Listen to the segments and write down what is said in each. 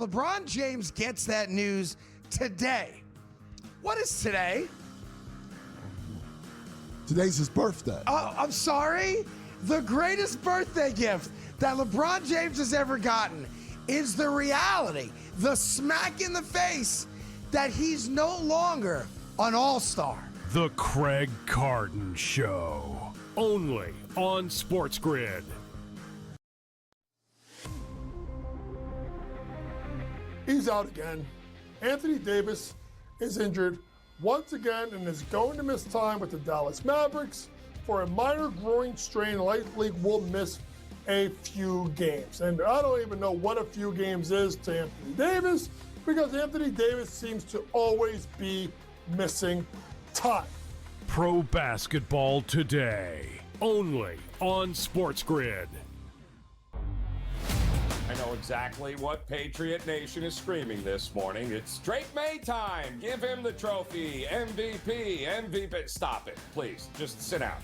LeBron James gets that news today. What is today? Today's his birthday. Oh, I'm sorry. The greatest birthday gift that LeBron James has ever gotten is the reality, the smack in the face that he's no longer an all-star. The Craig Carton Show. Only on SportsGrid. He's out again. Anthony Davis is injured once again and is going to miss time with the Dallas Mavericks for a minor groin strain. Likely will miss a few games. And I don't even know what a few games is to Anthony Davis, because Anthony Davis seems to always be missing time. Pro basketball today. Only on SportsGrid. I know exactly what Patriot Nation is screaming this morning. It's Drake May time. Give him the trophy. MVP. Stop it, please. Just sit down.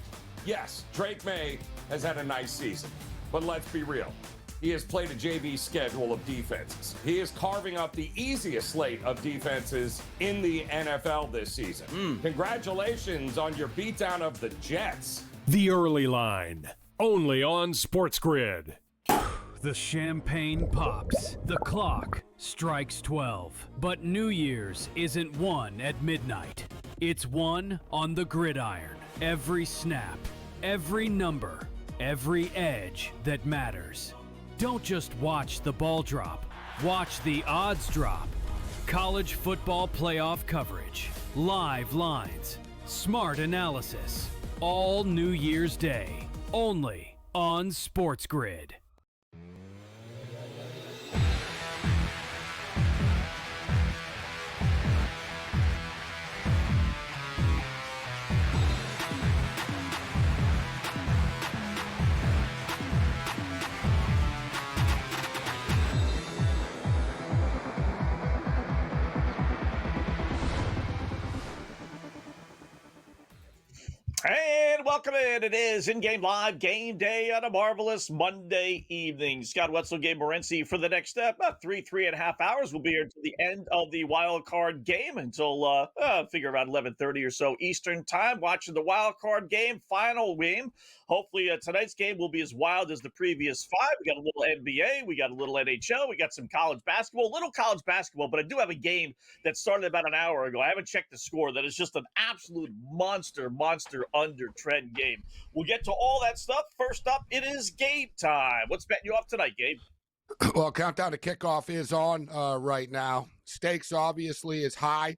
Yes, Drake May has had a nice season. But let's be real. He has played a JV schedule of defenses. He is carving up the easiest slate of defenses in the NFL this season. Congratulations on your beatdown of the Jets. The Early Line. Only on SportsGrid. The champagne pops. The clock strikes 12. But New Year's isn't won at midnight. It's won on the gridiron. Every snap, every number, every edge that matters. Don't just watch the ball drop. Watch the odds drop. College football playoff coverage. Live lines. Smart analysis. All New Year's Day. Only on SportsGrid. And welcome in. It is in-game live game day on a marvelous Monday evening. Scott Wetzel, Gabriel Morency for the next about three and a half hours. We'll be here to the end of the wild card game until figure around 11:30 or so Eastern time. Watching the wild card game, final game. Hopefully tonight's game will be as wild as the previous five. We got a little NBA, we got a little NHL, we got some college basketball, but I do have a game that started about an hour ago. I haven't checked the score. That is just an absolute monster under trend game. We'll get to all that stuff. First up, it is Gabe time. What's betting you off tonight, Gabe? Well, countdown to kickoff is on right now. Stakes obviously as high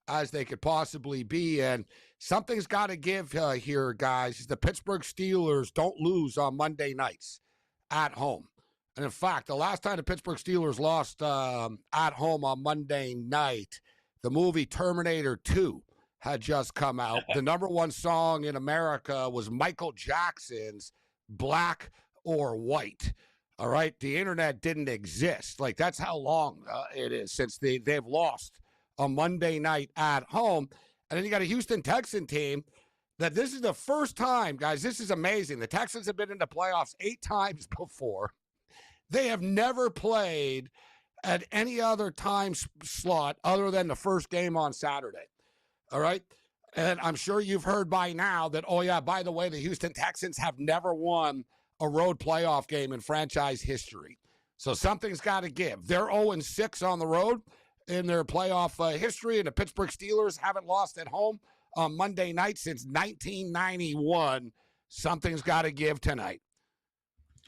as they could possibly be, and something's got to give here, guys. The Pittsburgh Steelers don't lose on Monday nights at home. And in fact, the last time the Pittsburgh Steelers lost at home on Monday night, the movie Terminator 2 had just come out. The number one song in America was Michael Jackson's Black or White. All right? The internet didn't exist. Like, that's how long it is since they've lost on Monday night at home. And then you got a Houston Texan team that this is the first time, guys, this is amazing. The Texans have been in the playoffs 8 times before. They have never played at any other time slot other than the first game on Saturday. All right? And I'm sure you've heard by now that, oh, yeah, by the way, the Houston Texans have never won a road playoff game in franchise history. So something's got to give. They're 0-6 on the road in their playoff history, and the Pittsburgh Steelers haven't lost at home on Monday night since 1991. Something's got to give tonight.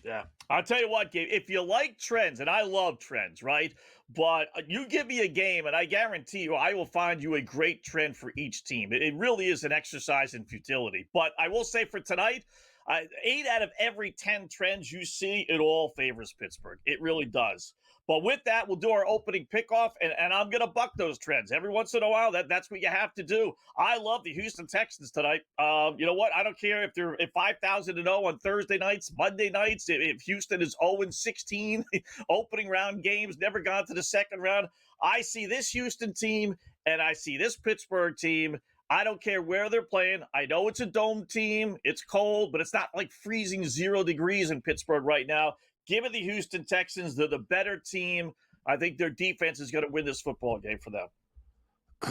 Yeah. I'll tell you what, Gabe, if you like trends, and I love trends, right? But you give me a game, and I guarantee you I will find you a great trend for each team. It really is an exercise in futility. But I will say for tonight, 8 out of every 10 trends you see, it all favors Pittsburgh. It really does. But with that, we'll do our opening pickoff, and I'm going to buck those trends. Every once in a while, that's what you have to do. I love the Houston Texans tonight. You know what? I don't care if they're 5,000-0 on Thursday nights, Monday nights, if Houston is 0-16, opening round games, never gone to the second round. I see this Houston team, and I see this Pittsburgh team. I don't care where they're playing. I know it's a dome team. It's cold, but it's not like freezing 0 degrees in Pittsburgh right now. Give it the Houston Texans. They're the better team. I think their defense is going to win this football game for them.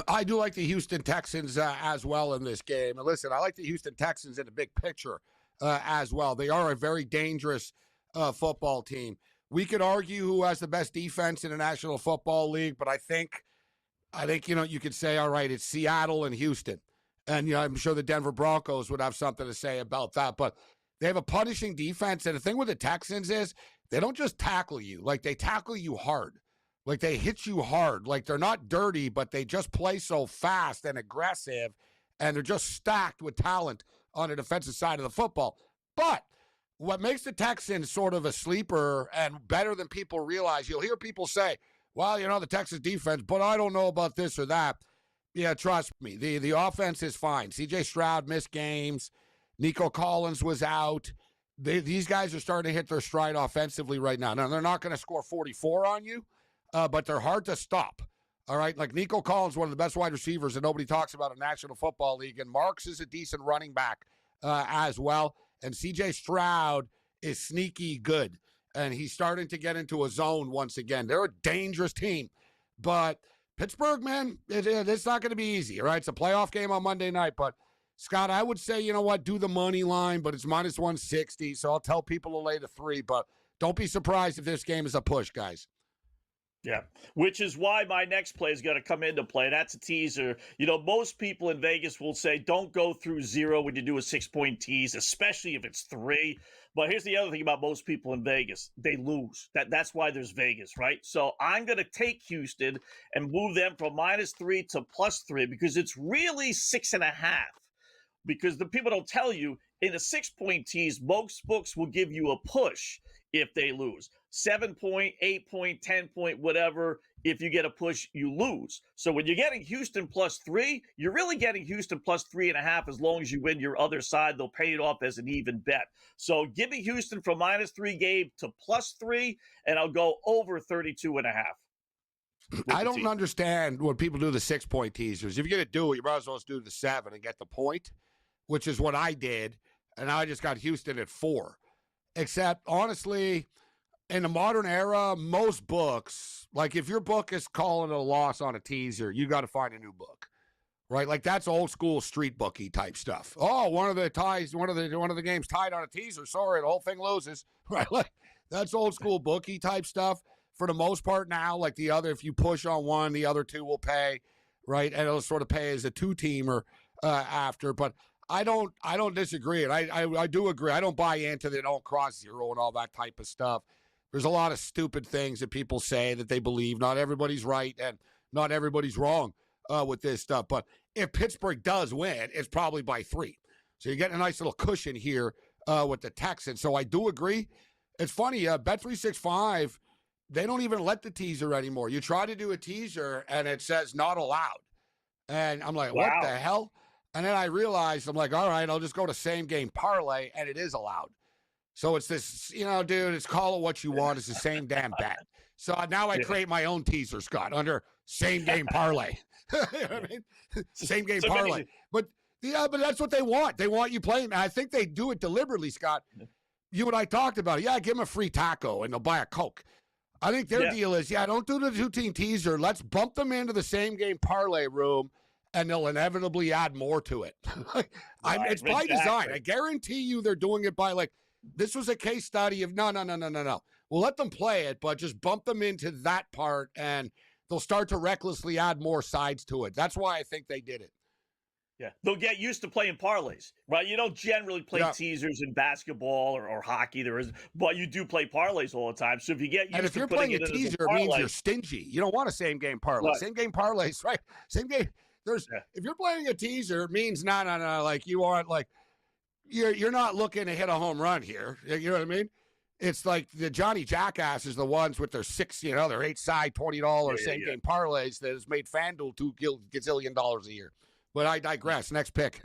I do like the Houston Texans as well in this game. And listen, I like the Houston Texans in the big picture as well. They are a very dangerous football team. We could argue who has the best defense in the National Football League, but I think you could say, all right, it's Seattle and Houston. And I'm sure the Denver Broncos would have something to say about that. But they have a punishing defense. And the thing with the Texans is they don't just tackle you. Like, they tackle you hard. Like, they hit you hard. Like, they're not dirty, but they just play so fast and aggressive, and they're just stacked with talent on the defensive side of the football. But what makes the Texans sort of a sleeper and better than people realize, you'll hear people say, well, the Texas defense, but I don't know about this or that. Yeah, trust me. The offense is fine. C.J. Stroud missed games. Nico Collins was out. These guys are starting to hit their stride offensively right now. Now, they're not going to score 44 on you, but they're hard to stop. All right, like Nico Collins, one of the best wide receivers that nobody talks about in National Football League, and Marks is a decent running back as well. And C.J. Stroud is sneaky good, and he's starting to get into a zone once again. They're a dangerous team, but Pittsburgh, man, it's not going to be easy. All right, it's a playoff game on Monday night, but Scott, I would say, do the money line, but it's minus 160, so I'll tell people to lay the 3, but don't be surprised if this game is a push, guys. Yeah, which is why my next play is going to come into play. That's a teaser. Most people in Vegas will say don't go through 0 when you do a 6-point tease, especially if it's 3. But here's the other thing about most people in Vegas. They lose. That's why there's Vegas, right? So I'm going to take Houston and move them from -3 to +3 because it's really 6.5. Because the people don't tell you, in a 6-point tease, most books will give you a push if they lose. 7-point, 8-point, 10-point, whatever. If you get a push, you lose. So when you're getting Houston +3, you're really getting Houston +3.5 as long as you win your other side. They'll pay it off as an even bet. So give me Houston from -3 game to +3, and I'll go over 32.5. I don't understand when people do the 6-point teasers. If you're going to do it, you might as well just do the 7 and get the point, which is what I did. And I just got Houston at 4. Except, honestly, in the modern era, most books, like if your book is calling it a loss on a teaser, you got to find a new book, right? Like that's old school street bookie type stuff. Oh, one of the games tied on a teaser. Sorry, the whole thing loses, right? Like that's old school bookie type stuff. For the most part now, like the other, if you push on one, the other 2 will pay, right? And it'll sort of pay as a 2-teamer after. But I don't disagree. And I do agree. I don't buy into the don't cross 0 and all that type of stuff. There's a lot of stupid things that people say that they believe. Not everybody's right and not everybody's wrong with this stuff. But if Pittsburgh does win, it's probably by 3. So you're getting a nice little cushion here with the Texans. So I do agree. It's funny, Bet365, they don't even let the teaser anymore. You try to do a teaser and it says not allowed. And I'm like, What the hell? And then I realized, I'm like, all right, I'll just go to same game parlay, and it is allowed. So it's this, dude, it's call it what you want. It's the same damn bet. So now I create my own teaser, Scott, under same game parlay. You know what I mean? Same game parlay. But that's what they want. They want you playing. And I think they do it deliberately, Scott. You and I talked about it. Yeah, give them a free taco, and they'll buy a Coke. I think their deal is, don't do the 2-team teaser. Let's bump them into the same game parlay room, and they'll inevitably add more to it. It's by design. I guarantee you they're doing it by this was a case study of no. We'll let them play it, but just bump them into that part, and they'll start to recklessly add more sides to it. That's why I think they did it. Yeah, they'll get used to playing parlays, right? You don't generally play teasers in basketball or hockey, but you do play parlays all the time. So if you get used and if you're playing a teaser, it means you're stingy. You don't want a same game parlay. Right. Same game parlays, right? Same game. If you're playing a teaser, it means no. Like you aren't you're not looking to hit a home run here. You know what I mean? It's like the Johnny Jackasses, the ones with their their 8-side $20 same game parlays that has made FanDuel $2 gazillion a year. But I digress. Next pick.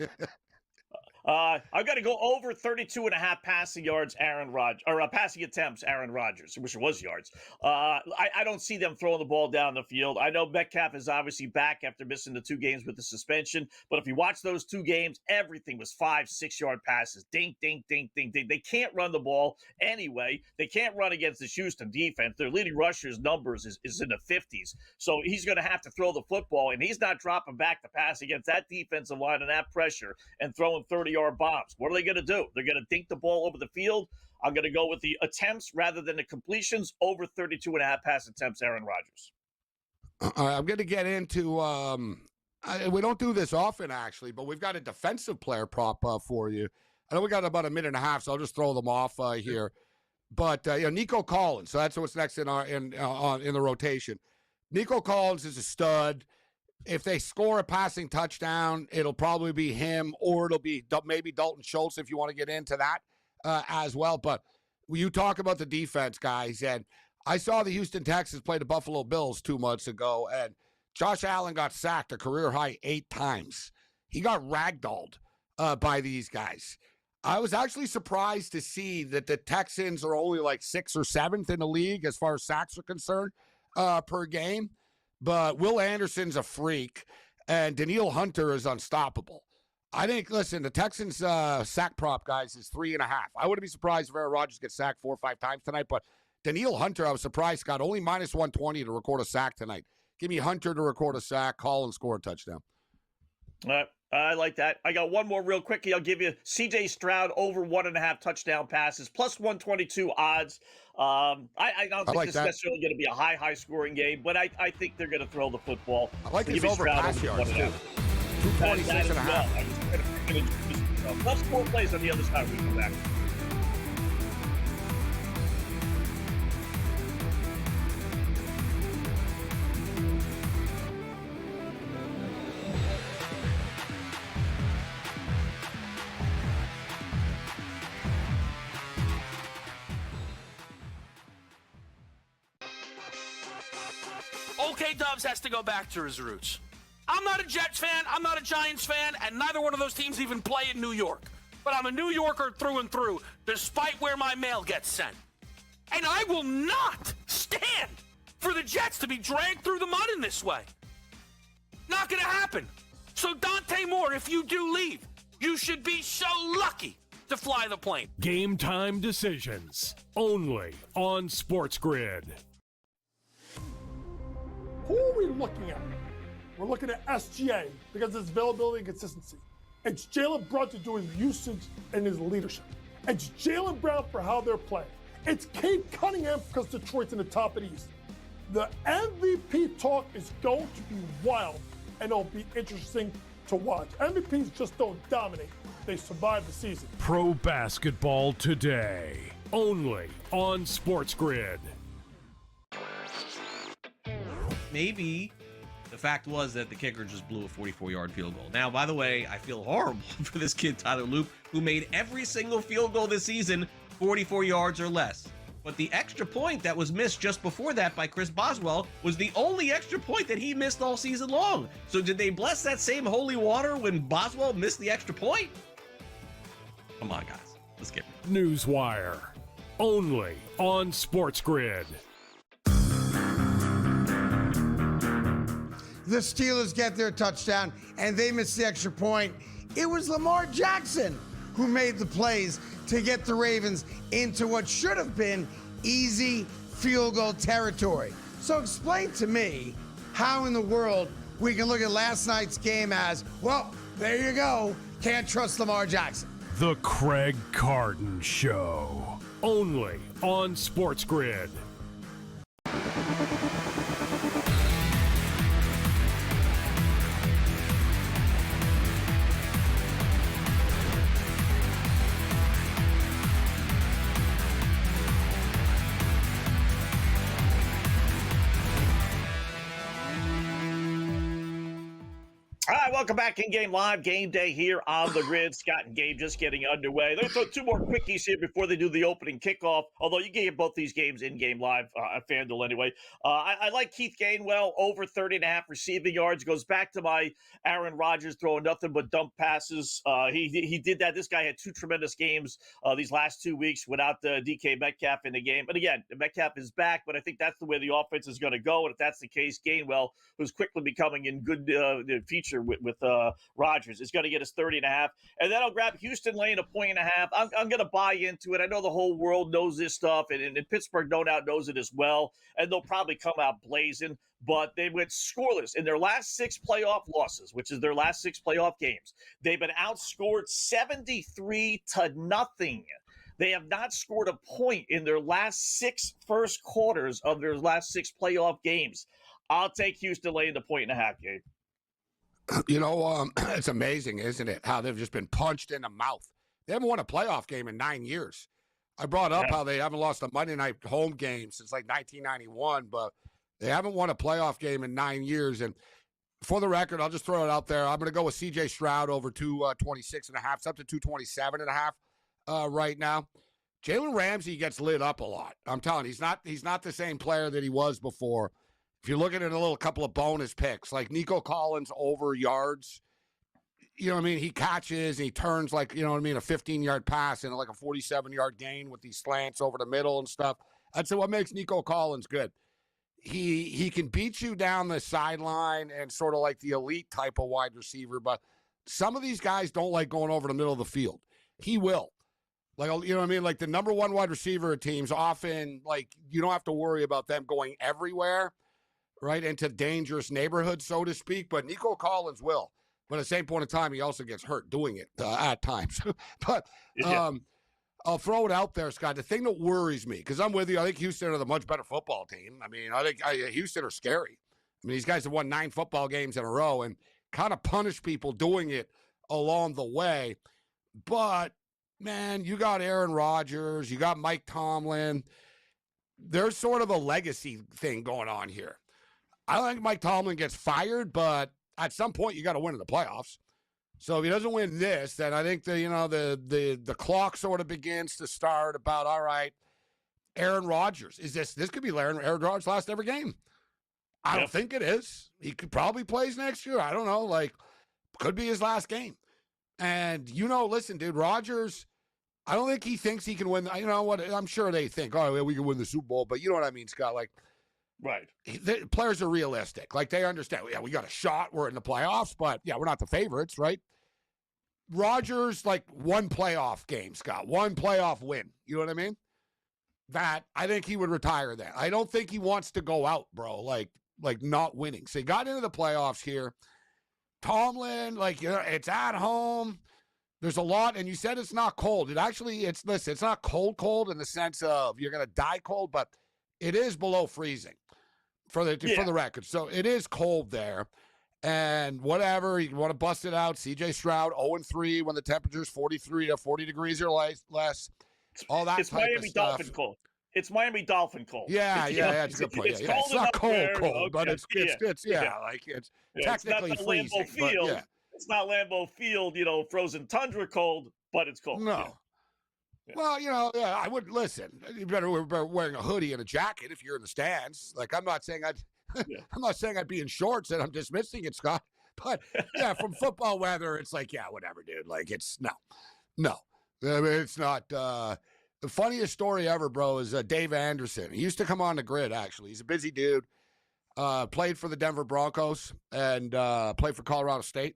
I've got to go over 32.5 passing yards, passing attempts, Aaron Rodgers. I wish it was yards. I don't see them throwing the ball down the field. I know Metcalf is obviously back after missing the 2 games with the suspension, but if you watch those 2 games, everything was 5-6 yard passes. Dink, dink, dink, dink, dink. They can't run the ball anyway. They can't run against the Houston defense. Their leading rusher's numbers is in the 50s. So he's going to have to throw the football, and he's not dropping back to pass against that defensive line and that pressure and throwing 30-yard bombs. What are they going to do? They're going to dink the ball over the field. I'm going to go with the attempts rather than the completions, over 32.5 pass attempts, Aaron Rodgers. I'm going to get into we don't do this often, actually, but we've got a defensive player prop for you. I know we got about a minute and a half, so I'll just throw them off here. But Nico Collins, so that's what's next in the rotation. Nico Collins is a stud. If they score a passing touchdown, it'll probably be him, or it'll be maybe Dalton Schultz if you want to get into that as well. But you talk about the defense, guys, and I saw the Houston Texans play the Buffalo Bills 2 months ago, and Josh Allen got sacked a career-high 8 times. He got ragdolled by these guys. I was actually surprised to see that the Texans are only like 6th or 7th in the league as far as sacks are concerned per game. But Will Anderson's a freak, and Danielle Hunter is unstoppable. I think, listen, the Texans' sack prop, guys, is 3.5. I wouldn't be surprised if Aaron Rodgers gets sacked 4 or 5 times tonight, but Danielle Hunter, I was surprised, got only minus 120 to record a sack tonight. Give me Hunter to record a sack, Collins score a touchdown. I like that. I got one more real quickly. I'll give you C.J. Stroud over 1.5 touchdown passes, plus 122 odds. I don't think this is necessarily going to be a high scoring game, but I think they're going to throw the football. I like his over pass yards, too. 226.5. Let's 4 plays on the other side when we come back. OK Dubs has to go back to his roots. I'm not a Jets fan, I'm not a Giants fan, and neither one of those teams even play in New York. But I'm a New Yorker through and through, despite where my mail gets sent. And I will not stand for the Jets to be dragged through the mud in this way. Not gonna happen. So Dante Moore, if you do leave, you should be so lucky to fly the plane. Game time decisions, only on SportsGrid. Who are we looking at? We're looking at SGA because of his availability and consistency. It's Jaylen Brown to do his usage and his leadership. It's Jaylen Brown for how they're playing. It's Cade Cunningham because Detroit's in the top of the East. The MVP talk is going to be wild, and it'll be interesting to watch. MVPs just don't dominate. They survive the season. Pro basketball today, only on SportsGrid. Maybe the fact was that the kicker just blew a 44-yard field goal. Now, by the way, I feel horrible for this kid, Tyler Loop, who made every single field goal this season 44 yards or less. But the extra point that was missed just before that by Chris Boswell was the only extra point that he missed all season long. So did they bless that same holy water when Boswell missed the extra point? Come on, guys. Let's get it. Newswire, only on SportsGrid. The Steelers get their touchdown, and they miss the extra point. It was Lamar Jackson who made the plays to get the Ravens into what should have been easy field goal territory. So explain to me how in the world we can look at last night's game as, well, there you go, can't trust Lamar Jackson. The Craig Carton Show, only on SportsGrid. All Hi, welcome back in Game Live. Game Day here on the grid. Scott and Gabe just getting underway. They throw two more quickies here before they do the opening kickoff, although you can get both these games in Game Live at FanDuel anyway. I like Keith Gainwell over 30.5 receiving yards. Goes back to my Aaron Rodgers throwing nothing but dump passes. He did that. This guy had two tremendous games these last 2 weeks without DK Metcalf in the game. But again, Metcalf is back, but I think that's the way the offense is going to go. And if that's the case, Gainwell, who's quickly becoming in good feature with Rodgers, is going to get us 30.5. And then I'll grab Houston laying 1.5. I'm going to buy into it. I know the whole world knows this stuff, and Pittsburgh no doubt knows it as well. And they'll probably come out blazing. But they went scoreless in their last 6 playoff losses, which is their last 6 playoff games. They've been outscored 73-0. They have not scored a point in their last 6 first quarters of their last 6 playoff games. I'll take Houston laying the 1.5, Gabe. You know, it's amazing, isn't it, how they've just been punched in the mouth. They haven't won a playoff game in 9 years. I brought up how they haven't lost a Monday night home game since like 1991, but they haven't won a playoff game in 9 years. And for the record, I'll just throw it out there. I'm going to go with C.J. Stroud over 226.5. It's up to 227.5 right now. Jalen Ramsey gets lit up a lot. I'm telling you, he's not the same player that he was before. If you're looking at a couple of bonus picks, like Nico Collins over yards, you know what I mean? He catches and he turns like, you know what I mean, a 15-yard pass into like a 47-yard gain with these slants over the middle and stuff. I'd say what makes Nico Collins good. He can beat you down the sideline and sort of like the elite type of wide receiver, but some of these guys don't like going over the middle of the field. He will. Like, you know what I mean? Like the number one wide receiver at teams often, like, you don't have to worry about them going everywhere, right, into dangerous neighborhoods, so to speak, but Nico Collins will. But at the same point in time, he also gets hurt doing it at times. But I'll throw it out there, Scott. The thing that worries me, because I'm with you, I think Houston are the much better football team. I mean, I think Houston are scary. I mean, these guys have won 9 football games in a row and kind of punish people doing it along the way. But, man, you got Aaron Rodgers, you got Mike Tomlin. There's sort of a legacy thing going on here. I don't think Mike Tomlin gets fired, but at some point you got to win in the playoffs. So if he doesn't win this, then I think the clock sort of begins to start about, all right, Aaron Rodgers. This could be Aaron Rodgers' last ever game. I don't think it is. He could probably plays next year. I don't know. Like, could be his last game. And, listen, dude, Rodgers, I don't think he thinks he can win. You know what? I'm sure they think, oh, we can win the Super Bowl. But you know what I mean, Scott? Like, right. The players are realistic. Like, they understand, yeah, we got a shot. We're in the playoffs, but, yeah, we're not the favorites, right? Rodgers, like, one playoff game, Scott. One playoff win. You know what I mean? That, I think he would retire that. I don't think he wants to go out, bro, like not winning. So he got into the playoffs here. Tomlin, it's at home. There's a lot, and you said it's not cold. It's not cold in the sense of you're going to die cold, but it is below freezing for the record. So it is cold there. And whatever, you want to bust it out. C.J. Stroud, 0-3 when the temperature's 43 to 40 degrees or less. All that it's type Miami of stuff. Dolphin cold. It's Miami Dolphin cold. Yeah, that's a good point. It's not cold, but it's technically it's not freezing. Lambeau Field. But It's not Lambeau Field, frozen tundra cold, but it's cold. No. Yeah. Well, I would listen. You better wearing a hoodie and a jacket if you're in the stands. Like, I'm not saying I'd be in shorts, and I'm dismissing it, Scott. But yeah, from football weather, it's like, yeah, whatever, dude. Like, it's no. I mean, it's not. The funniest story ever, bro, is Dave Anderson. He used to come on the grid, actually. He's a busy dude. Played for the Denver Broncos and played for Colorado State.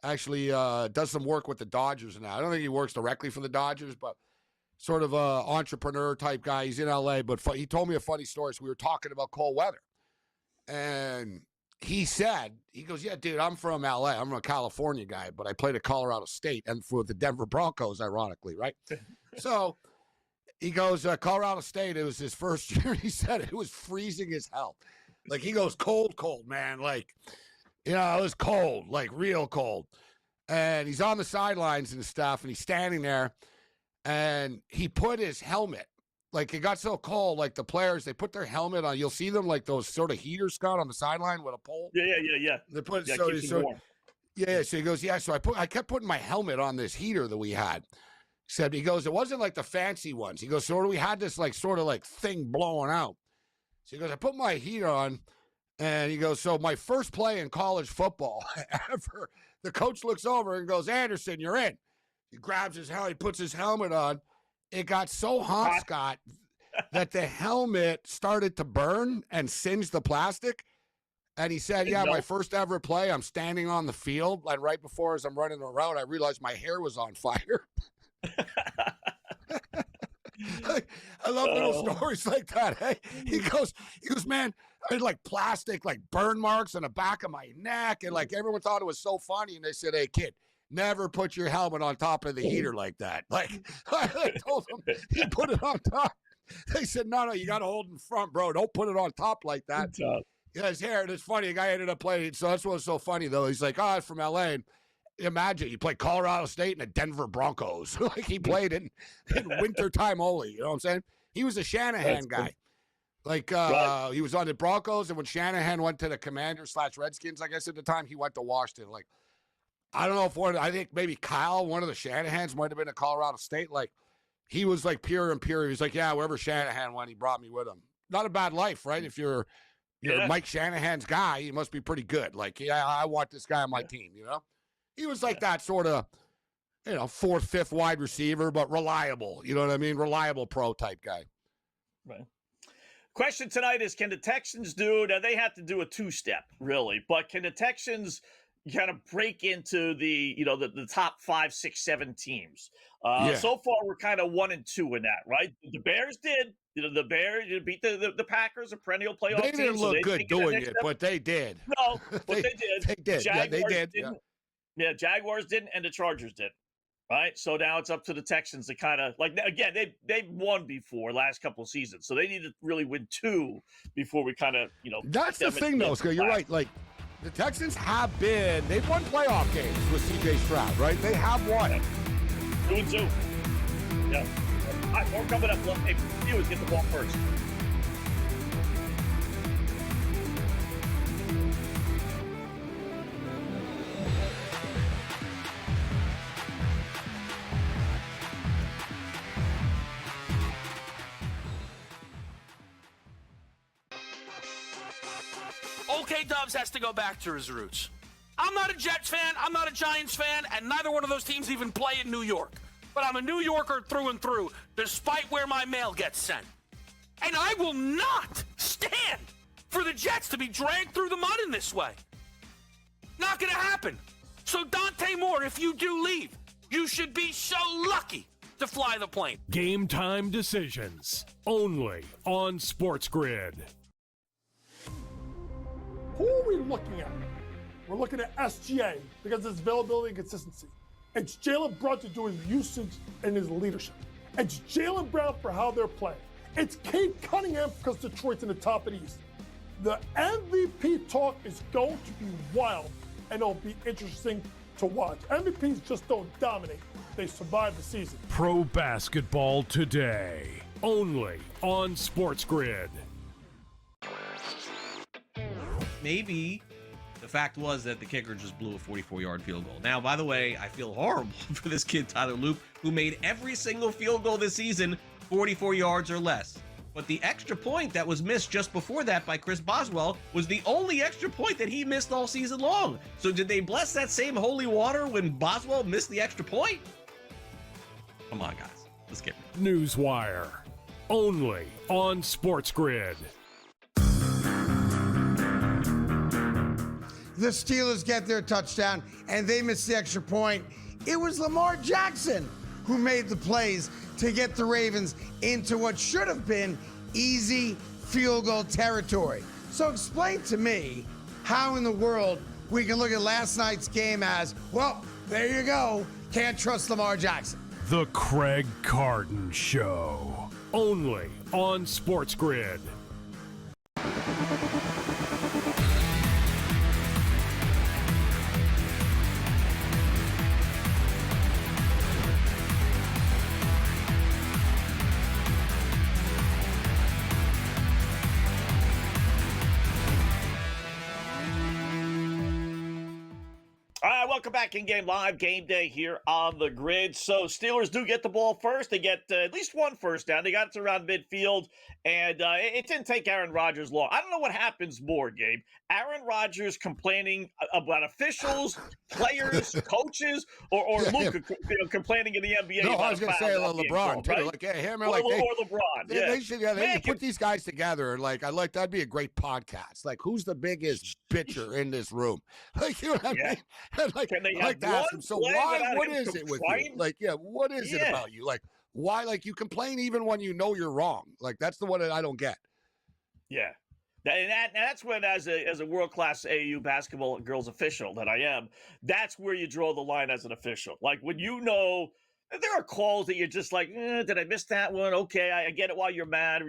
Actually does some work with the Dodgers now. I don't think he works directly for the Dodgers, but sort of a entrepreneur type guy. He's in L.A., but he told me a funny story. So we were talking about cold weather. And he goes, yeah, dude, I'm from L.A. I'm a California guy, but I played at Colorado State and for the Denver Broncos, ironically, right? So he goes, Colorado State, it was his first year. He said it was freezing as hell. Like, he goes, cold, man. Like, it was cold, like real cold. And he's on the sidelines and stuff, and he's standing there, and he put his helmet. Like, it got so cold, like the players, they put their helmet on. You'll see them like those sort of heaters, Scott, on the sideline with a pole. Yeah. They put keeps them warm. Yeah, so he goes, yeah, so I kept putting my helmet on this heater that we had. He goes, it wasn't like the fancy ones. He goes, so we had this like sort of like thing blowing out. So he goes, I put my heater on, and he goes, so my first play in college football ever, the coach looks over and goes, Anderson, you're in. He grabs his helmet, he puts his helmet on. It got so hot, Scott, that the helmet started to burn and singe the plastic. And he said, yeah, my first ever play, I'm standing on the field, and right before as I'm running around, I realized my hair was on fire. I love little stories like that. Hey, he goes, man, I had like plastic, like burn marks on the back of my neck. And like everyone thought it was so funny. And they said, hey, kid, never put your helmet on top of the heater like that. Like I told him he put it on top. They said, no, you got to hold in front, bro. Don't put it on top like that. Yeah, his hair. And it's funny. The guy ended up playing. So that's what was so funny, though. He's like, I'm from LA. And imagine you play Colorado State and the Denver Broncos. Like he played in wintertime only. You know what I'm saying? He was a Shanahan guy. Like he was on the Broncos, and when Shanahan went to the Commanders/Redskins, I guess at the time, he went to Washington. Like, I don't know if I think maybe Kyle, one of the Shanahans, might have been at Colorado State. Like, he was like pure and pure. He was like, yeah, wherever Shanahan went, he brought me with him. Not a bad life, right? If you're Mike Shanahan's guy, he must be pretty good. Like, yeah, I want this guy on my team, you know? He was like that sort of, fourth, fifth wide receiver, but reliable. You know what I mean? Reliable pro type guy. Right. Question tonight is, can the Texans do, now they have to do a two-step, really, but can the Texans kind of break into the top 5, 6, 7 teams? So far, we're kind of 1 and 2 in that, right? The Bears did. The Bears beat the Packers, a perennial playoff team. They didn't look good doing it, but they did. No, but they did. They did. Yeah, they did. Yeah, Jaguars didn't, and the Chargers did. Right, so now it's up to the Texans to kind of they've won before last couple of seasons, so they need to really win 2 before we kind of That's the thing, though, Scott. You're right. Like the Texans they've won playoff games with C.J. Stroud, right? They have won. 2 and 2. Yeah. All right, more coming up. Hey, you get the ball first. Okay, Dubs has to go back to his roots. I'm not a Jets fan, I'm not a Giants fan, and neither one of those teams even play in New York. But I'm a New Yorker through and through, despite where my mail gets sent. And I will not stand for the Jets to be dragged through the mud in this way. Not gonna happen. So Dante Moore, if you do leave, you should be so lucky to fly the plane. Game time decisions, only on SportsGrid. Who are we looking at? We're looking at SGA because of his availability and consistency. It's Jaylen Brown to do his usage and his leadership. It's Jaylen Brown for how they're playing. It's Cade Cunningham because Detroit's in the top of the East. The MVP talk is going to be wild, and it'll be interesting to watch. MVPs just don't dominate. They survive the season. Pro basketball today, only on SportsGrid. Maybe the fact was that the kicker just blew a 44-yard field goal. Now, by the way, I feel horrible for this kid, Tyler Loop, who made every single field goal this season 44 yards or less. But the extra point that was missed just before that by Chris Boswell was the only extra point that he missed all season long. So did they bless that same holy water when Boswell missed the extra point? Come on, guys. Let's get it. Newswire, only on SportsGrid. The Steelers get their touchdown, and they miss the extra point. It was Lamar Jackson who made the plays to get the Ravens into what should have been easy field goal territory. So explain to me how in the world we can look at last night's game as, well, there you go, can't trust Lamar Jackson. The Craig Carton Show, only on SportsGrid. welcome back in Game Live. Game Day here on the grid. So Steelers do get the ball first. They get at least one first down. They got it to around midfield, and it didn't take Aaron Rodgers long. I don't know what happens more, Gabe. Aaron Rodgers complaining about officials, players, coaches, or Luka complaining in the NBA. No, about I was going to say LeBron too. Right? Like, yeah, him or or LeBron. Yeah. They should put these guys together. Like, that'd be a great podcast. Like, who's the biggest bitcher in this room? Like, you know what I mean? Like, Can they I like to ask him, so what is it with you? Like, what is it about you? Like, why, like, you complain even when you know you're wrong? Like, that's the one that I don't get. Yeah. That's when, as a world-class AAU basketball girls official that I am, that's where you draw the line as an official. Like, when you know there are calls that you're just like, did I miss that one? Okay, I get it while you're mad,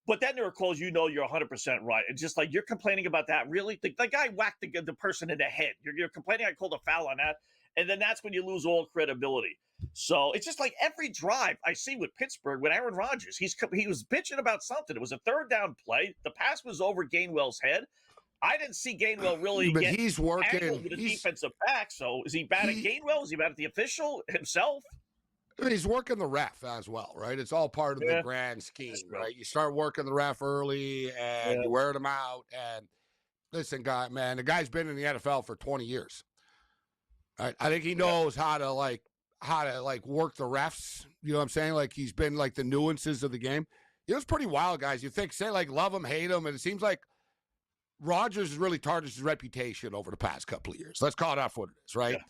But then there are calls you're 100% right. It's just like, you're complaining about that? Really? The guy whacked the person in the head. You're complaining I called a foul on that? And then that's when you lose all credibility. So it's just like every drive I see with Pittsburgh, with Aaron Rodgers, he was bitching about something. It was a third down play. The pass was over Gainwell's head. I didn't see Gainwell really get he's working with the defensive back. So is he bad at Gainwell? Is he bad at the official himself? He's working the ref as well, right? It's all part of the grand scheme, right? You start working the ref early and you wear them out. And listen, the guy's been in the NFL for 20 years. Right? I think he knows how to work the refs. You know what I'm saying? Like, he's been like the nuances of the game. It's pretty wild, guys. You think, like, love him, hate him, and it seems like Rodgers has really tarnished his reputation over the past couple of years. Let's call it out what it is, right? Yeah.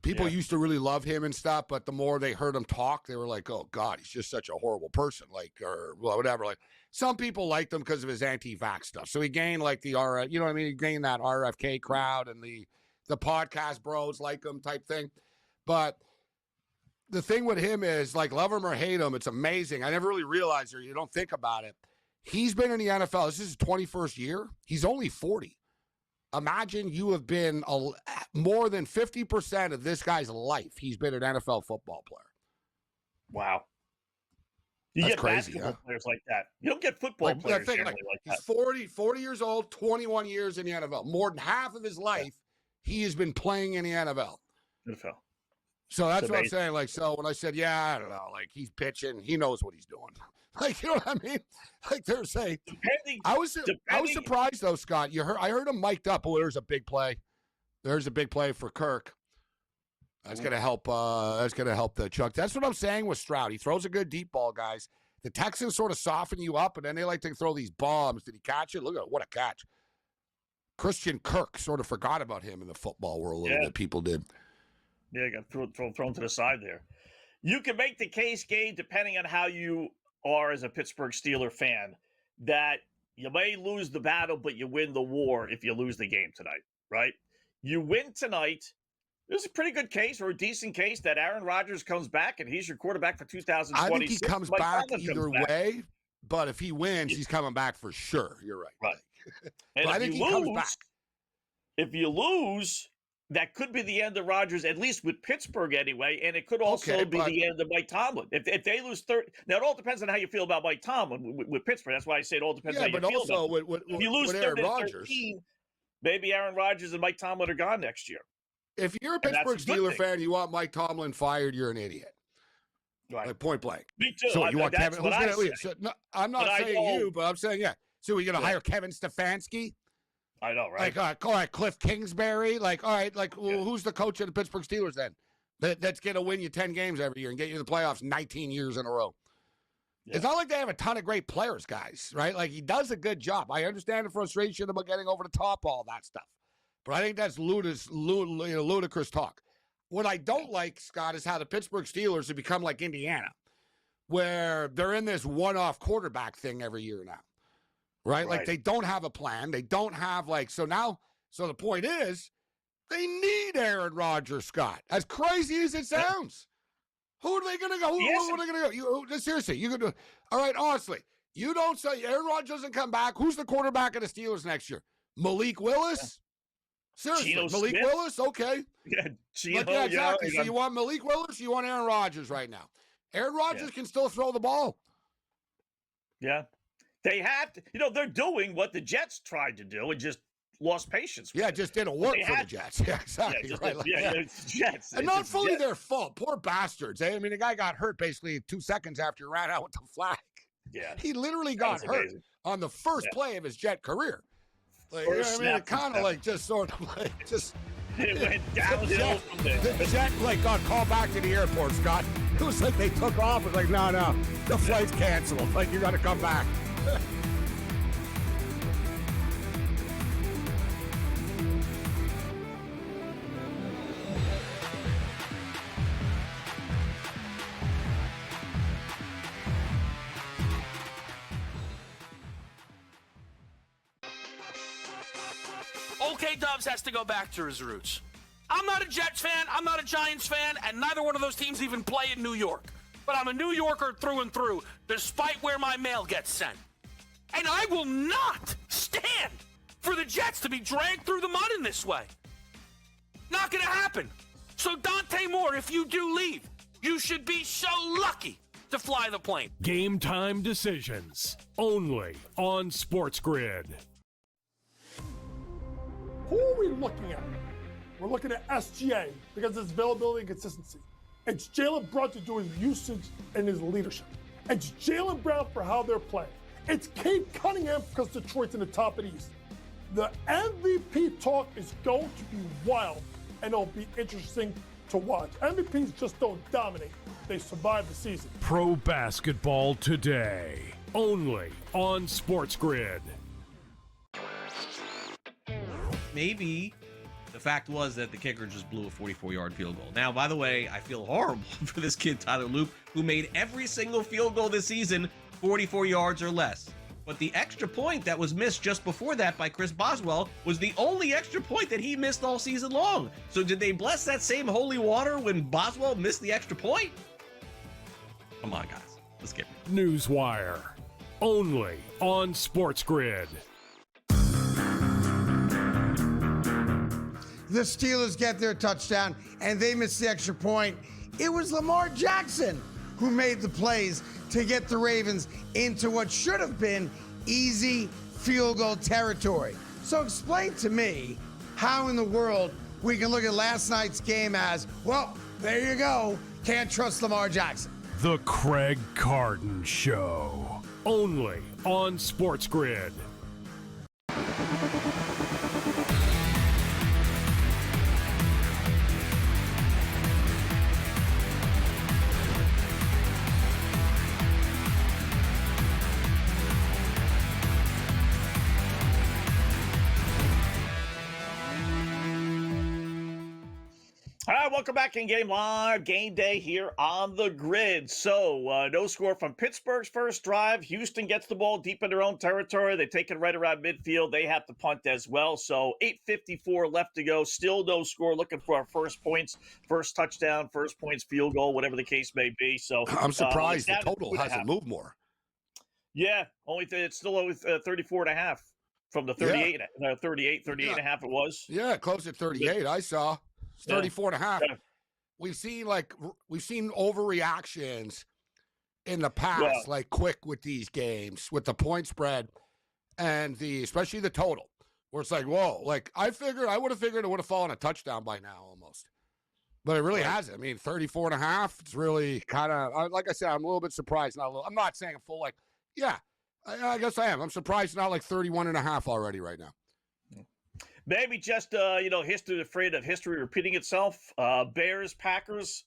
People used to really love him and stuff, but the more they heard him talk, they were like, oh, God, he's just such a horrible person, like, or whatever. Like, some people liked him because of his anti-vax stuff. So he gained, like, the RF, you know what I mean? He gained that RFK crowd, and the podcast bros like him type thing. But the thing with him is, like, love him or hate him, it's amazing. I never really realized, or you don't think about it. He's been in the NFL. This is his 21st year. He's only 40. Imagine you have been more than 50% of this guy's life. He's been an NFL football player. Wow. You That's get crazy, basketball players like that. You don't get football players generally like that. He's 40 years old, 21 years in the NFL. More than half of his life, he has been playing in the NFL. So that's what I'm saying. Like, so when I said, I don't know, like, he's pitching, he knows what he's doing. Like, you know what I mean? Like, they're saying, I was surprised though, Scott. I heard him mic'd up. Oh, there's a big play. There's a big play for Kirk. That's gonna help. That's gonna help the Chuck. That's what I'm saying with Stroud. He throws a good deep ball, guys. The Texans sort of soften you up, and then they like to throw these bombs. Did he catch it? Look at it. What a catch! Christian Kirk sort of forgot about him in the football world a little bit. People did. Yeah, got thrown to the side there. You can make the case, Gabe, depending on how you are as a Pittsburgh Steeler fan, that you may lose the battle, but you win the war if you lose the game tonight, right? You win tonight. There's a pretty good case, or a decent case, that Aaron Rodgers comes back and he's your quarterback for 2026. I think he comes back either way, but if he wins, he's coming back for sure. You're right. Right. And I think he comes back. If you lose, that could be the end of Rodgers, at least with Pittsburgh anyway, and it could also be the end of Mike Tomlin. If they lose 30, now it all depends on how you feel about Mike Tomlin with Pittsburgh. That's why I say it all depends on how you feel about it. If you lose 30-13, maybe Aaron Rodgers and Mike Tomlin are gone next year. If you're a Pittsburgh Steeler fan, you want Mike Tomlin fired, you're an idiot. Right. Like, point blank. Me too. So you want Kevin? Who's gonna leave? So, no, I'm not saying you, but I'm saying So we're gonna hire Kevin Stefanski? I know, right? Like, all right, Cliff Kingsbury. Like, all right, like, well, who's the coach of the Pittsburgh Steelers then? That's gonna win you 10 games every year and get you to the playoffs 19 years in a row. Yeah. It's not like they have a ton of great players, guys, right? Like, he does a good job. I understand the frustration about getting over the top, all that stuff. But I think that's ludicrous talk. What I don't like, Scott, is how the Pittsburgh Steelers have become like Indiana, where they're in this one-off quarterback thing every year now, right? Like, they don't have a plan. They don't have, like, so the point is, they need Aaron Rodgers, Scott. As crazy as it sounds. Who are they going to go? Who are they going to go? Seriously, you can do. All right, honestly, you don't say Aaron Rodgers doesn't come back. Who's the quarterback of the Steelers next year? Malik Willis? Seriously, Malik Willis? Okay. Yeah, exactly. So you want Malik Willis? You want Aaron Rodgers right now? Aaron Rodgers can still throw the ball. Yeah. They have to, they're doing what the Jets tried to do and just lost patience. Yeah, it just didn't work for the Jets. Yeah, exactly. It's Jets. And not fully their fault. Poor bastards. I mean, the guy got hurt basically 2 seconds after he ran out with the flag. Yeah. He literally got hurt on the first play of his Jet career. Like, I mean, it kind of like just sort of like just. It went downhill from there. The Jet like got called back to the airport, Scott. It was like they took off. It was like, no, the flight's canceled. Like, you got to come back. Okay, Dubs has to go back to his roots. I'm not a Jets fan, I'm not a Giants fan, and neither one of those teams even play in New York. But I'm a New Yorker through and through, despite where my mail gets sent. And I will not stand for the Jets to be dragged through the mud in this way. Not gonna happen. So Dante Moore, if you do leave, you should be so lucky to fly the plane. Game time decisions. Only on SportsGrid. Who are we looking at? We're looking at SGA because of his availability and consistency. It's Jaylen Brown to do his usage and his leadership. It's Jaylen Brown for how they're playing. It's Cade Cunningham because Detroit's in the top of the East. The MVP talk is going to be wild, and it'll be interesting to watch. MVPs just don't dominate. They survive the season. Pro basketball today. Only on SportsGrid. Maybe the fact was that the kicker just blew a 44-yard field goal. Now, by the way, I feel horrible for this kid, Tyler Loop, who made every single field goal this season 44 yards or less. But the extra point that was missed just before that by Chris Boswell was the only extra point that he missed all season long. So did they bless that same holy water when Boswell missed the extra point? Come on, guys. Let's get it. Newswire. Only on SportsGrid. The Steelers get their touchdown, and they miss the extra point. It was Lamar Jackson who made the plays to get the Ravens into what should have been easy field goal territory. So explain to me how in the world we can look at last night's game as, well, there you go, can't trust Lamar Jackson. The Craig Carton Show. Only on SportsGrid. All right, welcome back in Game Live. Game day here on the grid. So, no score from Pittsburgh's first drive. Houston gets the ball deep in their own territory. They take it right around midfield. They have to punt as well. So, 8:54 left to go. Still no score. Looking for our first points, first touchdown, first points, field goal, whatever the case may be. So, I'm surprised the total hasn't moved more. Yeah, it's still only 34.5 from the 38, 38 and a half it was. Yeah, close at 38. I saw. 34 and a half. Yeah. We've seen overreactions in the past, like quick with these games, with the point spread and especially the total, where it's like, whoa, like I would have figured it would have fallen a touchdown by now almost. But it really hasn't. I mean, 34 and a half, it's really kind of, like I said, I'm a little bit surprised. I'm not saying a full, I guess I am. I'm surprised not like 31 and a half already right now. Maybe just, history, afraid of history repeating itself. Bears, Packers,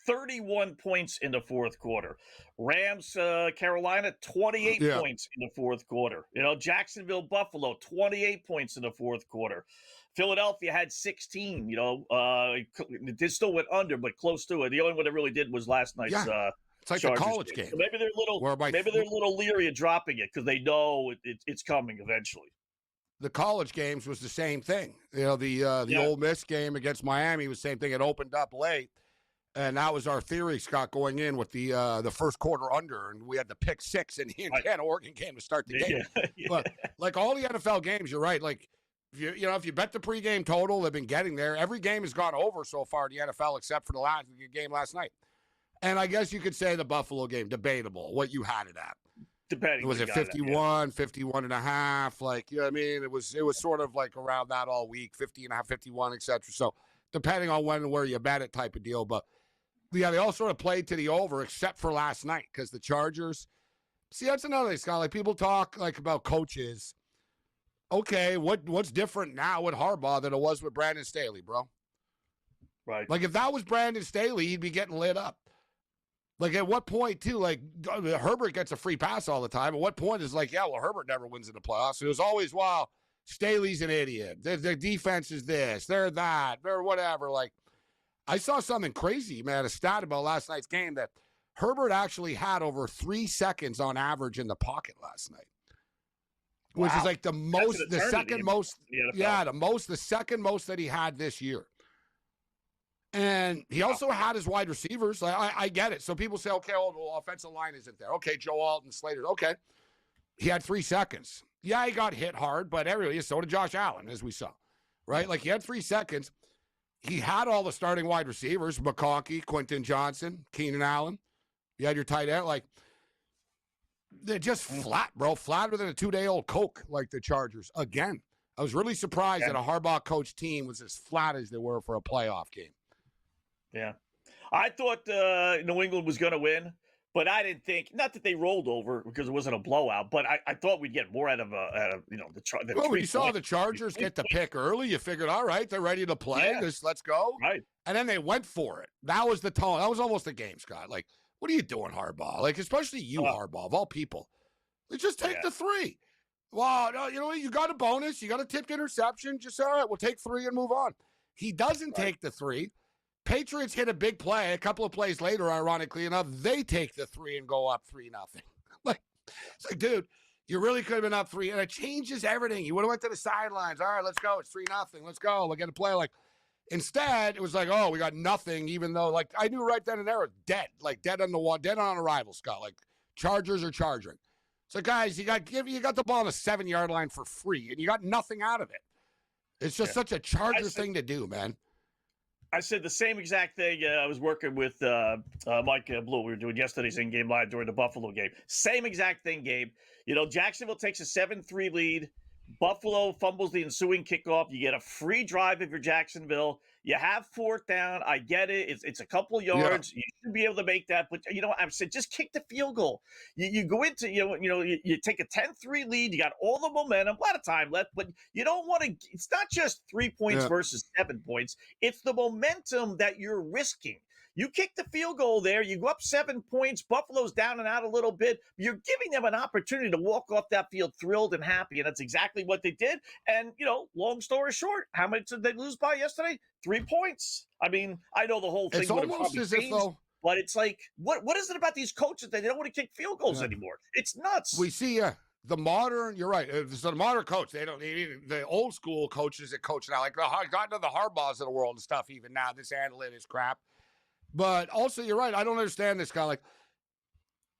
31 points in the fourth quarter. Rams, Carolina, 28 points in the fourth quarter. Jacksonville, Buffalo, 28 points in the fourth quarter. Philadelphia had 16. It still went under, but close to it. The only one that really did was last night's it's like Chargers the college game. So maybe they're a little leery of dropping it because they know it's coming eventually. The college games was the same thing. The Ole Miss game against Miami was the same thing. It opened up late, and that was our theory, Scott, going in with the first quarter under, and we had the pick six in the Indiana-Oregon game to start the game. But like all the NFL games, you're right. Like if you bet the pregame total, they've been getting there. Every game has gone over so far in the NFL except for the game last night. And I guess you could say the Buffalo game, debatable, what you had it at. Depending. Was it 51, 51 and a half? Like, you know what I mean? It was sort of like around that all week, 50 and a half, 51, etc. So depending on when and where you bet it type of deal. But yeah, they all sort of played to the over except for last night because the Chargers. See, that's another thing, Scott. Like people talk like about coaches. Okay, what's different now with Harbaugh than it was with Brandon Staley, bro? Right. Like if that was Brandon Staley, he'd be getting lit up. Like at what point too? Like Herbert gets a free pass all the time. At what point is like, yeah, well, Herbert never wins in the playoffs. It was always, wow, Staley's an idiot. Their defense is this, they're that, they're whatever. Like I saw something crazy, man. A stat about last night's game that Herbert actually had over 3 seconds on average in the pocket last night. Which is like the most, the second most, the second most that he had this year. And he also had his wide receivers. Like, I get it. So people say, okay, well, offensive line isn't there. Okay, Joe Alton, Slater. Okay. He had 3 seconds. Yeah, he got hit hard, but so did Josh Allen, as we saw. Right? Like he had 3 seconds. He had all the starting wide receivers, McConkey, Quentin Johnson, Keenan Allen. You had your tight end. Like, they're just flat, bro. Flatter than a 2-day-old Coke, like the Chargers. Again, I was really surprised that a Harbaugh coach team was as flat as they were for a playoff game. Yeah. I thought New England was going to win, but I didn't think, not that they rolled over because it wasn't a blowout, but I thought we'd get more out of the Well, when you saw the Chargers get the pick early, you figured, all right, they're ready to play. Let's go. Right. And then they went for it. That was the tone. That was almost the game, Scott. Like, what are you doing, Harbaugh? Like, especially you, Harbaugh, of all people. Let's just take the 3. Well, no, you know what? You got a bonus. You got a tipped interception. Just, all right, we'll take 3 and move on. He doesn't take the 3. Patriots hit a big play. A couple of plays later, ironically enough, they take the 3 and go up 3-0. Like, it's like, dude, you really could have been up 3. And it changes everything. You would have went to the sidelines. All right, let's go. It's 3-0. Let's go. We'll get a play. Like, instead, it was like, oh, we got nothing, even though, like, I knew right then and there it was dead. Like, dead on the wall, dead on arrival, Scott. Like, Chargers are charging. So, guys, you got the ball on the 7-yard line for free, and you got nothing out of it. It's just such a Charger thing to do, man. I said the same exact thing. I was working with Mike Blue. We were doing yesterday's in-game live during the Buffalo game. Same exact thing, Gabe. You know, Jacksonville takes a 7-3 lead. Buffalo fumbles the ensuing kickoff. You get a free drive if you're Jacksonville. You have 4th down. I get it. It's a couple of yards. You should be able to make that. But, you know, I said just kick the field goal. You go into, you take a 10-3 lead. You got all the momentum. A lot of time left. But you don't want to – it's not just 3 points versus 7 points. It's the momentum that you're risking. You kick the field goal there. You go up 7 points. Buffalo's down and out a little bit. You're giving them an opportunity to walk off that field thrilled and happy, and that's exactly what they did. And, you know, long story short, how much did they lose by yesterday? 3 points. I mean, I know the whole thing would have probably changed, but it's like, what is it about these coaches that they don't want to kick field goals anymore? It's nuts. We see the modern, you're right. So the modern coach, they don't need the old school coaches that coach now, like gotten to the Harbaughs of the world and stuff even now, this analytics crap. But also, you're right. I don't understand this guy. Like,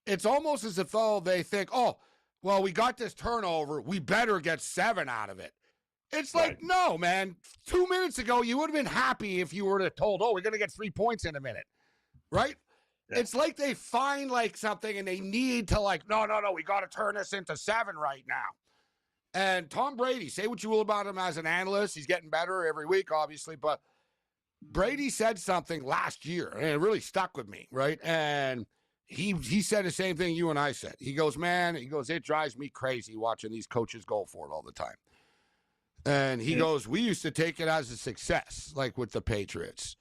it's almost as if though they think, oh, well, we got this turnover. We better get 7 out of it. It's like, no, man. 2 minutes ago, you would have been happy if you were told, oh, we're going to get 3 points in a minute. Right? Yeah. It's like they find like something and they need to like, no, we got to turn this into 7 right now. And Tom Brady, say what you will about him as an analyst. He's getting better every week, obviously, but Brady said something last year, and it really stuck with me, right? And he said the same thing you and I said. He goes, it drives me crazy watching these coaches go for it all the time. And he goes, we used to take it as a success, like with the Patriots.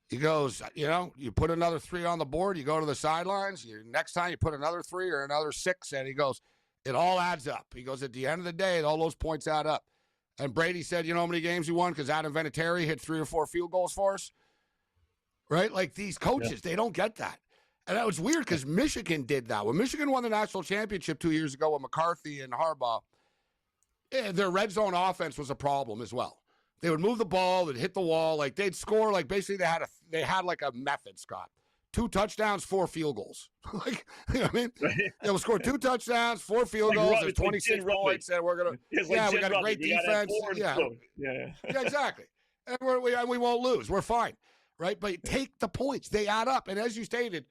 He goes, you put another 3 on the board, you go to the sidelines, next time you put another 3 or another 6, and he goes, it all adds up. He goes, at the end of the day, all those points add up. And Brady said, you know how many games he won because Adam Vinatieri hit 3 or 4 field goals for us? Right? Like these coaches, they don't get that. And that was weird because Michigan did that. When Michigan won the national championship 2 years ago with McCarthy and Harbaugh, their red zone offense was a problem as well. They would move the ball, they'd hit the wall, like they'd score, like basically they had like a method, Scott. 2 touchdowns, 4 field goals. Like, you know what I mean? They will score 2 touchdowns, 4 field goals. There's 26 points, and we're gonna. We got a great defense. Yeah, exactly. And we won't lose. We're fine, right? But take the points; they add up. And as you stated,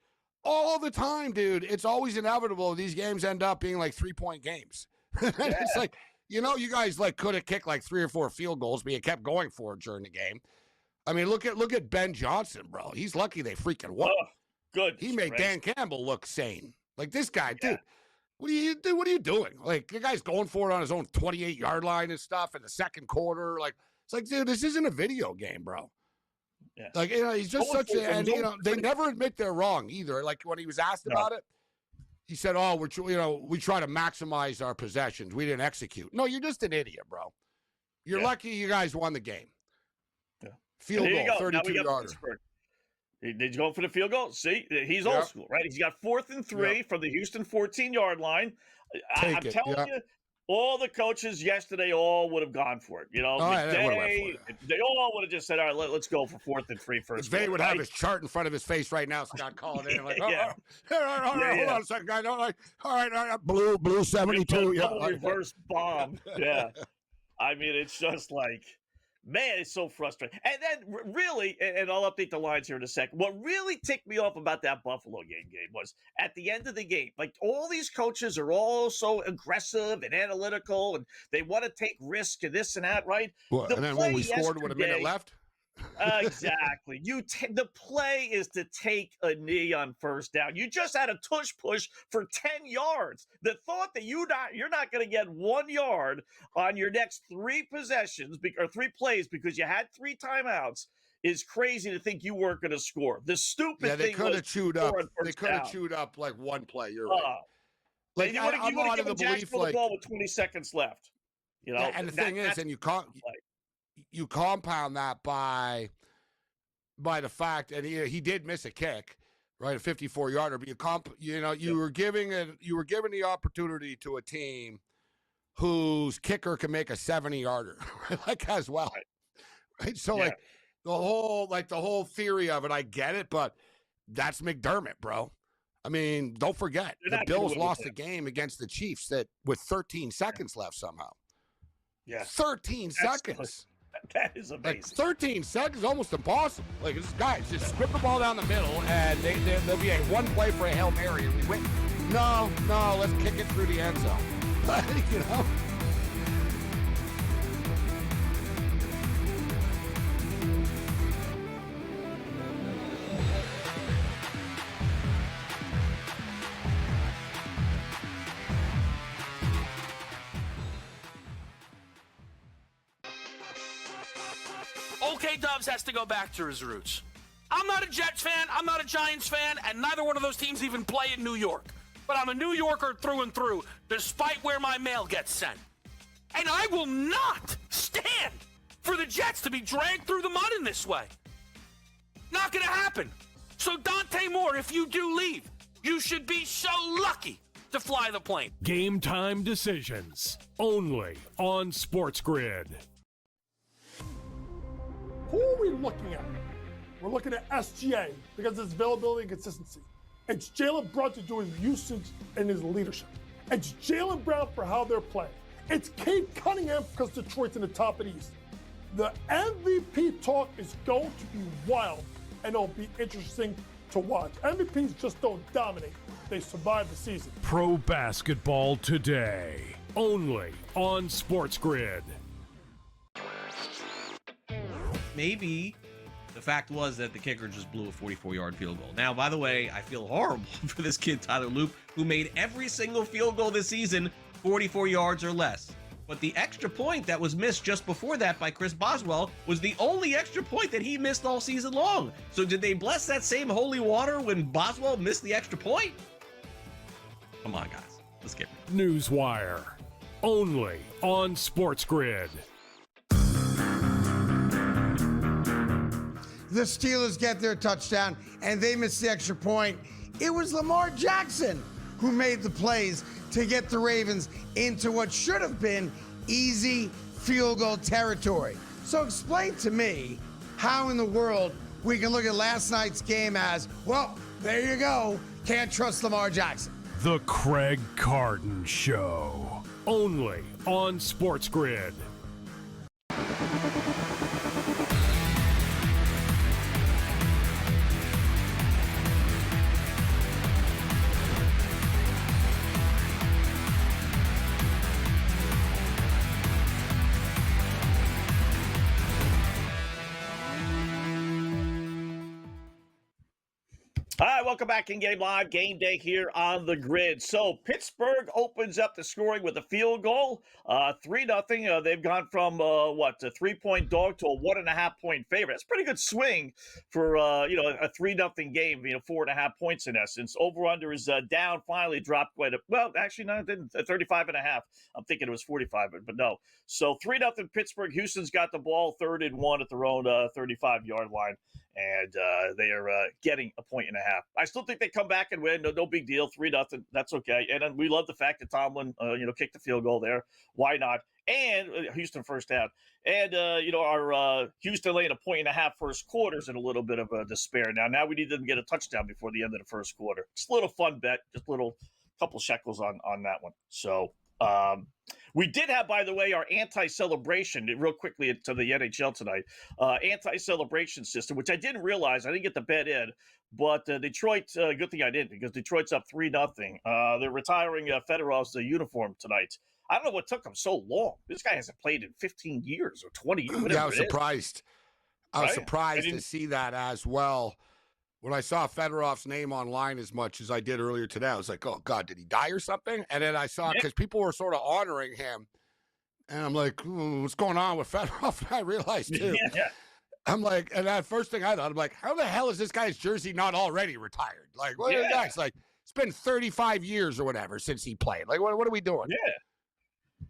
All the time, dude. It's always inevitable. These games end up being like 3-point games. It's like, you guys like could have kicked like 3 or 4 field goals, but you kept going for it during the game. I mean, look at Ben Johnson, bro. He's lucky they freaking won. Oh, good. He made Dan Campbell look sane. Like this guy, dude. What are you doing? Like the guy's going for it on his own 28-yard line and stuff in the second quarter. Like it's like, dude, this isn't a video game, bro. Yeah. Like, he's just such a, and they never admit they're wrong either. Like when he was asked about it, he said, "Oh, we try to maximize our possessions. We didn't execute." No, you're just an idiot, bro. You're lucky you guys won the game. Yeah. Field goal, 32-yarder. Did you go for the field goal? See, he's old school, right? He's got 4th and 3 from the Houston 14-yard line. I'm telling you, all the coaches yesterday all would have gone for it. You know, McDay, they all would have just said, all right, let's go for 4th and 3 first. McDay would have his chart in front of his face right now, Scott, calling in. Like, hold on a second, guys. All right, blue 72. Reverse bomb. Yeah. I mean, it's just like, man, it's so frustrating. And then really, and I'll update the lines here in a second, what really ticked me off about that Buffalo game was at the end of the game, like all these coaches are all so aggressive and analytical and they want to take risk and this and that, right? Well, and then when we scored with a minute left? Exactly. The play is to take a knee on first down. You just had a tush push for 10 yards. The thought that you're not going to get 1 yard on your next 3 possessions or 3 plays because you had 3 timeouts is crazy to think you weren't going to score. The stupid thing they could have chewed up. They could have chewed up like 1 play. You're right. Like you would have given Jacksonville the ball with 20 seconds left. You know, and the thing is, and you compound that by the fact, and he did miss a kick, right, a 54-yarder. But you were giving the opportunity to a team whose kicker can make a 70-yarder, like as well, right? So like the whole theory of it, I get it, but that's McDermott, bro. I mean, don't forget the Bills lost the game against the Chiefs with 13 seconds left somehow. Yeah, 13 seconds. That is amazing. Like 13 seconds, almost impossible. Like this guys just script the ball down the middle, and there'll be a 1 play for a Hail Mary, and we win. No, let's kick it through the end zone. You know. Okay, Dubs has to go back to his roots. I'm not a Jets fan, I'm not a Giants fan, and neither one of those teams even play in New York. But I'm a New Yorker through and through, despite where my mail gets sent. And I will not stand for the Jets to be dragged through the mud in this way. Not gonna happen. So Dante Moore, if you do leave, you should be so lucky to fly the plane. Game time decisions, only on SportsGrid. Who are we looking at? We're looking at SGA because of his availability and consistency. It's Jaylen Brown to do his usage and his leadership. It's Jaylen Brown for how they're playing. It's Cade Cunningham because Detroit's in the top of the East. The MVP talk is going to be wild, and it'll be interesting to watch. MVPs just don't dominate. They survive the season. Pro basketball today, only on SportsGrid. Maybe the fact was that the kicker just blew a 44-yard field goal. Now, by the way, I feel horrible for this kid, Tyler Loop, who made every single field goal this season 44 yards or less. But the extra point that was missed just before that by Chris Boswell was the only extra point that he missed all season long. So did they bless that same holy water when Boswell missed the extra point? Come on, guys. Let's get it. Newswire, only on SportsGrid. The Steelers get their touchdown, and they miss the extra point. It was Lamar Jackson who made the plays to get the Ravens into what should have been easy field goal territory. So explain to me how in the world we can look at last night's game as, well, there you go, can't trust Lamar Jackson. The Craig Carton Show, only on SportsGrid. All right, welcome back in Game Live. Game Day here on the grid. So Pittsburgh opens up the scoring with a field goal, 3-0. They've gone from a 3-point dog to a 1.5-point favorite. That's a pretty good swing for a 3-0 game. 4.5 points in essence. Over under is down. Finally dropped quite a well. Actually, no, it didn't. 35.5. I'm thinking it was 45, but no. So 3-0 Pittsburgh. Houston's got the ball, 3rd and 1 at their own 35-yard line. And they are getting a 1.5 points. I still think they come back and win. No big deal. 3-0. That's okay. And we love the fact that Tomlin, kicked the field goal there. Why not? And Houston first half. And, our Houston laying a 1.5 points first quarter is in a little bit of a despair. Now we need them to get a touchdown before the end of the first quarter. Just a little fun bet. Just a little couple shekels on that one. So we did have, by the way, our anti-celebration, real quickly to the NHL tonight, anti-celebration system, which I didn't realize. I didn't get the bet in, but Detroit, good thing I didn't, because Detroit's up 3-0. They're retiring Fedorov's uniform tonight. I don't know what took them so long. This guy hasn't played in 15 years or 20 years. Yeah, I was surprised. I was surprised to see that as well. When I saw Fedorov's name online as much as I did earlier today, I was like, oh, God, did he die or something? And then I saw, because people were sort of honoring him, and I'm like, what's going on with Fedorov? I realized, too. Yeah. I'm like, and that first thing I thought, I'm like, how the hell is this guy's jersey not already retired? Like, what are the guys? Like, it's been 35 years or whatever since he played. Like, what are we doing? Yeah.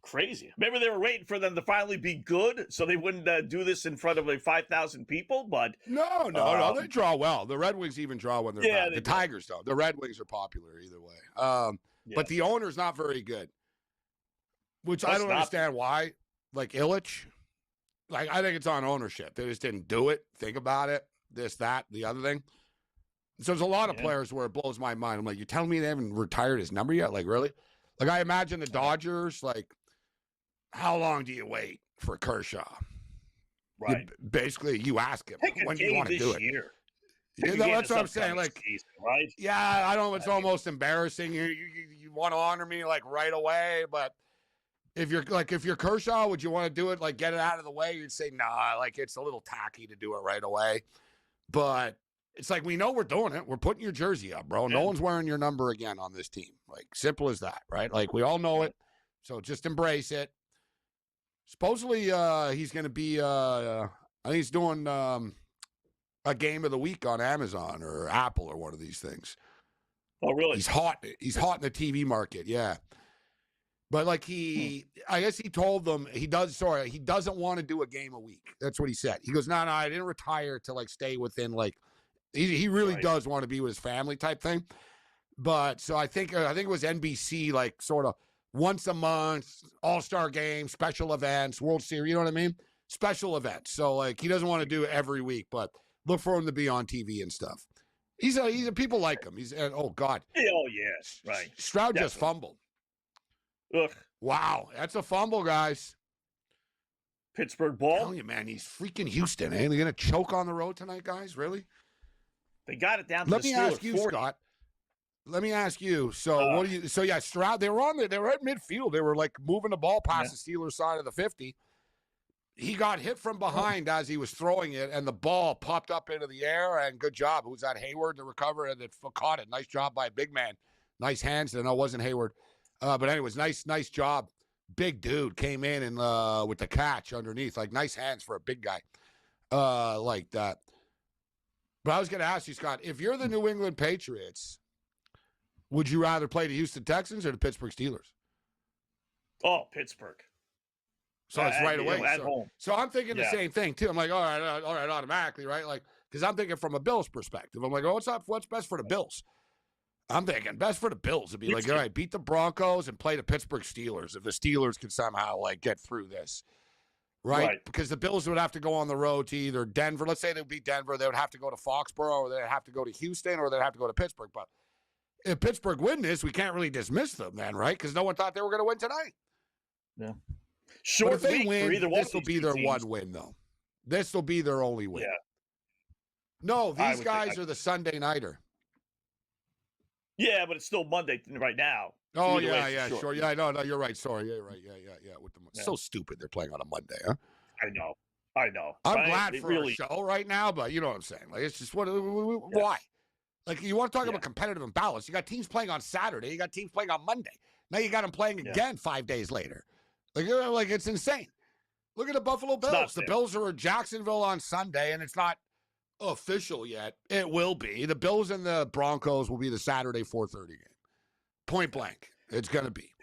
Crazy. Maybe they were waiting for them to finally be good so they wouldn't do this in front of like 5,000 people, but No, they draw well. The Red Wings even draw when they're bad. The Tigers don't. The Red Wings are popular either way. But the owner's not very good, which I don't understand why. Like Illich, like I think it's on ownership. They just didn't do it. Think about it. This, that, the other thing. So there's a lot of players where it blows my mind. I'm like, you're telling me they haven't retired his number yet? Like, really? Like, I imagine the Dodgers, like, how long do you wait for Kershaw? Right. Basically, you ask him, when do you want to do it? That's what I'm saying. Like, season, right? Yeah, I don't. It's almost embarrassing. You want to honor me like right away, but if you're Kershaw, would you want to do it like get it out of the way? You'd say nah. Like it's a little tacky to do it right away, but it's like we know we're doing it. We're putting your jersey up, bro. No one's wearing your number again on this team. Like simple as that, right? Like we all know it. So just embrace it. Supposedly, he's going to be, I think he's doing a game of the week on Amazon or Apple or one of these things. Oh, really? He's hot. He's hot in the TV market, yeah. But like I guess he told them he doesn't want to do a game a week. That's what he said. He goes, no, I didn't retire to like stay within like, he really does want to be with his family type thing. But so I think it was NBC, like sort of, once a month, all-star game, special events, World Series, you know what I mean? Special events. So, like, he doesn't want to do it every week, but look for him to be on TV and stuff. He's a people like him. Oh, God. Oh, yes, right. Stroud just fumbled. Ugh. Wow, that's a fumble, guys. Pittsburgh ball. I'm telling you, man, he's freaking Houston. Ain't they going to choke on the road tonight, guys? Really? They got it down to Let me ask you, 40. Scott. Let me ask you. So what do you? So yeah, Stroud. They were at midfield. They were like moving the ball past the Steelers side of the 50. He got hit from behind as he was throwing it, and the ball popped up into the air. And good job. Who's that? Hayward to recover and it caught it. Nice job by a big man. Nice hands. No, it wasn't Hayward. But anyways, nice job. Big dude came in and with the catch underneath. Like nice hands for a big guy, like that. But I was going to ask you, Scott, if you're the New England Patriots. Would you rather play the Houston Texans or the Pittsburgh Steelers? Oh, Pittsburgh. So it's right away. At home. So I'm thinking the same thing, too. I'm like, all right, automatically, right? Like, because I'm thinking from a Bills perspective. I'm like, what's best for the Bills? I'm thinking best for the Bills would be like, all right, beat the Broncos and play the Pittsburgh Steelers if the Steelers could somehow, like, get through this. Right? Because the Bills would have to go on the road to either Denver. Let's say they would beat Denver. They would have to go to Foxborough, or they'd have to go to Houston, or they'd have to go to Pittsburgh. But if Pittsburgh win this, we can't really dismiss them then, right? Because no one thought they were going to win tonight. Yeah. But if they win, this will be their one win, though. This will be their only win. Yeah. No, these guys are the Sunday nighter. Yeah, but it's still Monday right now. Oh, sure. Yeah, no, you're right. Sorry. Yeah, right. Yeah. So stupid they're playing on a Monday, huh? I know. I'm glad for a show right now, but you know what I'm saying. Like, it's just, why? Like, you want to talk about competitive imbalance. You got teams playing on Saturday. You got teams playing on Monday. Now you got them playing again 5 days later. Like it's insane. Look at the Buffalo Bills. The Bills are in Jacksonville on Sunday, and it's not official yet. It will be. The Bills and the Broncos will be the Saturday 4:30 game. Point blank. It's going to be.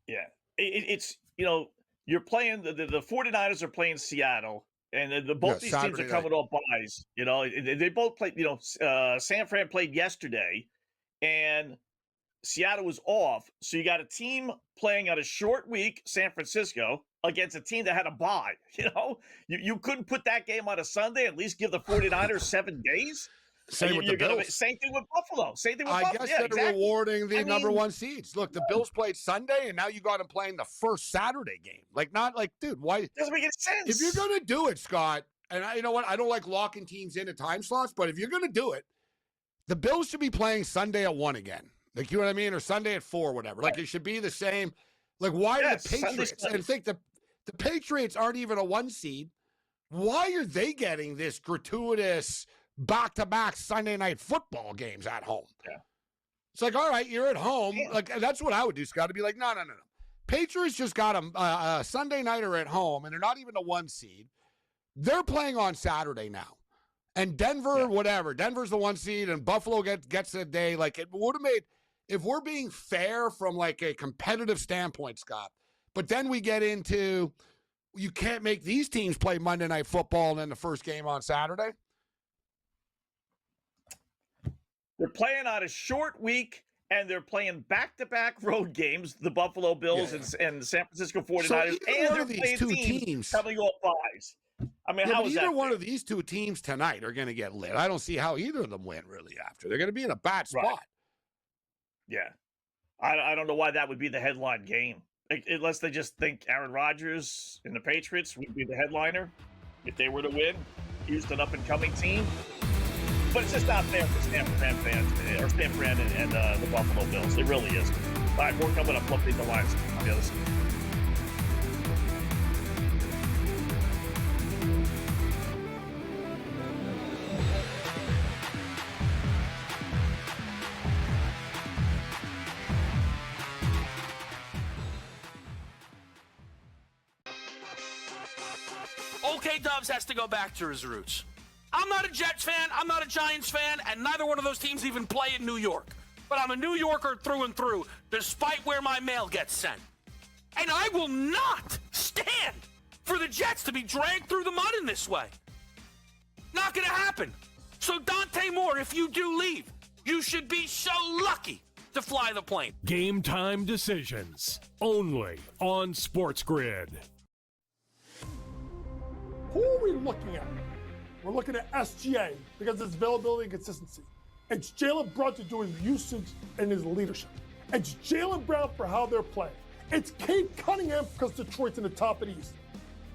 Yeah. It's, you're playing, the 49ers are playing Seattle, and both these teams are coming off buys. They both played, San Fran played yesterday, and Seattle was off. So you got a team playing on a short week, San Francisco, against a team that had a bye. You couldn't put that game on a Sunday, at least give the 49ers 7 days. Same with the Bills. Same thing with Buffalo. I guess they're rewarding the number one seeds. Look, the Bills played Sunday, and now you got them playing the first Saturday game. Dude, why? Doesn't make any sense. If you're going to do it, Scott, and you know what? I don't like locking teams into time slots, but if you're going to do it, the Bills should be playing Sunday at 1 again. Like, you know what I mean? Or Sunday at 4, whatever. Like, it should be the same. Like, why are the Patriots? And think the Patriots aren't even a 1 seed. Why are they getting this gratuitous back-to-back Sunday night football games at home? Yeah. It's like, all right, you're at home. Yeah. Like, that's what I would do, Scott. To be like, no. Patriots just got a Sunday nighter at home, and they're not even a 1 seed. They're playing on Saturday now. And Denver, whatever. Denver's the 1 seed, and Buffalo gets a day. Like, it would have made, if we're being fair from, like, a competitive standpoint, Scott, but then we get into, you can't make these teams play Monday Night Football and then the first game on Saturday. They're playing on a short week, and they're playing back-to-back road games, the Buffalo Bills and the San Francisco 49ers, so and they're playing teams coming off buys. I mean, how is that? Either one of these two teams tonight are going to get lit. I don't see how either of them win, really, after. They're going to be in a bad spot. Right. Yeah. I don't know why that would be the headline game. Unless they just think Aaron Rodgers and the Patriots would be the headliner if they were to win. Houston up-and-coming team. But it's just not fair for San Fran fans, or San Fran and the Buffalo Bills. It really isn't. All right, we're coming up. Update the lines on the other side. Okay, Dubs has to go back to his roots. I'm not a Jets fan, I'm not a Giants fan, and neither one of those teams even play in New York. But I'm a New Yorker through and through, despite where my mail gets sent. And I will not stand for the Jets to be dragged through the mud in this way. Not gonna happen. So Dante Moore, if you do leave, you should be so lucky to fly the plane. Game time decisions, only on SportsGrid. Who are we looking at? We're looking at SGA because of its availability and consistency. It's Jaylen Brown to do his usage and his leadership. It's Jaylen Brown for how they're playing. It's Cade Cunningham because Detroit's in the top of the East.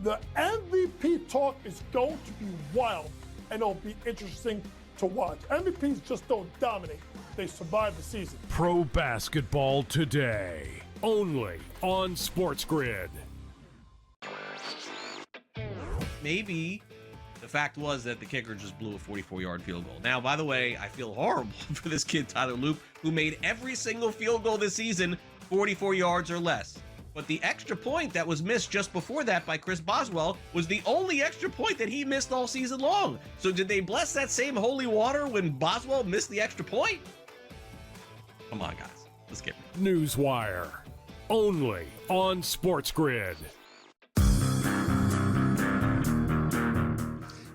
The MVP talk is going to be wild, and it'll be interesting to watch. MVPs just don't dominate. They survive the season. Pro basketball today, only on SportsGrid. Maybe the fact was that the kicker just blew a 44-yard field goal. Now, by the way, I feel horrible for this kid, Tyler Loop, who made every single field goal this season 44 yards or less. But the extra point that was missed just before that by Chris Boswell was the only extra point that he missed all season long. So did they bless that same holy water when Boswell missed the extra point? Come on, guys. Let's get it. Newswire, only on SportsGrid.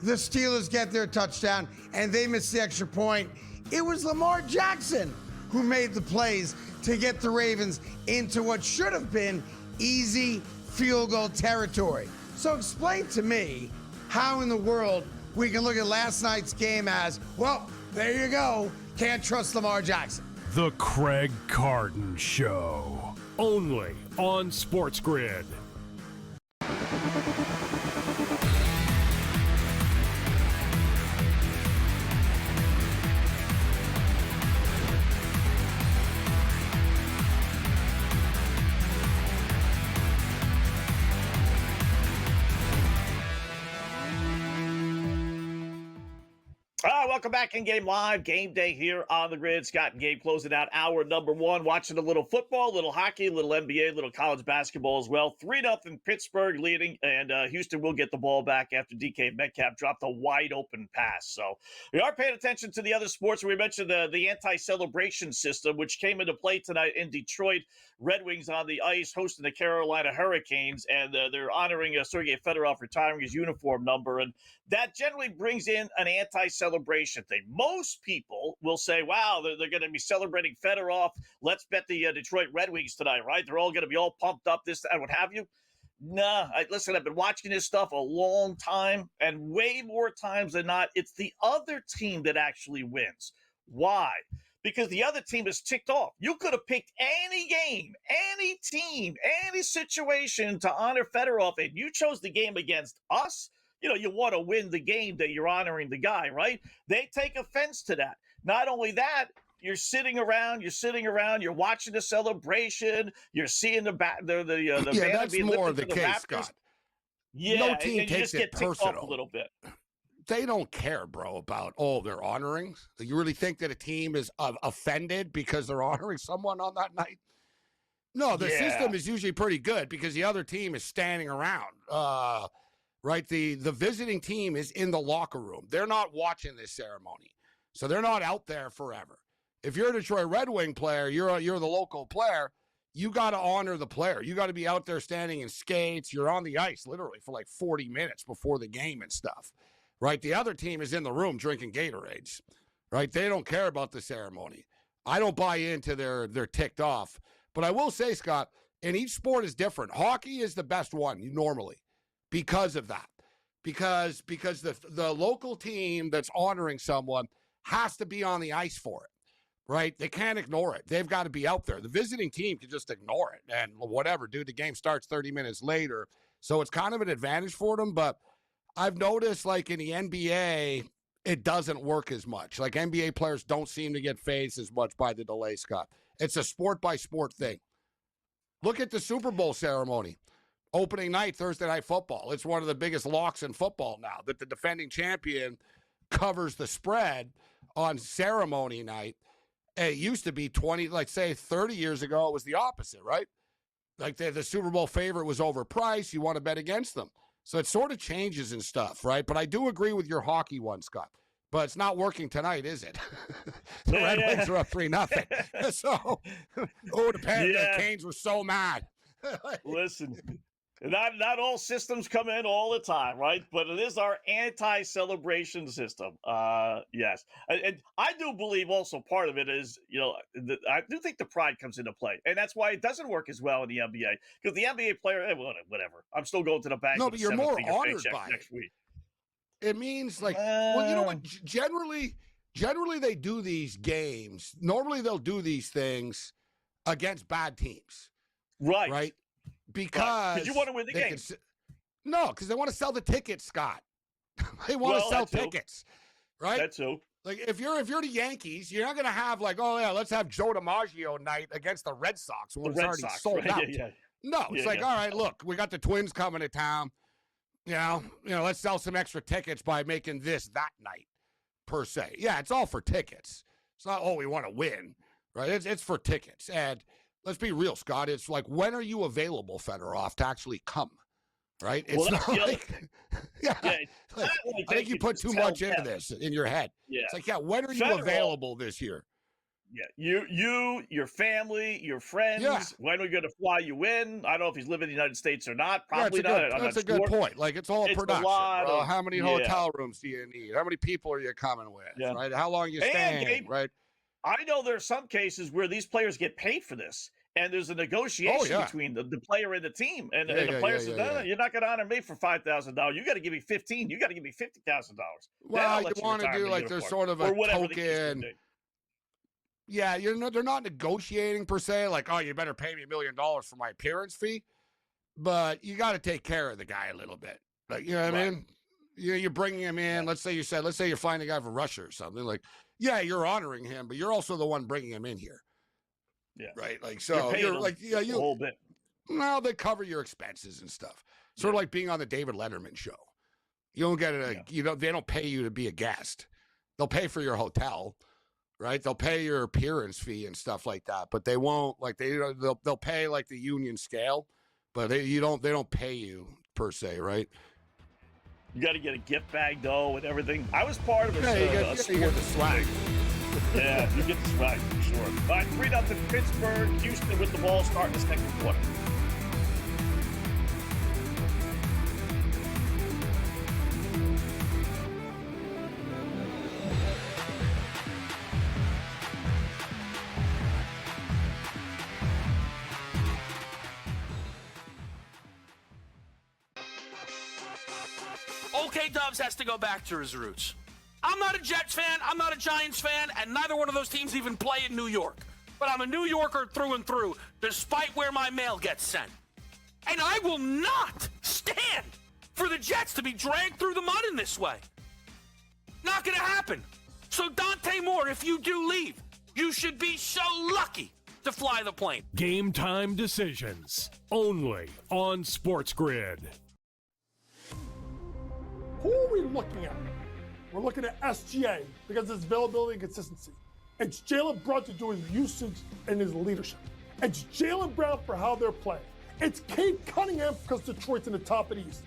The Steelers get their touchdown, and they miss the extra point. It was Lamar Jackson who made the plays to get the Ravens into what should have been easy field goal territory. So explain to me how in the world we can look at last night's game as, well, there you go, can't trust Lamar Jackson. The Craig Carton Show, only on SportsGrid. All All right, welcome back in Game Live. Game Day here on the grid. Scott and Gabe closing out hour number 1. Watching a little football, a little hockey, a little NBA, a little college basketball as well. 3-0 Pittsburgh leading, and Houston will get the ball back after DK Metcalf dropped a wide open pass. So we are paying attention to the other sports. We mentioned the anti-celebration system, which came into play tonight in Detroit. Red Wings on the ice hosting the Carolina Hurricanes, and they're honoring Sergei Fedorov retiring his uniform number, and that generally brings in an anti-celebration thing. Most people will say, wow, they're going to be celebrating Fedorov. Let's bet the Detroit Red Wings tonight, right? They're all going to be all pumped up, this and what have you. Nah, listen, I've been watching this stuff a long time, and way more times than not, it's the other team that actually wins. Why? Because the other team is ticked off. You could have picked any game, any team, any situation to honor Fedorov, and you chose the game against us. You know, you want to win the game that you're honoring the guy, right? They take offense to that. Not only that, you're sitting around, you're watching the celebration, you're seeing the banner that's being more lifted the for the case, Raptors. Scott. Yeah, No team and you takes just get it ticked off personal. a little bit. They don't care, bro, about, they're honoring. You really think that a team is offended because they're honoring someone on that night? No, the system is usually pretty good because the other team is standing around. Right? The visiting team is in the locker room. They're not watching this ceremony. So they're not out there forever. If you're a Detroit Red Wing player, you're the local player, you got to honor the player. You got to be out there standing in skates. You're on the ice literally for like 40 minutes before the game and stuff. Right? The other team is in the room drinking Gatorades. Right? They don't care about the ceremony. I don't buy into they're ticked off. But I will say, Scott, and each sport is different. Hockey is the best one normally because of that. Because the local team that's honoring someone has to be on the ice for it. Right? They can't ignore it. They've got to be out there. The visiting team can just ignore it and whatever, dude, the game starts 30 minutes later. So it's kind of an advantage for them, but I've noticed, like, in the NBA, it doesn't work as much. Like, NBA players don't seem to get phased as much by the delay, Scott. It's a sport-by-sport thing. Look at the Super Bowl ceremony. Opening night, Thursday Night Football. It's one of the biggest locks in football now, that the defending champion covers the spread on ceremony night. It used to be 30 years ago, it was the opposite, right? Like, the Super Bowl favorite was overpriced. You want to bet against them. So it sort of changes and stuff, right? But I do agree with your hockey one, Scott. But it's not working tonight, is it? The Red Wings are up 3-0. So, the Canes were so mad. Listen, not all systems come in all the time, right? But it is our anti-celebration system. Yes. And I do believe also part of it is, I do think the pride comes into play. And that's why it doesn't work as well in the NBA. Because the NBA player, whatever. I'm still going to the bank. No, but you're more honored by next week. It means, like, well, you know what? Generally they do these games. Normally they'll do these things against bad teams. Right. Right? Because you want to win the game. No, because they want to sell the tickets, Scott. They want to sell tickets. Right? That's who. Like, if you're the Yankees, you're not going to have, like, let's have Joe DiMaggio night against the Red Sox when it's already sold out. Yeah. No, it's all right, look, we got the Twins coming to town. Let's sell some extra tickets by making this that night, per se. Yeah, it's all for tickets. It's not, we want to win, right? It's for tickets. And let's be real, Scott. It's like, when are you available, Fedorov, to actually come, right? It's not like, I think you put too much into this in your head. Yeah. It's like, when are you available this year? Yeah, your family, your friends. Yeah. When are we going to fly you in? I don't know if he's living in the United States or not. Probably not. That's a good point. Like, it's all production. How many hotel rooms do you need? How many people are you coming with? Yeah. Right? How long are you staying? Right? I know there are some cases where these players get paid for this, and there's a negotiation between the player and the team, and the player says, "No, you're not going to honor me for $5,000. You got to give me $15,000. You got to give me $50,000." Well, you want to do like there's sort of a token. Yeah, they're not negotiating per se, like, you better pay me $1 million for my appearance fee, but you got to take care of the guy a little bit. Like, you know what I mean? You're bringing him in. Let's say you're flying a guy from Russia or something. Like, you're honoring him, but you're also the one bringing him in here. Yeah. Right. Like, so you're like, a whole bit. Well, they cover your expenses and stuff. Sort of like being on the David Letterman show. You don't get they don't pay you to be a guest. they'll pay for your hotel, right? They'll pay your appearance fee and stuff like that, but they won't they'll pay like the union scale, but they don't pay you per se, right? You got to get a gift bag though and everything. I was part of You get the swag. Yeah, you get the swag for sure. All right, 3-0 Pittsburgh. Houston with the ball starting the second quarter. Okay, Dubs has to go back to his roots. I'm not a Jets fan, I'm not a Giants fan, and neither one of those teams even play in New York. But I'm a New Yorker through and through, despite where my mail gets sent. And I will not stand for the Jets to be dragged through the mud in this way. Not gonna happen. So Dante Moore, if you do leave, you should be so lucky to fly the plane. Game time decisions. Only on SportsGrid. Who are we looking at? We're looking at SGA because of his availability and consistency. It's Jaylen Brown to do his usage and his leadership. It's Jaylen Brown for how they're playing. It's Cade Cunningham because Detroit's in the top of the East.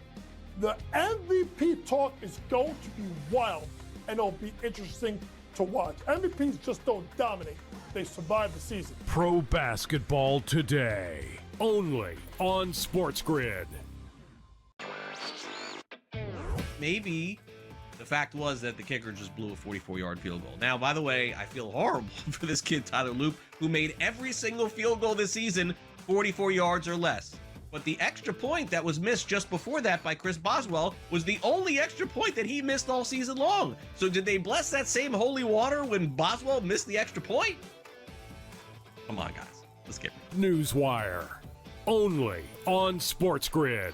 The MVP talk is going to be wild, and it'll be interesting to watch. MVPs just don't dominate. They survive the season. Pro basketball today. Only on SportsGrid. Maybe the fact was that the kicker just blew a 44-yard field goal. Now, by the way, I feel horrible for this kid, Tyler Loop, who made every single field goal this season 44 yards or less. But the extra point that was missed just before that by Chris Boswell was the only extra point that he missed all season long. So did they bless that same holy water when Boswell missed the extra point? Come on, guys. Let's get it. Newswire. Only on SportsGrid.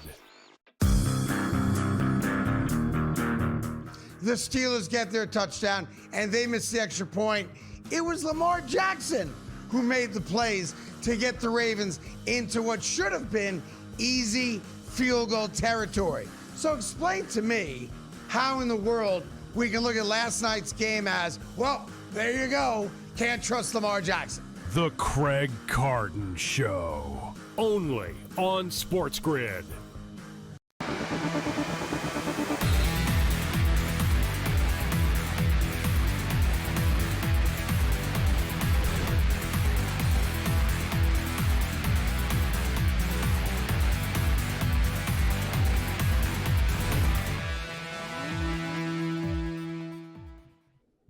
The Steelers get their touchdown, and they miss the extra point. It was Lamar Jackson who made the plays to get the Ravens into what should have been easy field goal territory. So explain to me how in the world we can look at last night's game as, well, there you go, can't trust Lamar Jackson. The Craig Carton Show. Only on SportsGrid.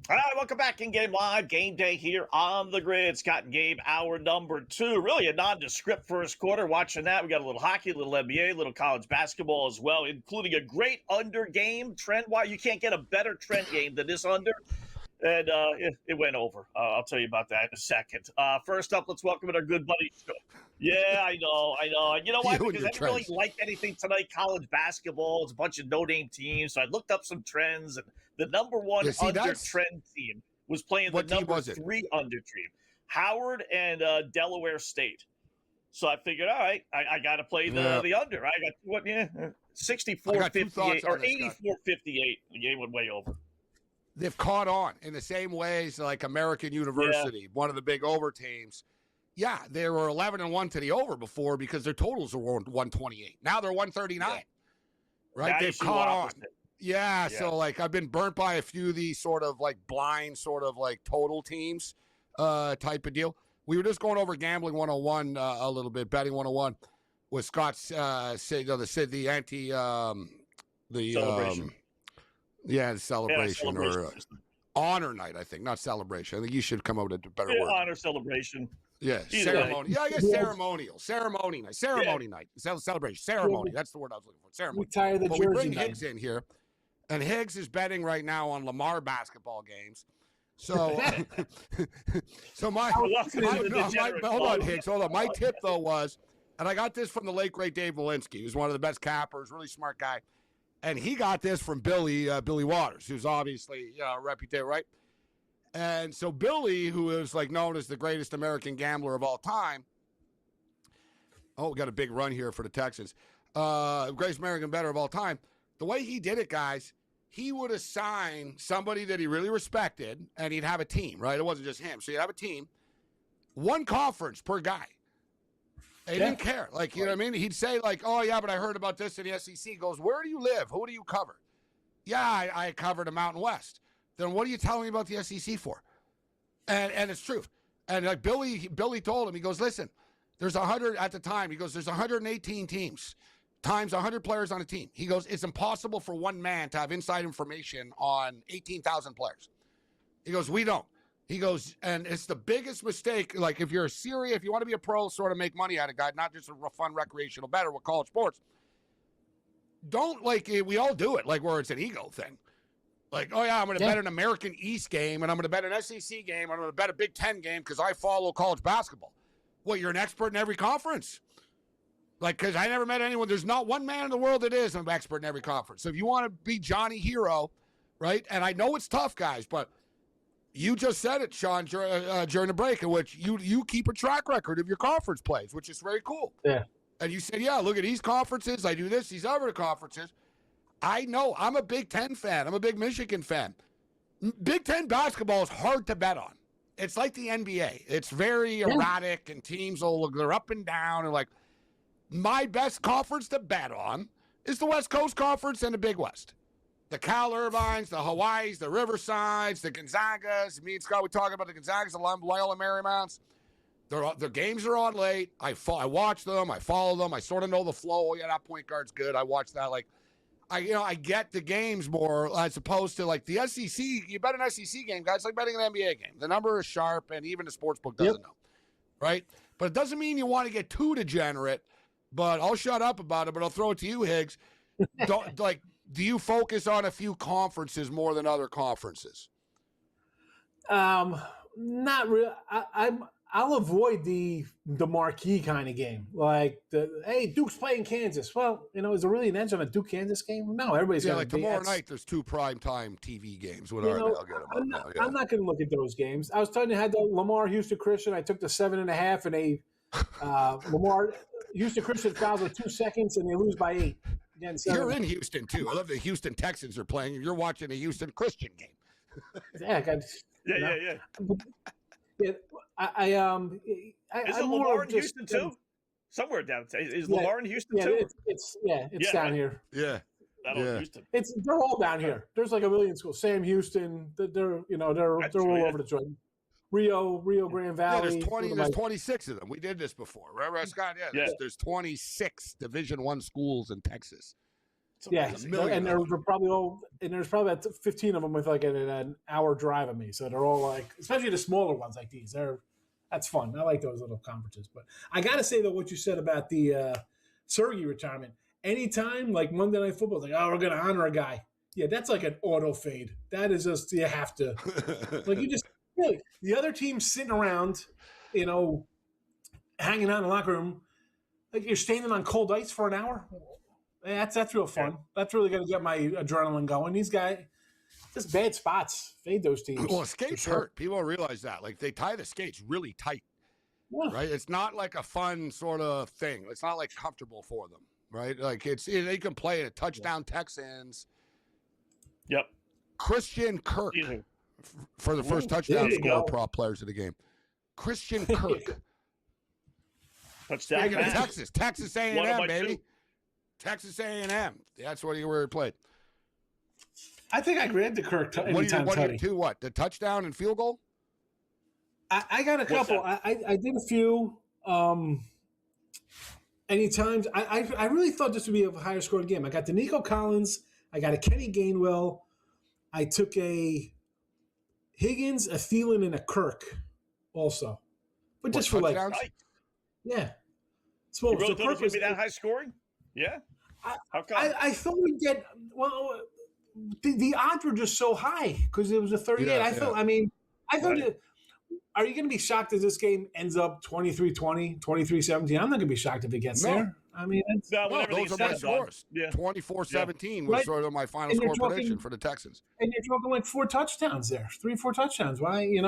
All right, welcome back in Game Live. Game Day here on the grid. Scott and Gabe, hour number 2. Really a nondescript first quarter. Watching that, we got a little hockey, a little NBA, a little college basketball as well, including a great under game trend. Why you can't get a better trend game than this under. And it went over. I'll tell you about that in a second. First up, let's welcome in our good buddy. Yeah, I know. You know what? Because I didn't really like anything tonight. College basketball. It's a bunch of no-name teams. So I looked up some trends, and the number one under trend team was playing the number 3 under team, Howard and Delaware State. So I figured, all right, I got to play the under. I got 64-58 or 84-58. The game went way over. They've caught on in the same ways like American University, one of the big over teams. Yeah, they were 11-1 to the over before because their totals were 128. Now they're 139. Right? Now they've caught on. Yeah, so like I've been burnt by a few of these sort of like blind sort of like total teams type of deal. We were just going over gambling 101 a little bit, betting 101 with Scott's the anti the celebration. The celebration or honor night, I think, not celebration. I think you should come up with a better word. Honor celebration. Yeah, ceremony. Yeah, I guess ceremonial. Ceremony night. Ceremony night. Celebration. Ceremony. That's the word I was looking for. Ceremony. Retire the but jersey we bring night. Higgs in here, and Higgs is betting right now on Lamar basketball games. So, hold on, Higgs. Hold on. My tip though was, and I got this from the late great Dave Walensky, who's one of the best cappers, really smart guy. And he got this from Billy Waters, who's obviously reputed, right? And so Billy, who is like known as the greatest American gambler of all time. Oh, we got a big run here for the Texans. Greatest American bettor of all time. The way he did it, guys, he would assign somebody that he really respected, and he'd have a team, right? It wasn't just him. So you'd have a team, one conference per guy. He didn't care. Like, you know what I mean? He'd say, like, oh, yeah, but I heard about this in the SEC. He goes, where do you live? Who do you cover? Yeah, I covered the Mountain West. Then what are you telling me about the SEC for? And it's true. And like Billy told him, he goes, listen, there's 100 at the time. He goes, there's 118 teams times 100 players on a team. He goes, it's impossible for one man to have inside information on 18,000 players. He goes, we don't. He goes, and it's the biggest mistake. Like, if you're a serious, if you want to be a pro, sort of make money out of guy, not just a fun recreational better with college sports, don't, like, we all do it, like, where it's an ego thing. Like, oh, yeah, I'm going to bet an American East game, and I'm going to bet an SEC game, I'm going to bet a Big Ten game because I follow college basketball. Well, you're an expert in every conference. Like, because I never met anyone. There's not one man in the world that is an expert in every conference. So if you want to be Johnny Hero, right, and I know it's tough, guys, but you just said it, Sean, during the break, in which you keep a track record of your conference plays, which is very cool. Yeah. And you said, yeah, look at these conferences. I do this, these other conferences. I know. I'm a Big Ten fan. I'm a big Michigan fan. Big Ten basketball is hard to bet on. It's like the NBA. It's very erratic, and teams they're up and down. And like, my best conference to bet on is the West Coast Conference and the Big West. The Cal Irvines, the Hawaiis, the Riversides, the Gonzagas. Me and Scott, we talk about the Gonzagas, the Loyola Marymount's. Their games are on late. I watch them. I follow them. I sort of know the flow. Oh, yeah, that point guard's good. I watch that. Like, I get the games more as opposed to like the SEC. You bet an SEC game, guys, like betting an NBA game. The number is sharp, and even the sportsbook doesn't know, right? But it doesn't mean you want to get too degenerate. But I'll shut up about it. But I'll throw it to you, Higgs. Do you focus on a few conferences more than other conferences? Not really. I'll avoid the marquee kind of game. Like, hey, Duke's playing Kansas. Well, is there really an edge on a Duke-Kansas game? No, everybody's got to be. Tomorrow night there's 2 primetime TV games. What are they? I'll get them I'm not going to look at those games. I was telling you, I had the Lamar Houston Christian. I took the 7.5, and they Lamar Houston Christian fouls with 2 seconds, and they lose by 8. Again, you're in Houston, too. I love the Houston Texans are playing, and you're watching a Houston Christian game. Yeah. Is Lamar in Houston too? Somewhere down. Is Lamar in Houston too? It's down here. Yeah. Houston. They're all down here. There's like a million schools. Sam Houston. They're all over the joint. Rio Grande Valley. Yeah, there's 26 of them. We did this before. Right, Scott? Yeah. There's 26 Division I schools in Texas. And they're probably all, and there's probably about 15 of them with like an hour drive of me. So they're all like, especially the smaller ones like these. That's fun. I like those little conferences. But I got to say though, what you said about the Sergey retirement. Anytime like Monday Night Football, like, oh, we're going to honor a guy. Yeah, that's like an auto fade. That is just, you have to. Like, you just, really, the other team's sitting around, hanging out in the locker room. Like, you're standing on cold ice for an hour. That's real fun. Yeah. That's really going to get my adrenaline going. These guys, just bad spots. Fade those teams. Well, skates hurt. People don't realize that. Like, they tie the skates really tight, right? It's not like a fun sort of thing. It's not like comfortable for them, right? Like, they can play a touchdown Texans. Yep. Christian Kirk for the first touchdown score prop players of the game. Christian Kirk. Touchdown. Texas A&M, baby. Texas A&M. That's where he played. I think I grabbed the Kirk. What do you do? What? The touchdown and field goal? I got a couple. I did a few. Anytime. I really thought this would be a higher scoring game. I got the Nico Collins. I got a Kenny Gainwell. I took a Higgins, a Thielen, and a Kirk also. But just for touchdowns? Yeah. So you really thought it was going to be that high scoring? Yeah. How come? I thought we'd get the odds were just so high because it was a 38. I thought. Are you going to be shocked if this game ends up 23-20, 23-17? I'm not going to be shocked if it gets there. I mean, those are my scores. Yeah. 24-17 was sort of my final score prediction for the Texans. And you're talking like 4 touchdowns there, 3-4 touchdowns. Why? Yeah.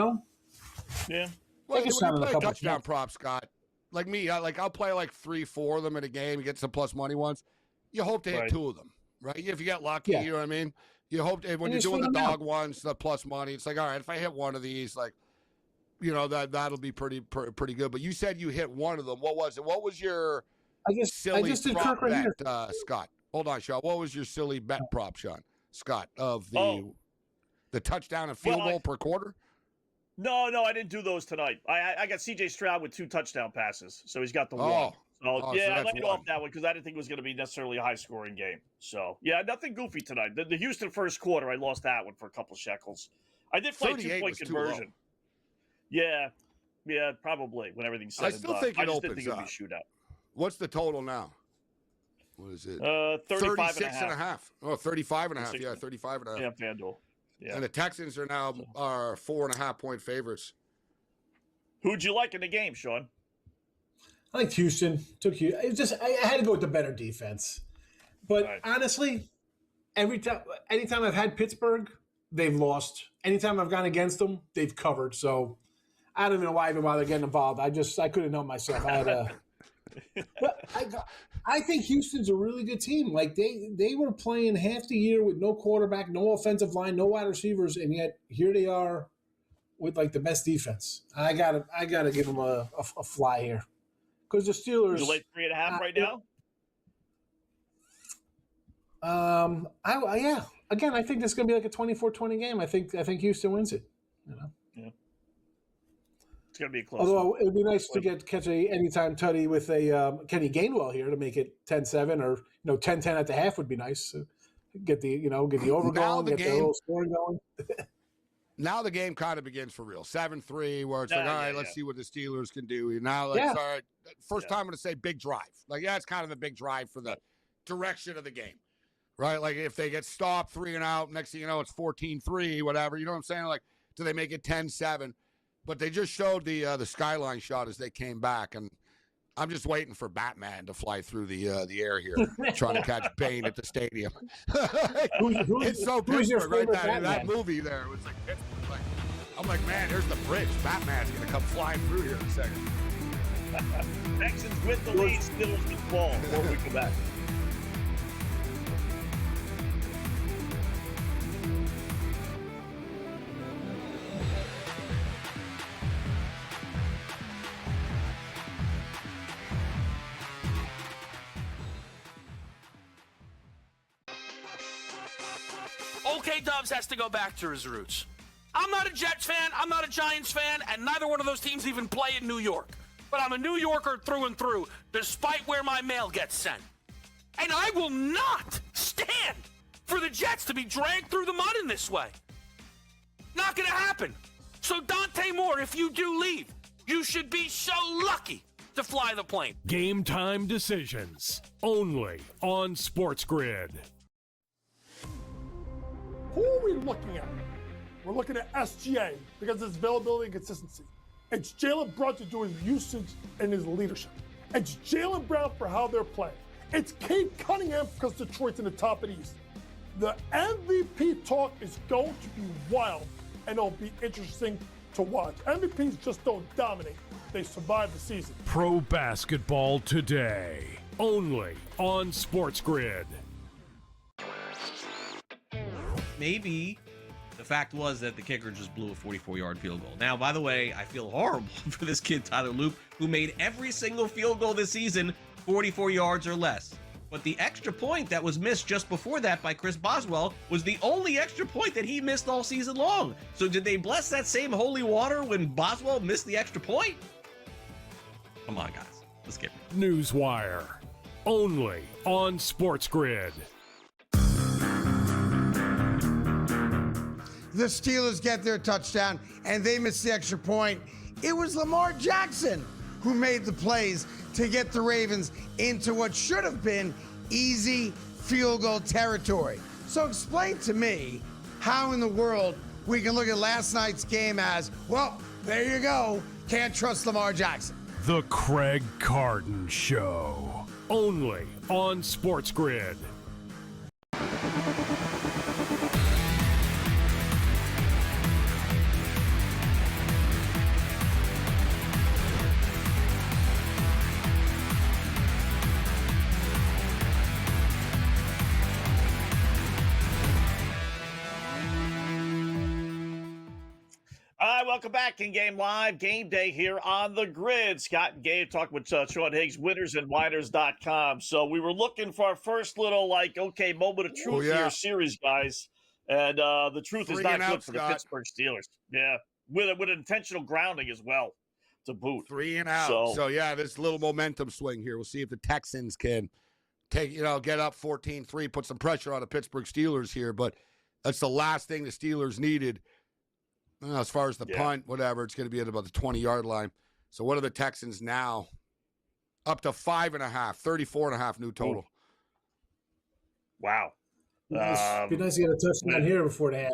Well, when you play touchdown props, Scott, like me, I'll play like 3-4 of them in a game. You get some plus money ones. You hope to hit 2 of them, right? If you get lucky, you know what I mean? You hope when you're doing the dog ones, the plus money, it's like, all right, if I hit one of these, like, that'll be pretty good. But you said you hit one of them. What was it? What was your silly prop bet, Scott? Hold on, Sean. What was your silly bet prop, Sean? Scott, of the touchdown and field goal per quarter? No, I didn't do those tonight. I got C.J. Stroud with 2 touchdown passes, so he's got the one. So I let off that one because I didn't think it was going to be necessarily a high-scoring game. So, yeah, nothing goofy tonight. The Houston first quarter, I lost that one for a couple shekels. I did play 2-point conversion. Yeah, probably when everything's said and done. I just didn't think it would be a shootout. What's the total now? What is it? 36.5. Oh, 35.5. Yeah, 35.5. Yeah, FanDuel. Yeah. And the Texans are now 4.5-point favorites. Who'd you like in the game, Sean? I liked Houston. I had to go with the better defense. But honestly, anytime I've had Pittsburgh, they've lost. Anytime I've gone against them, they've covered. So I don't even know why I even bother getting involved. I couldn't help myself. But I think Houston's a really good team. Like they were playing half the year with no quarterback, no offensive line, no wide receivers, and yet here they are with like the best defense. I gotta give them a fly here because the Steelers. You late 3.5 right now. Yeah. Again, I think this is gonna be like a 24-20 game. I think Houston wins it. Yeah. It's gonna be a close. Although it would be nice to catch a anytime tutty with a Kenny Gainwell here to make it 10-7 or 10-10 at the half would be nice. Get the over going, get the little scoring going. Now the game kind of begins for real. 7-3, where it's all right, let's see what the Steelers can do. Now, all right, first time I'm going to say big drive. Like, it's kind of a big drive for the direction of the game, right? Like, if they get stopped 3 and out, next thing you know, it's 14-3, whatever. You know what I'm saying? Like, do they make it 10-7? But they just showed the skyline shot as they came back, and I'm just waiting for Batman to fly through the air here, trying to catch Bane at the stadium. It's so Pittsburgh, right? That movie there was like Pittsburgh. Like, I'm like, man, here's the bridge. Batman's gonna come flying through here in a second. Texans with the lead, Steelers with the ball. Before we come back. OK Dubs has to go back to his roots. I'm not a Jets fan, I'm not a Giants fan, and neither one of those teams even play in New York. But I'm a New Yorker through and through, despite where my mail gets sent. And I will not stand for the Jets to be dragged through the mud in this way. Not gonna happen. So Dante Moore, if you do leave, you should be so lucky to fly the plane. Game time decisions, only on SportsGrid. Who are we looking at? We're looking at SGA because of his availability and consistency. It's Jalen Brown to do his usage and his leadership. It's Jaylen Brown for how they're playing. It's Cade Cunningham because Detroit's in the top of the East. The MVP talk is going to be wild, and it'll be interesting to watch. MVPs just don't dominate. They survive the season. Pro basketball today, only on SportsGrid. Maybe the fact was that the kicker just blew a 44-yard field goal. Now, by the way, I feel horrible for this kid, Tyler Loop, who made every single field goal this season 44 yards or less. But the extra point that was missed just before that by Chris Boswell was the only extra point that he missed all season long. So did they bless that same holy water when Boswell missed the extra point? Come on, guys. Let's get it. Newswire, only on SportsGrid. The Steelers get their touchdown, and they miss the extra point. It was Lamar Jackson who made the plays to get the Ravens into what should have been easy field goal territory. So explain to me how in the world we can look at last night's game as, well, there you go, can't trust Lamar Jackson. The Craig Carton Show, only on SportsGrid. welcome back. In Game Live, Game Day here on the Grid. Scott and Gabe talking with Sean Higgs, winnersandwhiners.com. So we were looking for our first little, moment of truth here series, guys. And the truth is not good for the Pittsburgh Steelers. Yeah, with intentional grounding as well to boot. 3 and out. So this little momentum swing here. We'll see if the Texans can get up 14-3, put some pressure on the Pittsburgh Steelers here. But that's the last thing the Steelers needed. As far as the punt, whatever, it's going to be at about the 20-yard line. So what are the Texans now? Up to 5.5, 34.5 new total. Wow. Be nice to get a touchdown here before the half.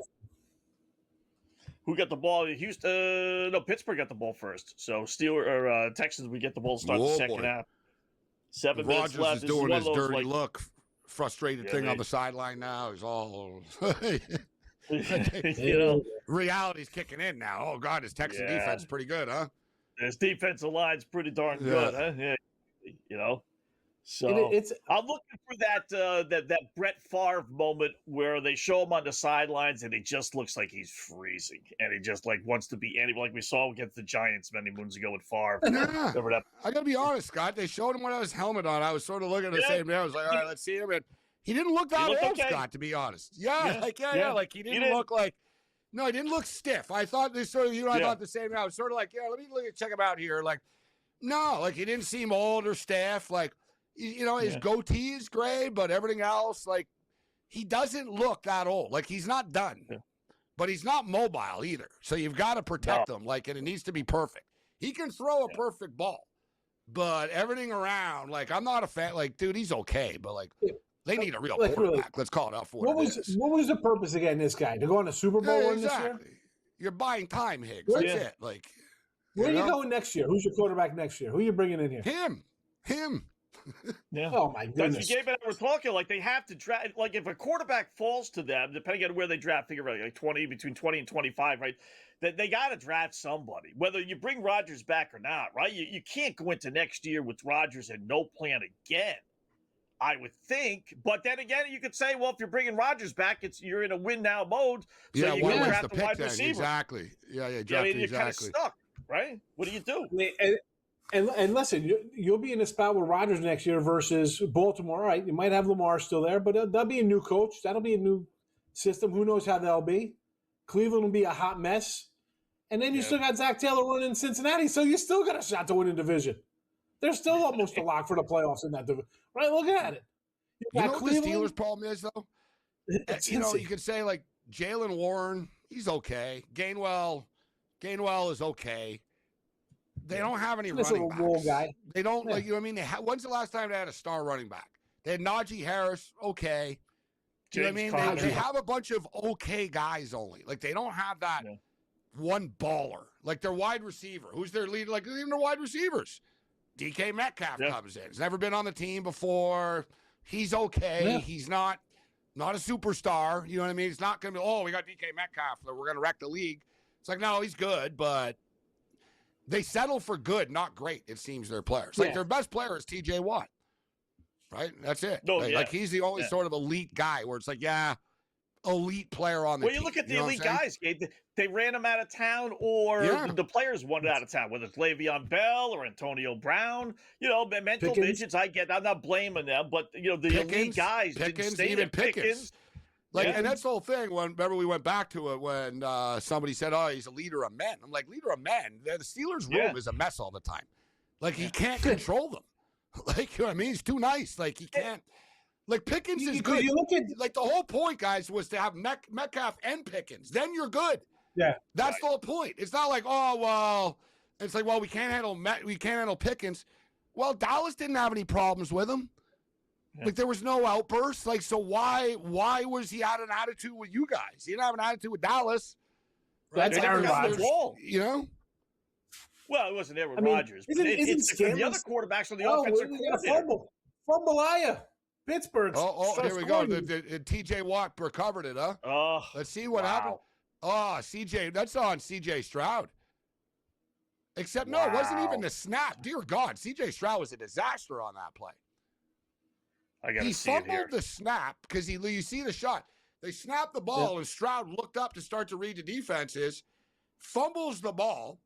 Who got the ball? Houston? No, Pittsburgh got the ball first. So Texans, we get the ball to start the second half. 7 minutes left. Rodgers is doing his dirty look, frustrated thing on the sideline now. He's all... Reality's kicking in now. Oh, God, his Texan defense is pretty good, huh? His defensive line's pretty darn good, huh? Yeah. So I'm looking for that Brett Favre moment where they show him on the sidelines and he just looks like he's freezing and he just wants to be like we saw against the Giants many moons ago with Favre. Yeah. I got to be honest, Scott. They showed him when I was helmet on. I was sort of looking at the same day. I was like, all right, let's see him. And he didn't look that old, okay. Scott, to be honest. Yeah. Like he didn't look like. No, he didn't look stiff. I thought this sort of I thought the same. I was sort of like, let me check him out here. Like, no, like he didn't seem old or stiff. Like, his goatee is gray, but everything else, like, he doesn't look that old. Like, he's not done, but he's not mobile either. So you've got to protect him. Like, and it needs to be perfect. He can throw a perfect ball, but everything around, like, I'm not a fan. Like, dude, he's okay, but like. They need a real quarterback. Really, let's call it out for what was the purpose of getting this guy? To go on a Super Bowl win this year? You're buying time, Higgs. That's it. Like, where are you going next year? Who's your quarterback next year? Who are you bringing in here? Him. Yeah. Oh, my goodness. Gabe and I were talking, they have to draft, if a quarterback falls to them, depending on where they draft, figure between 20 and 25, right? That they got to draft somebody, whether you bring Rodgers back or not, right? You can't go into next year with Rodgers and no plan again. I would think, but then again, you could say, well, if you're bringing Rodgers back, you're in a win now mode. So you can draft a wide receiver. Exactly. Yeah, you're kind of stuck, right? What do you do? And listen, you'll be in a spot with Rodgers next year versus Baltimore. All right, you might have Lamar still there, but that'll be a new coach. That'll be a new system. Who knows how that'll be? Cleveland will be a hot mess, and then you still got Zach Taylor running in Cincinnati, so you still got a shot to win a division. They're still almost a lock for the playoffs in that division. Right, look at it. You know what the Steelers' problem is, though? You could say, like, Jalen Warren, he's okay. Gainwell is okay. They don't have any running backs. Guy. They don't, when's the last time they had a star running back? They had Najee Harris, okay. You know what I mean? They have a bunch of okay guys only. Like, they don't have that one baller. Like, their wide receiver. Who's their leader? Like, even their wide receivers. DK Metcalf comes in. He's never been on the team before. He's okay. Yeah. He's not a superstar. You know what I mean? It's not going to be, we got DK Metcalf. We're going to wreck the league. It's like, no, he's good, but they settle for good, not great, it seems, their players. Like, their best player is TJ Watt, right? That's it. Like, he's the only sort of elite guy where it's like, elite player on the team. Well, you look at the elite guys, Gabe. They ran him out of town, or the players wanted out of town, whether it's Le'Veon Bell or Antonio Brown. Mental midgets, I get. I'm not blaming them, but, the elite guys didn't stay there. Pickens. And that's the whole thing. Remember, we went back to it when somebody said, he's a leader of men. I'm like, leader of men? The Steelers' room is a mess all the time. Like, he can't control them. Like, you know what I mean? He's too nice. Like, he can't. Like, Pickens is good. You look at, like, the whole point, guys, was to have Metcalf and Pickens. Then you're good. Yeah. That's the whole point. It's not like, it's like, we can't handle Pickens. Well, Dallas didn't have any problems with him. Yeah. Like, there was no outbursts. Like, so why was he out an attitude with you guys? He didn't have an attitude with Dallas. Right? That's Aaron Rodgers. You know? Well, it wasn't there with Rodgers. It's the other quarterbacks on the offensive coordinator. Fumble Pittsburgh. Here we go. The TJ Watt recovered it, huh? Let's see what happened. CJ, that's on CJ Stroud. Except, no, it wasn't even the snap. Dear God, CJ Stroud was a disaster on that play. He fumbled the snap because you see the shot. They snapped the ball, and Stroud looked up to start to read the defenses. fumbles the ball,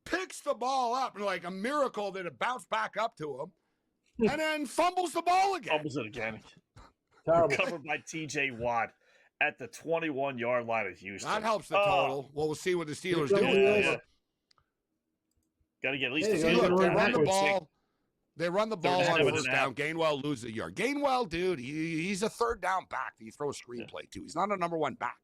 picks the ball up, and like a miracle that it bounced back up to him, and then fumbles the ball again. Fumbles it again. Terrible. Covered by T.J. Watt at the 21-yard line of Houston. That helps the total. Well, we'll see what the Steelers do. Yeah. Got to get at least Hey, a look, field They goal. run the ball. They run the ball on 37 first and a half. down. Gainwell loses a yard. Gainwell, dude, he's a third down back that you throw a screenplay to. He's not a number one back.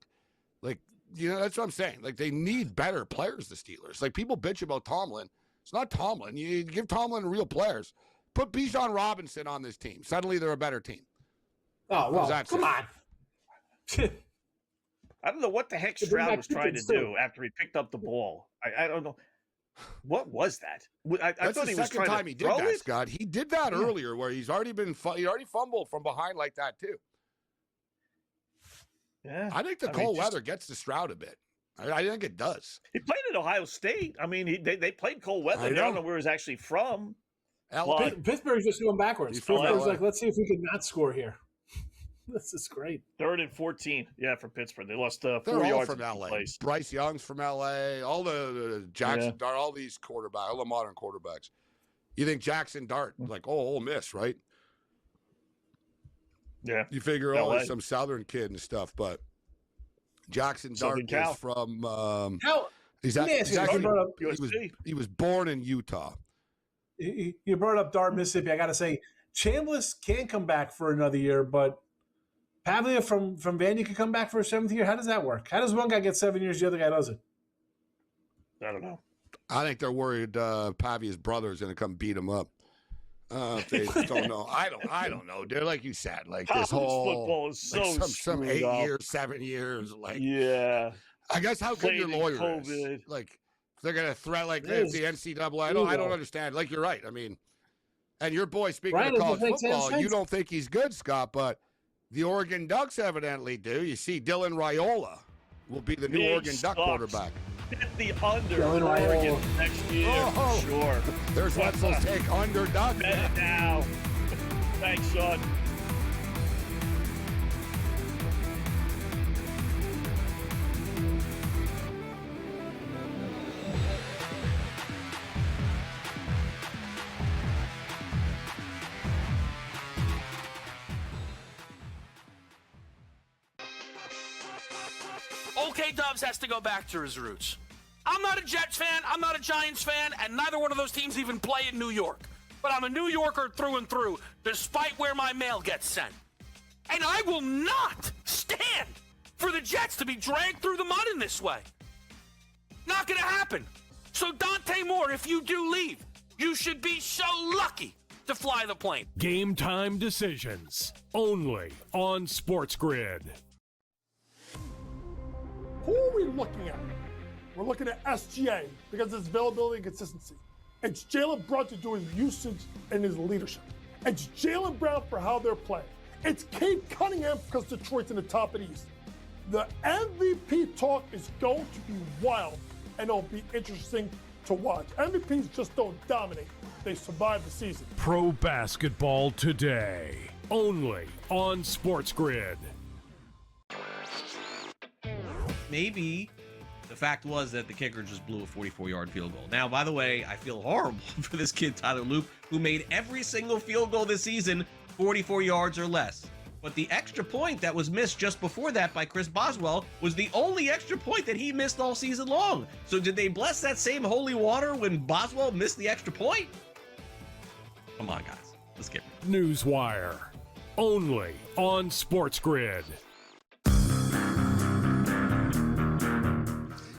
Like, that's what I'm saying. Like, they need better players, the Steelers. Like, people bitch about Tomlin. It's not Tomlin. You give Tomlin real players. Put Bijan Robinson on this team. Suddenly they're a better team. Oh, well, that come on. I don't know what the heck Bring Stroud back was trying to Pickens, too. do after he picked up the ball. I don't know. What was that? I That's thought the he was second trying time to he did throw that, it. Scott. He did that earlier where he already fumbled from behind like that, too. Yeah, I think the cold weather gets to Stroud a bit. I think it does. He played at Ohio State. I mean, they played cold weather. I They don't know. know where he's actually from. But Pittsburgh's just going backwards. He's from Pittsburgh's LA. like, let's see if we can not score here. This is great. 3rd and 14. Yeah, for Pittsburgh. They lost 4 they're all yards from in LA. place. Bryce Young's from LA. All the Jackson Dart, all these quarterbacks, all the modern quarterbacks. You think Jackson Dart, like, Ole Miss, right? Yeah. You figure, LA. he's some Southern kid and stuff, but Jackson Southern Dart Cal. is from. How, He's let me ask you, actually, you brought up he was born in Utah. you brought up Dart, Mississippi. I got to say, Chambliss can come back for another year, but Pavia from Vandy could come back for a 7th year. How does that work? How does one guy get 7 years, the other guy doesn't? I don't know. I think they're worried Pavia's brother is going to come beat him up. They don't know. I don't know. They're like you said, like College this whole football is so like some screwed 8 up. years, 7 years. Like, Yeah. I guess how good your Played in lawyer COVID. is. Like, they're going to threat like It this, is the NCAA. I don't understand. Like, you're right. I mean, and your boy, speaking Right, of it college makes football, sense. you don't think he's good, Scott, but the Oregon Ducks evidently do. You see, Dylan Raiola will be the new Big Oregon Duck sucks. quarterback. Hit the under Dylan Oregon Raiola. next year. Oh. For sure. There's Wetzel's take under Duck. Bet it now. Thanks, Sean. Okay, Dubs has to go back to his roots. I'm not a Jets fan, I'm not a Giants fan, and neither one of those teams even play in New York. But I'm a New Yorker through and through, despite where my mail gets sent. And I will not stand for the Jets to be dragged through the mud in this way. Not gonna happen. So Dante Moore, if you do leave, you should be so lucky to fly the plane. Game time decisions. Only on SportsGrid. Who are we looking at? We're looking at SGA because of his availability and consistency. It's Jalen Brunson doing his usage and his leadership. It's Jaylen Brown for how they're playing. It's Cade Cunningham because Detroit's in the top of the East. The MVP talk is going to be wild, and it'll be interesting to watch. MVPs just don't dominate. They survive the season. Pro basketball today. Only on SportsGrid. Maybe the fact was that the kicker just blew a 44-yard field goal. Now, by the way, I feel horrible for this kid, Tyler Loop, who made every single field goal this season 44 yards or less. But the extra point that was missed just before that by Chris Boswell was the only extra point that he missed all season long. So did they bless that same holy water when Boswell missed the extra point? Come on, guys. Let's get it. Newswire. Only on SportsGrid.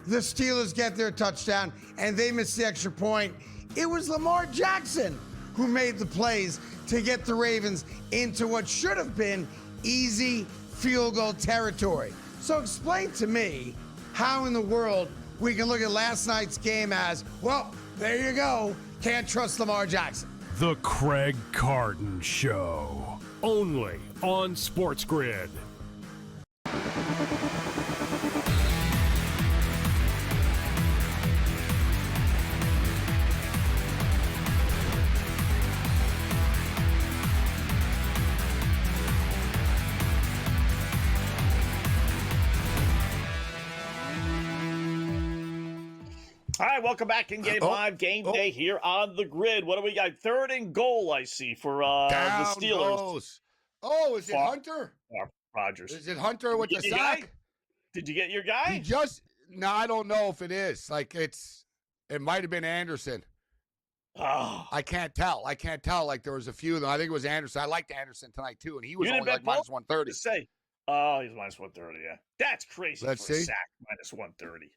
The Steelers get their touchdown, and they miss the extra point. It was Lamar Jackson who made the plays to get the Ravens into what should have been easy field goal territory. So explain to me how in the world we can look at last night's game as, well, there you go, can't trust Lamar Jackson. The Craig Carton Show. Only on SportsGrid. right, welcome back in Game Live, Game Day here on the Grid. What do we got? 3rd and goal, I see, for the Steelers. Goes. Oh, is it Hunter? Rodgers. Is it Hunter with the sack? Did you get your guy? No, I don't know if it is. Like, it might have been Anderson. Oh. I can't tell. Like, there was a few of them. I think it was Anderson. I liked Anderson tonight, too, and he was only like minus 130. Say, oh, he's minus 130, yeah. That's crazy. Let's for a see. sack, minus 130.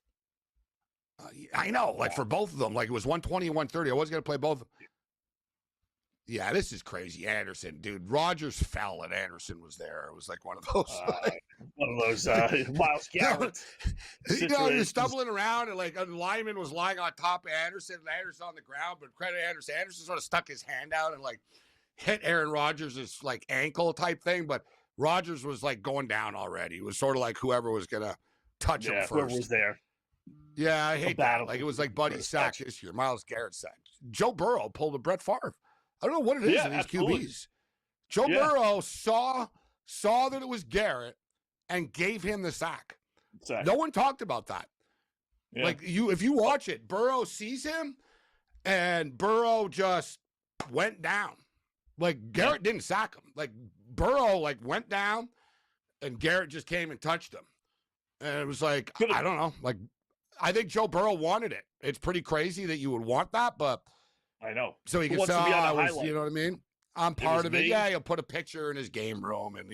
I know, like for both of them, like it was 120 and 130. I was going to play both. Yeah, this is crazy. Anderson, dude. Rodgers fell and Anderson was there. It was like one of those. Miles Garrett. He was stumbling around and like a lineman was lying on top of Anderson and Anderson on the ground, but credit Anderson. Anderson sort of stuck his hand out and like hit Aaron Rodgers' like ankle type thing, but Rodgers was like going down already. It was sort of like whoever was going to touch him first. Whoever was there. Yeah, I hate that. Like, it was like Buddy's sack this year. Miles Garrett's sack. Joe Burrow pulled a Brett Favre. I don't know what it is in these QBs. Joe Burrow saw that it was Garrett and gave him the sack. No one talked about that. Yeah. Like, if you watch it, Burrow sees him and Burrow just went down. Like, Garrett didn't sack him. Like, Burrow, like, went down and Garrett just came and touched him. And it was like, I don't know, like, I think Joe Burrow wanted it. It's pretty crazy that you would want that, but I know. So he can say, you know what I mean? I'm part of it. Yeah, he'll put a picture in his game room, and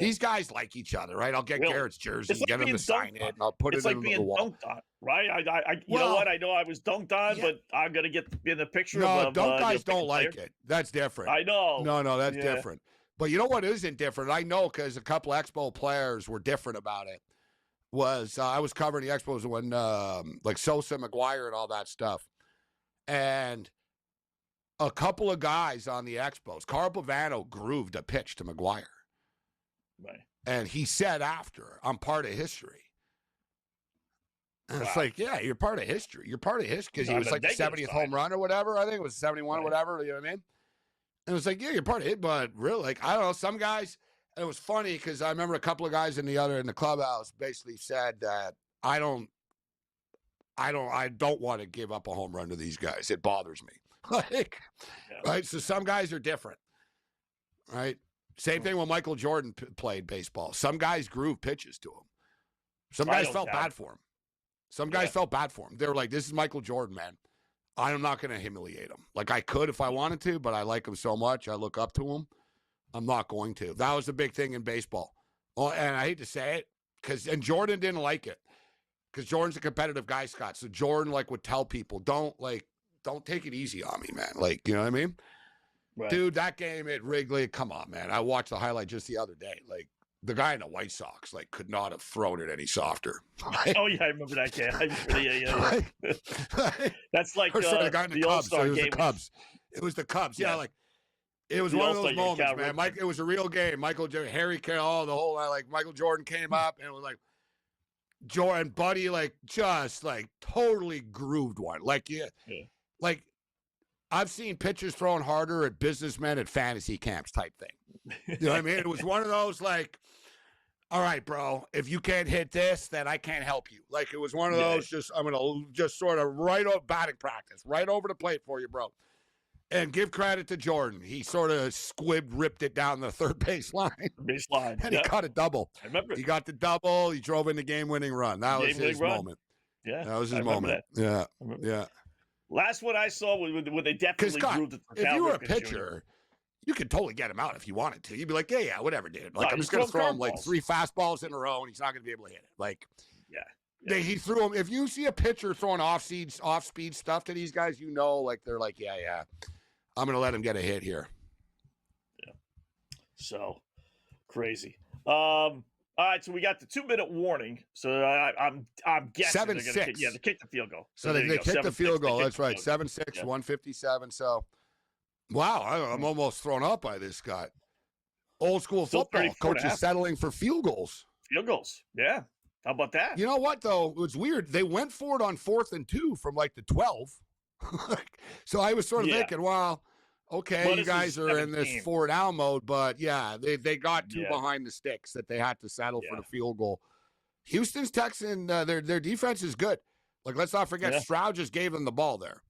these guys like each other, right? I'll get Garrett's jersey, get him to sign it, and I'll put it in the wall. It's like being dunked on, right? You know what? I know I was dunked on, but I'm gonna get in the picture. No, dunk guys don't like it. That's different. I know. No, that's different. But you know what isn't different? I know because a couple Expo players were different about it. I was covering the Expos when like Sosa, McGuire, and all that stuff, and a couple of guys on the Expos, Carl Pavano grooved a pitch to McGuire, right? And he said after, "I'm part of history." And it's like, yeah, you're part of history. You're part of history because he was like the 70th home run or whatever. I think it was 71 or whatever. You know what I mean? And it was like, yeah, you're part of it, but really, like, I don't know, some guys. And it was funny because I remember a couple of guys in the clubhouse basically said that I don't want to give up a home run to these guys. It bothers me. Right? So some guys are different, right? Same thing when Michael Jordan played baseball. Some guys groove pitches to him. Some guys felt bad for him. Some guys felt bad for him. They were like, this is Michael Jordan, man. I'm not going to humiliate him. Like, I could if I wanted to, but I like him so much. I look up to him. I'm not going to. That was the big thing in baseball. Oh, and I hate to say it, and Jordan didn't like it because Jordan's a competitive guy, Scott. So Jordan would tell people, don't take it easy on me, man. Like, you know what I mean? Right. Dude, that game at Wrigley, come on, man. I watched the highlight just the other day. Like, the guy in the White Sox, could not have thrown it any softer. Right? Oh, yeah, I remember that game. Yeah. That's like the guy in the Cubs. All-Star So game. It was the Cubs. Yeah, it was one of those moments, man. It was a real game. Harry Carroll, the whole Michael Jordan came up and it was like Jordan, Buddy, just totally grooved one. I've seen pitchers throwing harder at businessmen at fantasy camps type thing. You know what I mean? It was one of those all right, bro, if you can't hit this, then I can't help you. It was one of those I'm going to just sort of right over batting practice, right over the plate for you, bro. And give credit to Jordan. He sort of ripped it down the third base line. And he got a double. I remember. He got the double. He drove in the game-winning run. That was his moment. Yeah. That was his moment. That. Yeah. Last one I saw when they definitely proved it for if Cal you were a Ripken pitcher, you could totally get him out if you wanted to. You'd be like, yeah, whatever, dude. I'm just going to throw him 3 fastballs in a row, and he's not going to be able to hit it. He threw him. If you see a pitcher throwing off-speed stuff to these guys, they're like, yeah, I'm going to let him get a hit here. Yeah. So crazy. All right, so we got the 2-minute warning. So I'm guessing 7-6. They're going to kick the field goal. So they kicked the field goal. That's right. 7-6, 157. So, wow, I'm almost thrown up by this guy. Old school football. Coaches settling for field goals. Field goals. Yeah. How about that? You know what, though? It was weird. They went for it on 4th and 2 from the 12. So I was sort of thinking, well, okay, you guys are in this 4-down mode, but yeah, they got 2 behind the sticks that they had to settle for the field goal. Houston's Texan, their defense is good. Like, let's not forget, Stroud just gave them the ball there,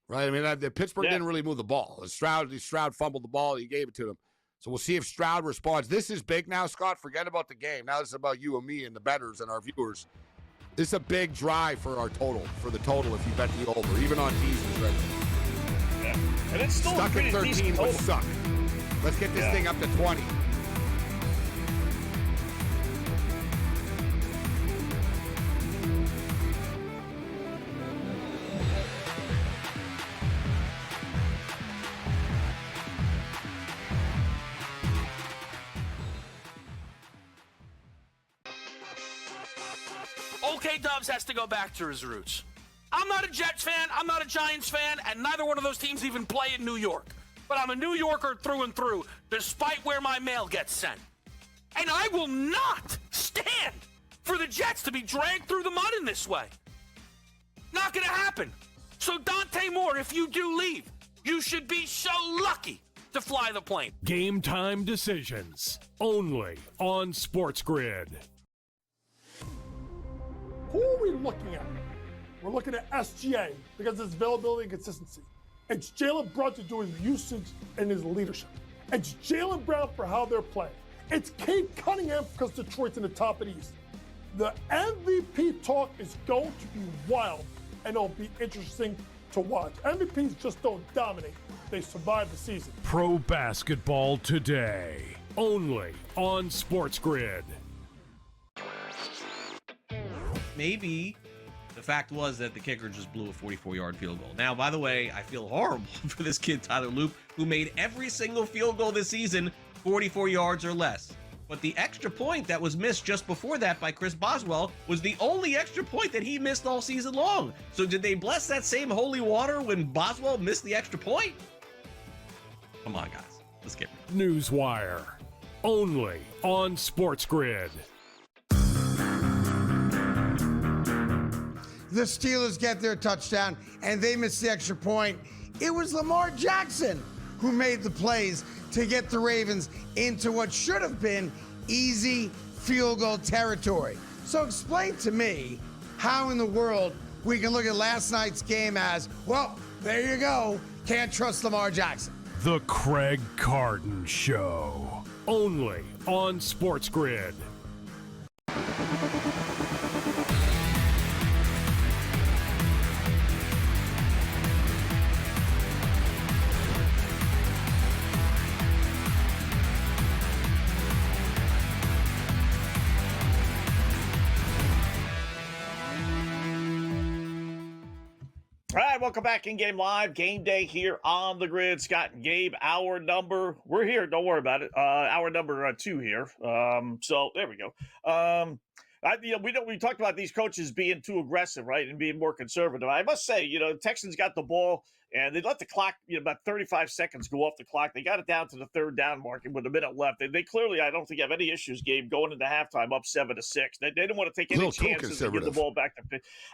right? I mean, Pittsburgh didn't really move the ball. Stroud fumbled the ball. He gave it to them. So we'll see if Stroud responds. This is big now, Scott. Forget about the game. Now this is about you and me and the bettors and our viewers. This is a big drive for our total, for the total if you bet the over, even on teasers right now. Yeah. And it's still Stuck at 13 would suck. Let's get this thing up to 20. Okay, Dubs has to go back to his roots. I'm not a Jets fan, I'm not a Giants fan, and neither one of those teams even play in New York. But I'm a New Yorker through and through, despite where my mail gets sent. And I will not stand for the Jets to be dragged through the mud in this way. Not gonna happen. So Dante Moore, if you do leave, you should be so lucky to fly the plane. Game time decisions, only on SportsGrid. Who are we looking at? We're looking at SGA because of his availability and consistency. It's Jaylen Brown to do his usage and his leadership. It's Jaylen Brown for how they're playing. It's Cade Cunningham because Detroit's in the top of the East. The MVP talk is going to be wild, and it'll be interesting to watch. MVPs just don't dominate. They survive the season. Pro basketball today, only on SportsGrid. Maybe the fact was that the kicker just blew a 44-yard field goal. Now, by the way, I feel horrible for this kid, Tyler Loop, who made every single field goal this season 44 yards or less. But the extra point that was missed just before that by Chris Boswell was the only extra point that he missed all season long. So did they bless that same holy water when Boswell missed the extra point? Come on, guys. Let's get it. Newswire, only on SportsGrid. The Steelers get their touchdown, and they miss the extra point. It was Lamar Jackson who made the plays to get the Ravens into what should have been easy field goal territory. So explain to me how in the world we can look at last night's game as, well, there you go, can't trust Lamar Jackson. The Craig Carton Show, only on SportsGrid. All right, welcome back in Game Live. Game Day here on the grid. Scott and Gabe, hour number. We're here. Don't worry about it. Hour number 2 here. So there we go. We talked about these coaches being too aggressive, right, and being more conservative. I must say, the Texans got the ball and they let the clock, about 35 seconds go off the clock. They got it down to the third down mark with a minute left. They clearly, I don't think, have any issues, Gabe, going into halftime up 7-6. They didn't want to take any chances to get the ball back.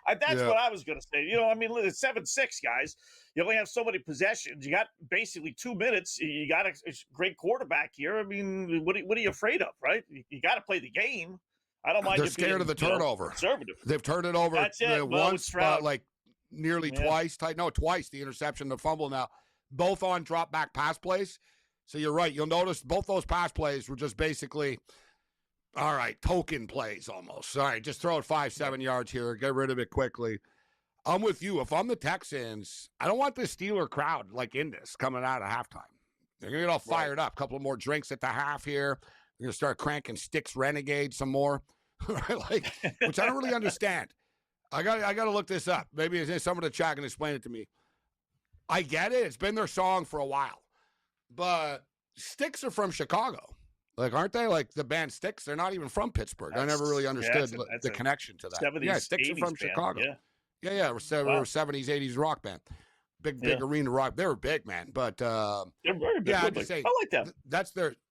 That's what I was going to say. It's 7-6, guys. You only have so many possessions. You got basically 2 minutes. You got a great quarterback here. I mean, what are you afraid of, right? You got to play the game. I don't mind. They're scared of the turnover. Conservative. They've turned it over once, nearly Yeah. twice. Twice. The interception, the fumble. Now, both on drop back pass plays. So you're right. You'll notice both those pass plays were just basically, all right, token plays almost. All right, just throw it 5-7 yards here. Get rid of it quickly. I'm with you. If I'm the Texans, I don't want the Steeler crowd in this coming out of halftime. They're going to get all fired up. A couple more drinks at the half here. They're going to start cranking Sticks Renegade some more, which I don't really understand. I got to look this up. Maybe someone in the chat can explain it to me. I get it. It's been their song for a while. But Sticks are from Chicago. Aren't they? The band Sticks, they're not even from Pittsburgh. I never really understood the connection to that. 70s, yeah, Sticks are from band, Chicago. Yeah. We're a 70s, 80s rock band. Big arena rock. They were big, man. But they're very big. yeah, I just say I like that.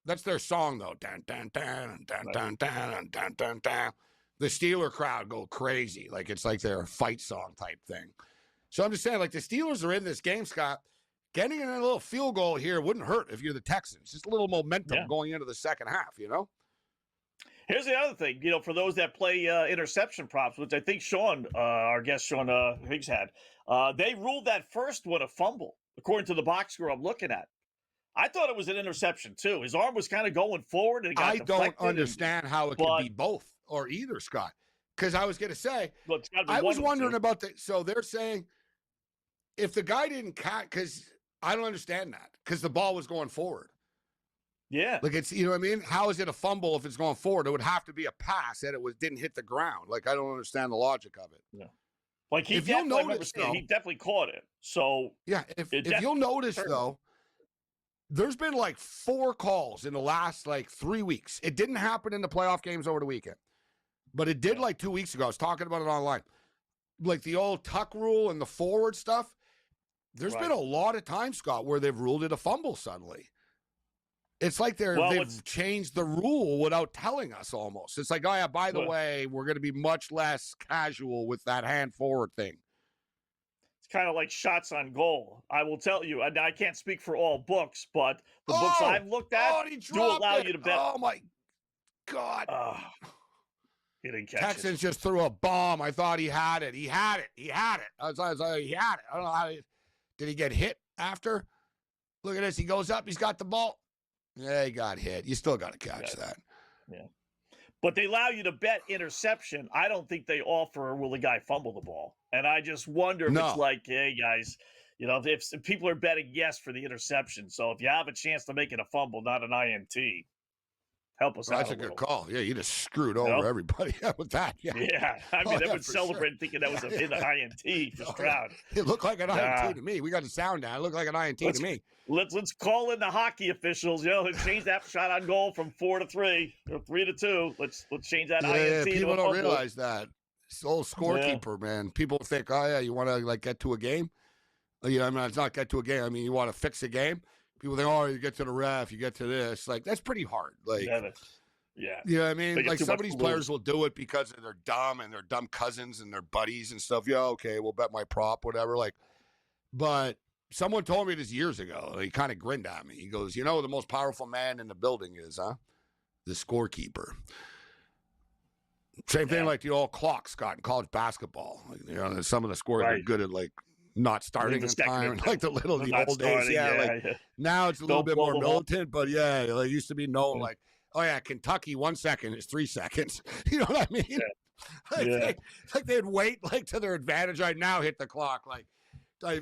That's their song though. Dun, dun, dun, dun, dun, dun, dun, dun, dun. The Steeler crowd go crazy. It's their fight song type thing. So I'm just saying, the Steelers are in this game, Scott. Getting in a little field goal here wouldn't hurt if you're the Texans. Just a little momentum going into the second half, Here's the other thing, for those that play interception props, which I think Sean, our guest Sean Higgs had, they ruled that first one a fumble, according to the box score I'm looking at. I thought it was an interception too. His arm was kind of going forward, and it got deflected. I don't understand how it could be both or either, Scott. Because I was going to say, I was wondering about that. So they're saying if the guy didn't catch, because I don't understand that, because the ball was going forward. Yeah. Like it's, you know what I mean? How is it a fumble if it's going forward? It would have to be a pass that didn't hit the ground. Like, I don't understand the logic of it. Yeah. Like, he definitely caught it. So, yeah, if you'll notice, though, there's been like 4 calls in the last like 3 weeks. It didn't happen in the playoff games over the weekend, but it did like 2 weeks ago. I was talking about it online. Like the old tuck rule and the forward stuff. There's been a lot of times, Scott, where they've ruled it a fumble suddenly. It's like they've changed the rule without telling us almost. It's like, oh, yeah, by the way, we're going to be much less casual with that hand forward thing. It's kind of like shots on goal. I will tell you, and I can't speak for all books, but the books I've looked at do allow you to bet. Oh, my God. He didn't catch Texans just threw a bomb. I thought he had it. He had it. He had it. I was like, he had it. I don't know how did he get hit after? Look at this. He goes up. He's got the ball. Yeah, he got hit. You still got to catch that. Yeah. But they allow you to bet interception. I don't think they offer will the guy fumble the ball. And I just wonder if it's like, hey, guys, if people are betting yes for the interception. So if you have a chance to make it a fumble, not an INT, help us out. That's a good call. Yeah, you just screwed over everybody with that. Yeah, I mean, they would celebrate thinking that was an INT for Stroud. It looked like an INT to me. We got the sound down. It looked like an INT to me. Let's call in the hockey officials. Change that shot on goal from 4 to 3 or 3 to 2. Let's change that INT. Yeah, people don't realize that. It's old scorekeeper, man. People think, oh yeah, you want to like get to a game. I mean, it's not get to a game. I mean, you want to fix a game. People think, oh, you get to the ref, you get to this. Like, that's pretty hard. Like, yeah. You know what I mean? Like, some of these players will do it because they're dumb and they're dumb cousins and their buddies and stuff. Yeah, okay, we'll bet my prop, whatever. Like, but someone told me this years ago. He kind of grinned at me. He goes, the most powerful man in the building is, the scorekeeper. Same thing like the old clock, Scott, in college basketball. Some of the scores are good at, like, not starting in time, like the old days. Now it's a little bit more militant, but it used to be like, oh yeah, Kentucky 1 second is 3 seconds. You know what I mean? They'd wait like to their advantage. Right now, hit the clock, like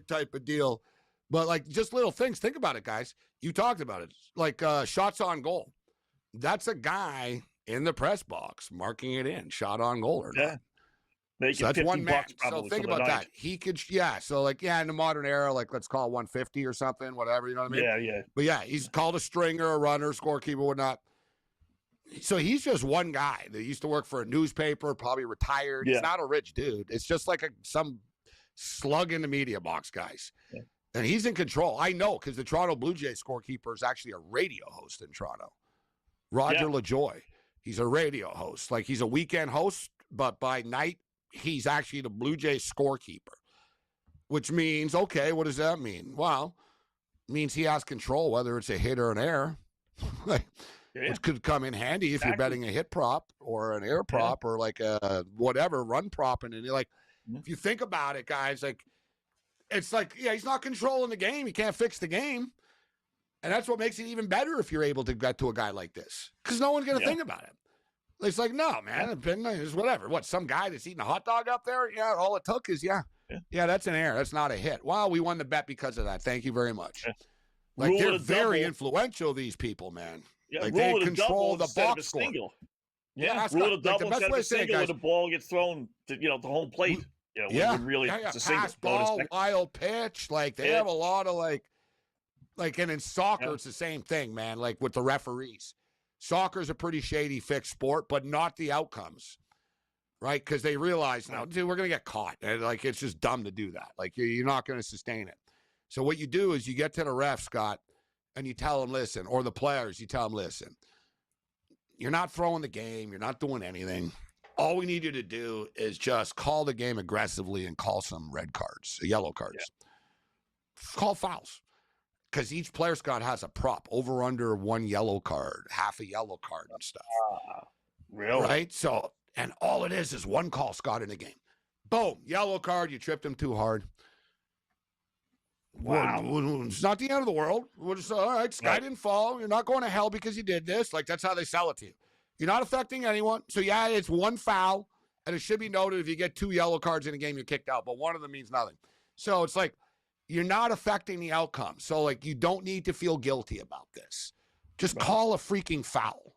type of deal. But like just little things. Think about it, guys. You talked about it, like shots on goal. That's a guy in the press box marking it in, shot on goal or not. So that's $1 man. So think about that. He could, So like, in the modern era, like let's call it 150 or something, whatever. You know what I mean? Yeah. But he's called a stringer, a runner, scorekeeper, whatnot. So he's just one guy that used to work for a newspaper, probably retired. He's not a rich dude. It's just like some slug in the media box, guys. Yeah. And he's in control. I know because the Toronto Blue Jays scorekeeper is actually a radio host in Toronto. Roger LaJoy. He's a radio host. Like he's a weekend host, but by night, he's actually the Blue Jays scorekeeper, which means, okay, what does that mean? Well, it means he has control, whether it's a hit or an error, which could come in handy if you're betting a hit prop or an air prop or like a whatever run prop. And you're like, if you think about it, guys, like, it's like, he's not controlling the game. He can't fix the game. And that's what makes it even better if you're able to get to a guy like this, because no one's going to think about it. It's like, no, man, it's whatever. What, some guy that's eating a hot dog up there? Yeah, all it took is, that's an error. That's not a hit. Well, we won the bet because of that. Thank you very much. Yeah. Like, they're very influential, these people, man. Yeah, like, they control the box score. Yeah, rule of double instead of a single when the ball gets thrown to, to home plate. Really, it's a pass ball, wild pitch. Like, they have a lot of, and in soccer, it's the same thing, man, like with the referees. Soccer's a pretty shady fixed sport, but not the outcomes, right? Because they realize now, dude, we're going to get caught. And like, it's just dumb to do that. Like, you're not going to sustain it. So what you do is you get to the ref, Scott, and you tell them, listen, or the players, you tell them, listen, you're not throwing the game. You're not doing anything. All we need you to do is just call the game aggressively and call some red cards, yellow cards. Call fouls. Because each player, Scott, has a prop over under one yellow card, half a yellow card and stuff. Really? Right? So, and all it is one call, Scott, in a game. Boom, yellow card, you tripped him too hard. Wow. It's not the end of the world. We're just, all right, Sky didn't fall. You're not going to hell because you did this. Like, that's how they sell it to you. You're not affecting anyone. So, yeah, it's one foul, and it should be noted if you get 2 yellow cards in a game, you're kicked out, but one of them means nothing. So, it's like, you're not affecting the outcome. So, like, you don't need to feel guilty about this. Just call a freaking foul.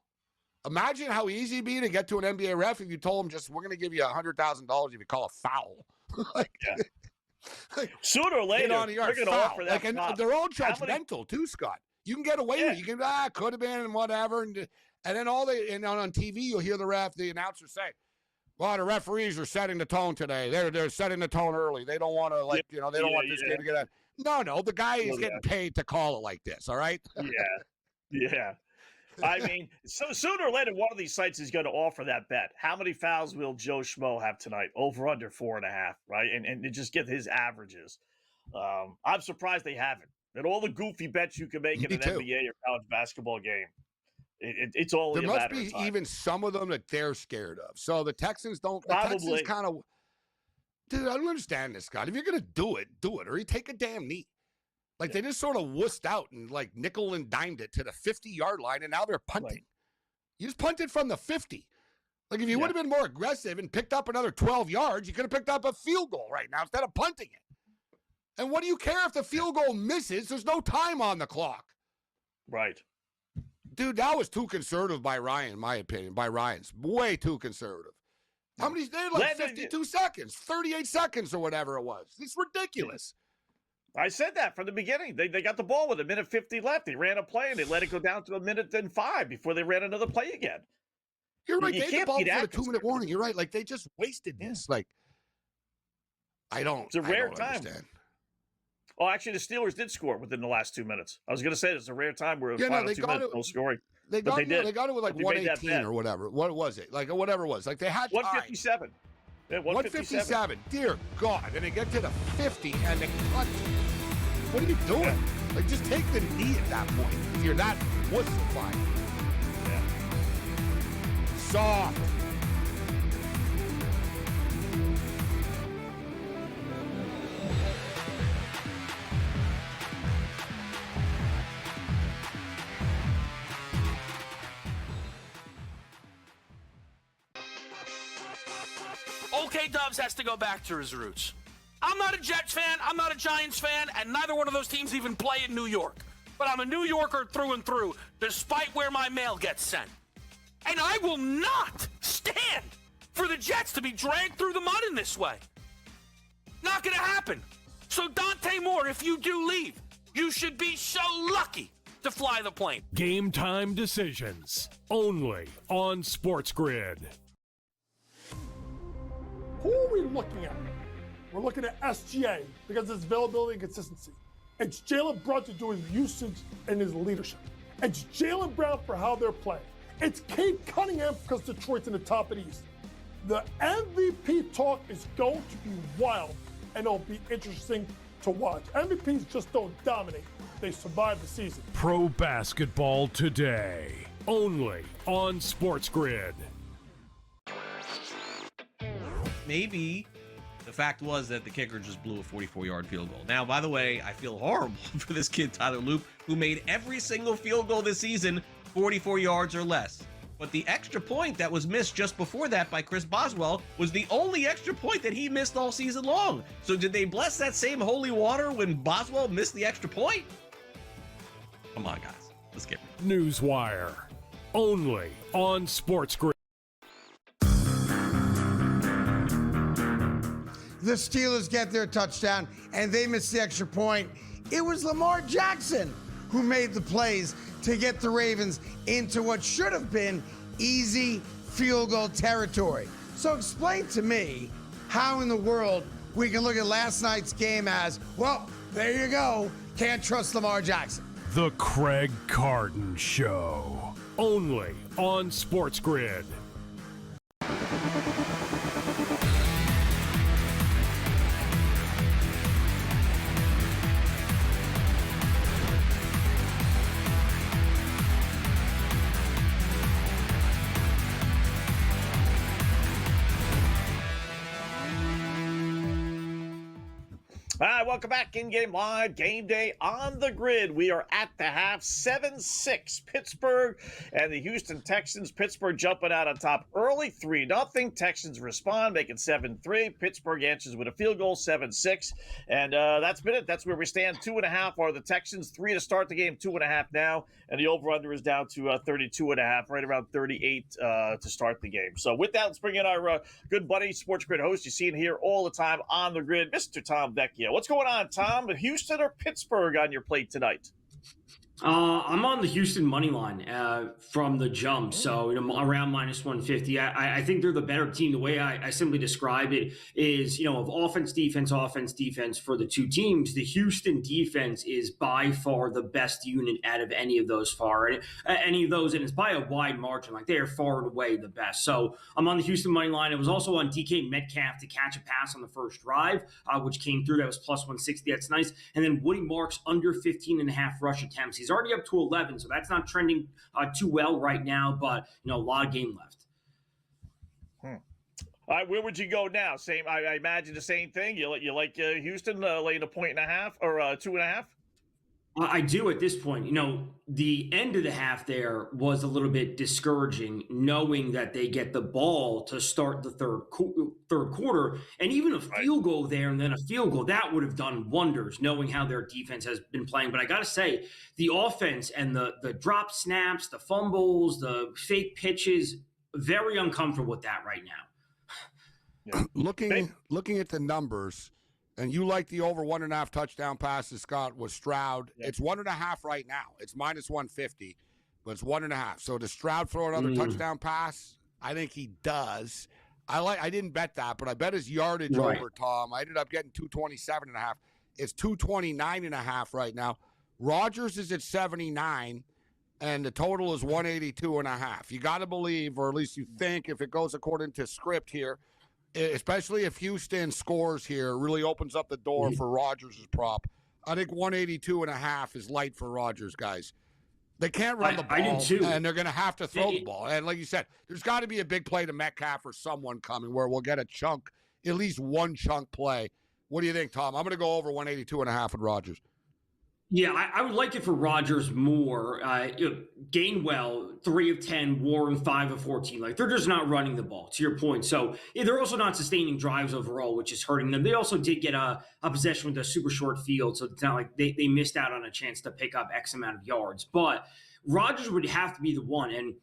Imagine how easy it'd be to get to an NBA ref if you told him we're going to give you $100,000 if you call a foul. Like, sooner or later, on the yard, they're going to offer that. and they're all judgmental too, Scott. You can get away with it. You can could have been and whatever, and then on TV you'll hear the announcer say, "Well, the referees are setting the tone today. They're setting the tone early. They don't want to they don't want this game to get out." No, the guy is getting paid to call it like this. All right. Yeah. I mean, so sooner or later, one of these sites is going to offer that bet. How many fouls will Joe Schmo have tonight? Over under 4.5, right? And just get his averages. I'm surprised they haven't. And all the goofy bets you can make in an NBA or college basketball game, it's only there a must matter be of time. even some of them that they're scared of. So the Texans don't. Probably. The Texans kind of. Dude, I don't understand this, Scott. If you're gonna do it, or you take a damn knee. Like, they just sort of wussed out and, like, nickel and dimed it to the 50-yard line, and now they're punting. Right. You just punted from the 50. Like, if you would have been more aggressive and picked up another 12 yards, you could have picked up a field goal right now instead of punting it. And what do you care if the field goal misses? There's no time on the clock. Right. Dude, that was too conservative by Ryan, in my opinion. By Ryan's. Way too conservative. How many? They had like 52 seconds, 38 seconds or whatever it was. It's ridiculous. I said that from the beginning. They got the ball with a minute 50 left. They ran a play, and they let it go down to a minute and 5 before they ran another play again. You're right. They had the ball for the 2-minute warning. You're right. Like, they just wasted this. Like, it's a rare time. Understand. Oh, actually, the Steelers did score within the last 2 minutes. I was going to say it's a rare time where the final 2 minutes no scoring. They got it with like 118 or whatever. What was it? Like, whatever it was. Like, they had 157. Yeah, 157. Dear God. And they get to the 50 and they cut. What are you doing? Yeah. Like, just take the knee at that point if you're that wussified. Yeah. Soft. OK Dubs has to go back to his roots. I'm not a Jets fan, I'm not a Giants fan, and neither one of those teams even play in New York. But I'm a New Yorker through and through, despite where my mail gets sent. And I will not stand for the Jets to be dragged through the mud in this way. Not gonna happen. So Dante Moore, if you do leave, you should be so lucky to fly the plane. Game time decisions, only on SportsGrid. Who are we looking at? We're looking at SGA because of his availability and consistency. It's Jaylen Brown to do his usage and his leadership. It's Jaylen Brown for how they're playing. It's Cade Cunningham because Detroit's in the top of the East. The MVP talk is going to be wild, and it'll be interesting to watch. MVPs just don't dominate. They survive the season. Pro basketball today, only on SportsGrid. Maybe the fact was that the kicker just blew a 44-yard field goal. Now, by the way, I feel horrible for this kid, Tyler Loop, who made every single field goal this season 44 yards or less. But the extra point that was missed just before that by Chris Boswell was the only extra point that he missed all season long. So did they bless that same holy water when Boswell missed the extra point? Come on, guys. Let's get it. Newswire, only on SportsGrid. The Steelers get their touchdown, and they miss the extra point. It was Lamar Jackson who made the plays to get the Ravens into what should have been easy field goal territory. So explain to me how in the world we can look at last night's game as, well, there you go, can't trust Lamar Jackson. The Craig Carton Show, only on SportsGrid. All right, welcome back. In-game live, game day on the grid. We are at the half, 7-6. Pittsburgh and the Houston Texans. Pittsburgh jumping out on top early, 3-0. Texans respond, make it 7-3. Pittsburgh answers with a field goal, 7-6. And that's been it. That's where we stand. 2.5 are the Texans. 3 to start the game, 2.5 now. And the over-under is down to 32.5, right around 38 to start the game. So with that, let's bring in our good buddy, SportsGrid host. You see him here all the time on the grid, Mr. Tom Vecchio. What's going on, Tom? Houston or Pittsburgh on your plate tonight? I'm on the Houston money line from the jump, so around minus 150. I think they're the better team. The way I simply describe it is, of offense, defense for the two teams. The Houston defense is by far the best unit out of any of those, and it's by a wide margin. Like, they are far and away the best. So I'm on the Houston money line. It was also on DK Metcalf to catch a pass on the first drive, which came through. That was plus 160. That's nice. And then Woody Marks under 15.5 rush attempts. He's already up to 11, so that's not trending too well right now, but a lot of game left. All right, where would you go now? Same, I imagine the same thing. You like Houston laying 1.5 or 2.5? I do at this point. The end of the half there was a little bit discouraging, knowing that they get the ball to start the third quarter, and even a field goal there and then a field goal, that would have done wonders, knowing how their defense has been playing. But I got to say, the offense and the drop snaps, the fumbles, the fake pitches, very uncomfortable with that right now. Yeah. Looking at the numbers, and you like the over 1.5 touchdown passes, Scott, with Stroud. Yeah. It's 1.5 right now. It's minus 150, but it's 1.5. So does Stroud throw another touchdown pass? I think he does. I didn't bet that, but I bet his yardage over, Tom. I ended up getting 227.5. It's 229.5 right now. Rodgers is at 79, and the total is 182.5. You got to believe, or at least you think, if it goes according to script here, especially if Houston scores here, really opens up the door for Rodgers' prop. I think 182.5 is light for Rodgers, guys. They can't run the ball, I do too. And they're going to have to throw the ball. And like you said, there's got to be a big play to Metcalf or someone coming where we'll get a chunk, at least one chunk play. What do you think, Tom? I'm going to go over 182.5 with Rodgers. Yeah, I would like it for Rodgers more. Gainwell, 3 of 10, Warren, 5 of 14. Like, they're just not running the ball, to your point. So they're also not sustaining drives overall, which is hurting them. They also did get a possession with a super short field, so it's not like they missed out on a chance to pick up X amount of yards. But Rodgers would have to be the one. And,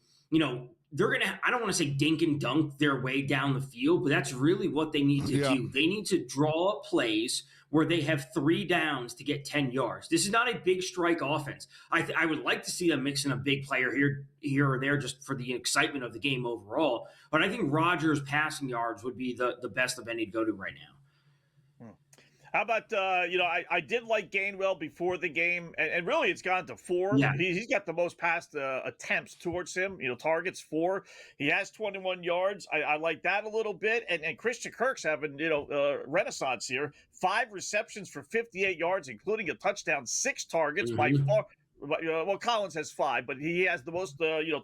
they're going to, I don't want to say dink and dunk their way down the field, but that's really what they need to do. They need to draw up plays where they have 3 downs to get 10 yards. This is not a big strike offense. I would like to see them mixing a big player here or there just for the excitement of the game overall. But I think Rodgers' passing yards would be the best of any to go to right now. How about, I did like Gainwell before the game, and really it's gone to 4. Yeah. He's got the most pass attempts towards him, targets 4. He has 21 yards. I like that a little bit. And Christian Kirk's having, renaissance here. 5 receptions for 58 yards, including a touchdown, 6 targets by far. Well, Collins has 5, but he has the most,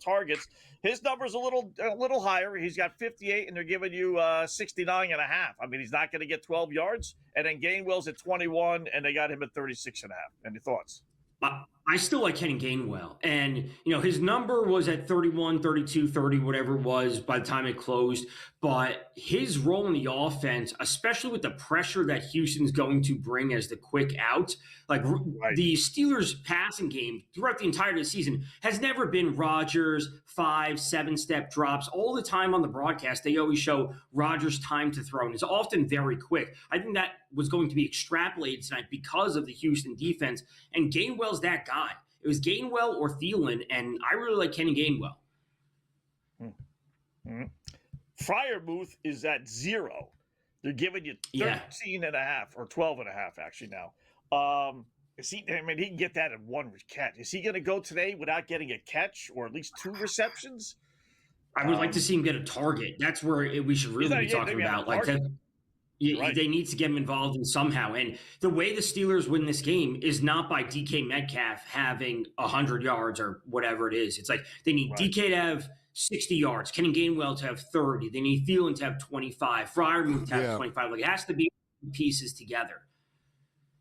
targets. His number's a little higher. He's got 58, and they're giving you 69.5. I mean, he's not going to get 12 yards. And then Gainwell's at 21, and they got him at 36.5. Any thoughts? I still like Kenny Gainwell. And, his number was at 31, 32, 30, whatever it was by the time it closed. But his role in the offense, especially with the pressure that Houston's going to bring as the quick out, the Steelers' passing game throughout the entirety of the season has never been Rodgers 5, 7-step drops. All the time on the broadcast, they always show Rodgers' time to throw, and it's often very quick. I think that was going to be extrapolated tonight because of the Houston defense, and Gainwell's that guy. It was Gainwell or Thielen, and I really like Kenny Gainwell. Freiermuth is at 0. They're giving you 13.5 or 12.5 actually now. He can get that in 1 catch. Is he going to go today without getting a catch or at least 2 receptions? I would like to see him get a target. That's where we should really be talking about. They need to get him involved in somehow. And the way the Steelers win this game is not by DK Metcalf having 100 yards or whatever it is. It's like they need DK to have 60 yards, Kenny Gainwell to have 30. They need Thielen to have 25, Freiermuth to have 25. Like, it has to be pieces together.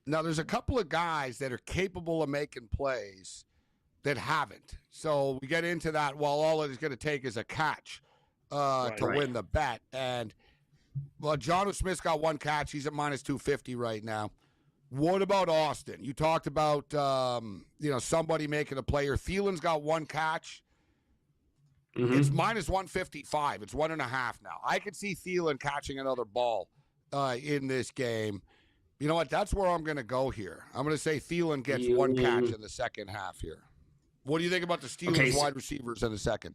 Now, there's a couple of guys that are capable of making plays that haven't. So we get into that while all it is going to take is a catch to win the bet. And, well, Jonnu Smith's got one catch. He's at minus 250 right now. What about Austin? You talked about, somebody making a play. Thielen's got one catch. Mm-hmm. It's minus 155. It's 1.5 now. I could see Thielen catching another ball in this game. You know what? That's where I'm going to go here. I'm going to say Thielen gets one catch in the second half here. What do you think about the Steelers wide receivers in the second?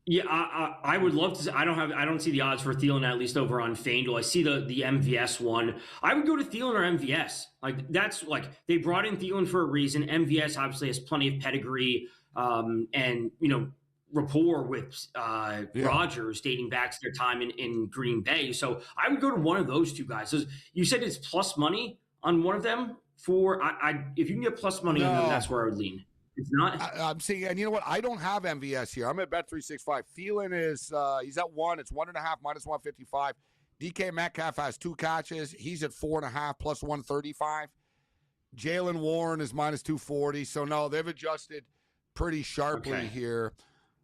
Yeah, I would love to. I don't see the odds for Thielen, at least over on FanDuel. I see the MVS one. I would go to Thielen or MVS. They brought in Thielen for a reason. MVS obviously has plenty of pedigree and rapport with Rodgers dating back to their time in Green Bay. So I would go to one of those two guys. So you said it's plus money on one of them. If you can get plus money on them, that's where I would lean. It's not. I'm seeing, and you know what? I don't have MVS here. I'm at Bet365. Thielen is he's at 1. It's 1.5 minus 155. DK Metcalf has 2 catches. He's at 4.5 plus 135. Jalen Warren is minus 240. So no, they've adjusted pretty sharply here.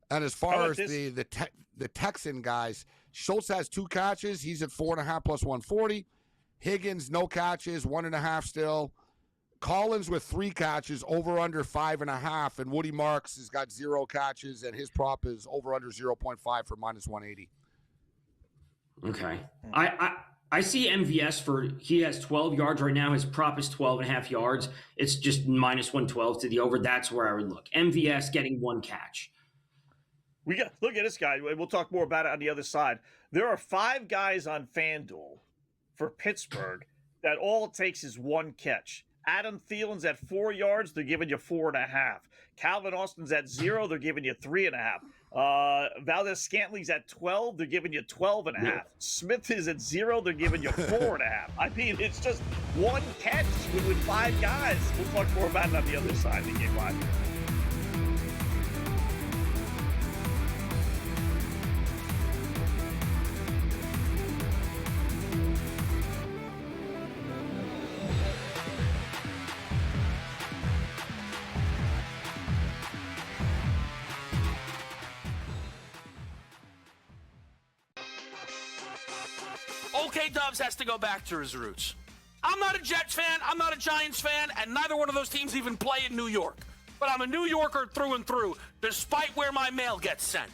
And as far as the Texan guys, Schultz has 2 catches. He's at 4.5 plus 140. Higgins, no catches, 1.5 still. Collins with 3 catches, over under 5.5, and Woody Marks has got 0 catches, and his prop is over under 0.5 for minus 180. Okay, I see MVS he has 12 yards right now. His prop is 12.5 yards. It's just minus 112 to the over. That's where I would look. MVS getting 1 catch. Look at this guy. We'll talk more about it on the other side. There are 5 guys on FanDuel for Pittsburgh that all it takes is 1 catch. Adam Thielen's at 4 yards, they're giving you 4.5. Calvin Austin's at 0, they're giving you 3.5. Valdez-Scantling's at 12, they're giving you 12.5. Yeah. Smith is at 0, they're giving you 4.5. I mean, it's just 1 catch with 5 guys. We'll talk more about it on the other side of the game live. OK Dubs has to go back to his roots. I'm not a Jets fan, I'm not a Giants fan, and neither one of those teams even play in New York. But I'm a New Yorker through and through, despite where my mail gets sent.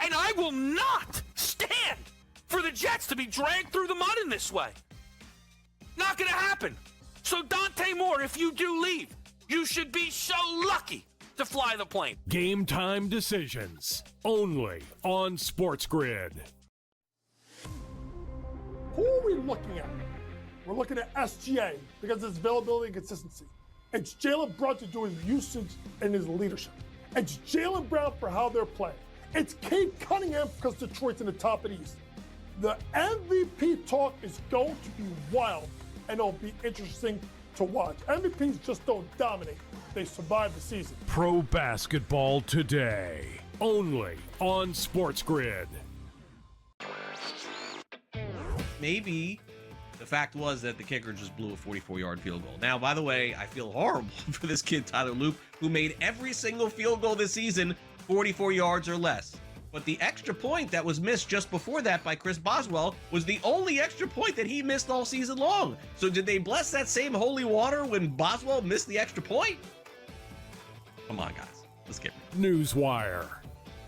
And I will not stand for the Jets to be dragged through the mud in this way. Not gonna happen. So Dante Moore, if you do leave, you should be so lucky to fly the plane. Game time decisions, only on SportsGrid. Who are we looking at? We're looking at SGA because of his availability and consistency. It's Jalen Brunson doing his usage and his leadership. It's Jaylen Brown for how they're playing. It's Cade Cunningham because Detroit's in the top of the East. The MVP talk is going to be wild, and it'll be interesting to watch. MVPs just don't dominate. They survive the season. Pro basketball today, only on SportsGrid. Maybe the fact was that the kicker just blew a 44-yard field goal. Now, by the way, I feel horrible for this kid, Tyler Loop, who made every single field goal this season 44 yards or less. But the extra point that was missed just before that by Chris Boswell was the only extra point that he missed all season long. So did they bless that same holy water when Boswell missed the extra point? Come on, guys. Let's get it. Newswire,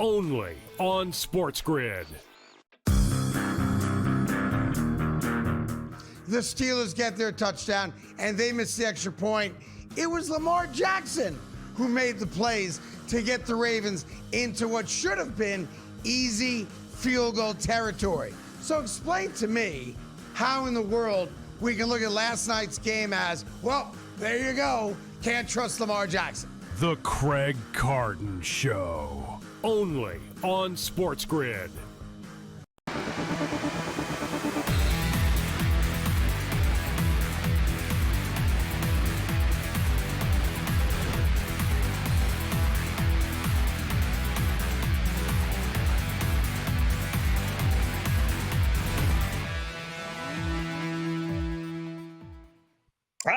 only on SportsGrid. The Steelers get their touchdown, and they miss the extra point. It was Lamar Jackson who made the plays to get the Ravens into what should have been easy field goal territory. So explain to me how in the world we can look at last night's game as, well, there you go, can't trust Lamar Jackson. The Craig Carton Show, only on SportsGrid.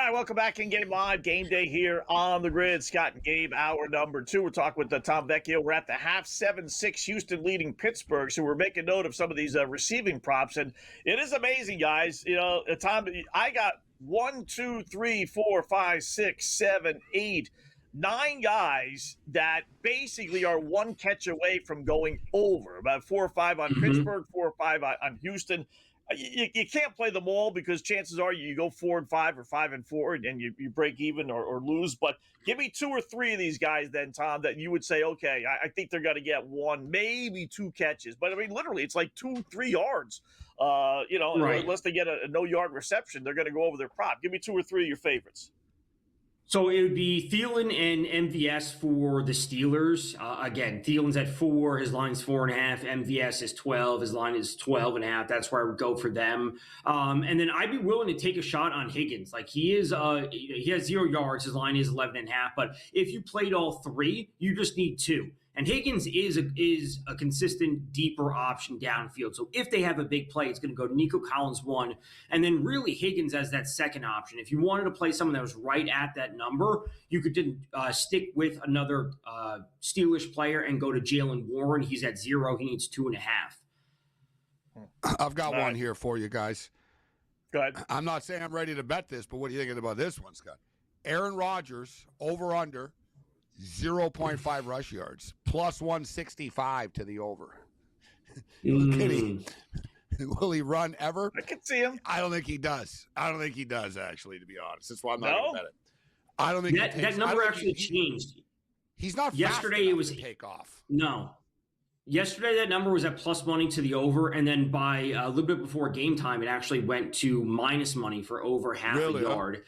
right, welcome back in Game Live. Game Day here on the grid. Scott and Gabe, hour number 2. We're talking with Tom Vecchio. We're at the half, 7-6 Houston leading Pittsburgh. So we're making note of some of these receiving props. And it is amazing, guys. You know, Tom, I got 1, 2, 3, 4, 5, 6, 7, 8, 9 guys that basically are one catch away from going over. About 4 or 5 on Pittsburgh, 4 or 5 on Houston. You can't play them all because chances are you go 4 and 5 or 5 and 4 and you break even or lose. But give me 2 or 3 of these guys then, Tom, that you would say, okay, I think they're going to get 1, maybe 2 catches. But, I mean, literally, it's like 2-3 yards. Right. Unless they get a no-yard reception, they're going to go over their prop. Give me 2 or 3 of your favorites. So it would be Thielen and MVS for the Steelers. Again, Thielen's at 4. His line's 4.5. MVS is 12. His line is 12.5. That's where I would go for them. And then I'd be willing to take a shot on Higgins. Like he has 0 yards. His line is 11.5. But if you played all 3, you just need 2. And Higgins is a consistent, deeper option downfield. So if they have a big play, it's going to go to Nico Collins 1, and then really Higgins as that second option. If you wanted to play someone that was right at that number, you could stick with another Steelers player and go to Jalen Warren. He's at 0. He needs 2.5. I've got one here for you guys. Go ahead. I'm not saying I'm ready to bet this, but what are you thinking about this one, Scott? Aaron Rodgers, over-under, 0.5 rush yards, plus 165 to the over. Will he run ever? I can see him. I don't think he does. Actually, to be honest. That's why I'm not going to bet it. I don't think that number actually changed. He's not yesterday. It was take off. No. Yesterday, that number was at plus money to the over, and then by a little bit before game time, it actually went to minus money for over half a yard.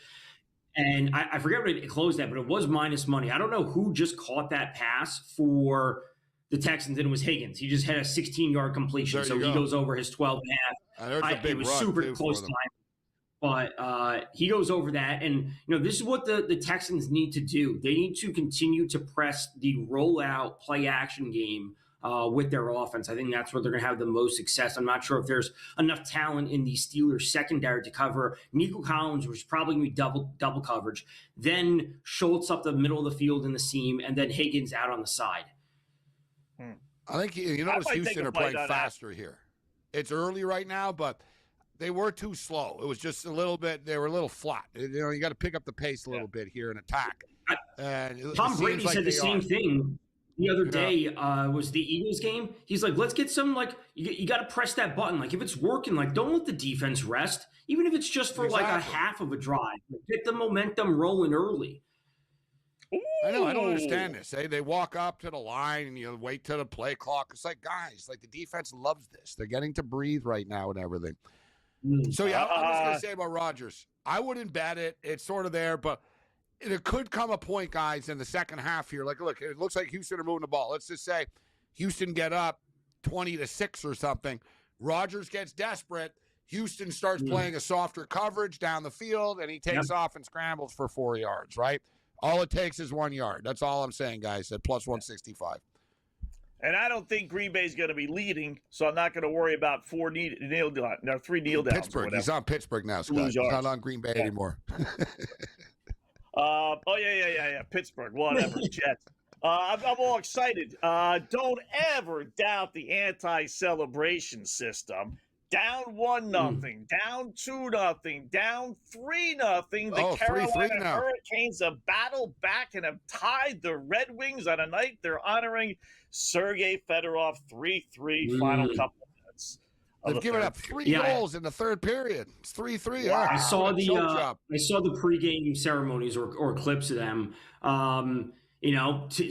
And I forget when it closed at, but it was minus money. I don't know who just caught that pass for the Texans, and it was Higgins. He just had a 16-yard completion, so he goes over his 12.5. It was super close time, but he goes over that. And, this is what the Texans need to do. They need to continue to press the rollout play-action game with their offense. I think that's where they're going to have the most success. I'm not sure if there's enough talent in the Steelers secondary to cover Nico Collins, which is probably going to be double coverage, then Schultz up the middle of the field in the seam, and then Higgins out on the side. I think you notice Houston are playing faster here. It's early right now, but they were too slow. It was just a little bit. They were a little flat. You got to pick up the pace a little bit here and attack. And Tom Brady said the same thing the other day. Was the Eagles game. He's like, let's get some, you got to press that button. Like, if it's working, don't let the defense rest, even if it's just for a half of a drive. Get the momentum rolling early. I know. I don't understand this. They walk up to the line and you wait till the play clock. It's like, guys, the defense loves this. They're getting to breathe right now and everything. So, I'm just going to say about Rodgers, I wouldn't bet it. It's sort of there, but it could come a point, guys, in the second half here. Look, it looks like Houston are moving the ball. Let's just say Houston get up 20-6 or something. Rodgers gets desperate. Houston starts playing a softer coverage down the field, and he takes off and scrambles for 4 yards, right? All it takes is 1 yard. That's all I'm saying, guys, at plus 165. And I don't think Green Bay's going to be leading, so I'm not going to worry about 3 kneel downs. Pittsburgh. He's on Pittsburgh now, Scott. He's not on Green Bay anymore. Yeah. Pittsburgh, whatever. Jets. I'm all excited. Don't ever doubt the anti-celebration system. Down 1-0, down 2-0, down 3-0. The Carolina Hurricanes have battled back and have tied the Red Wings on a night they're honoring Sergei Fedorov. 3-3 final couple of minutes. They've given up 3 goals in the third period. It's 3-3. Wow. I saw the pregame ceremonies or clips of them.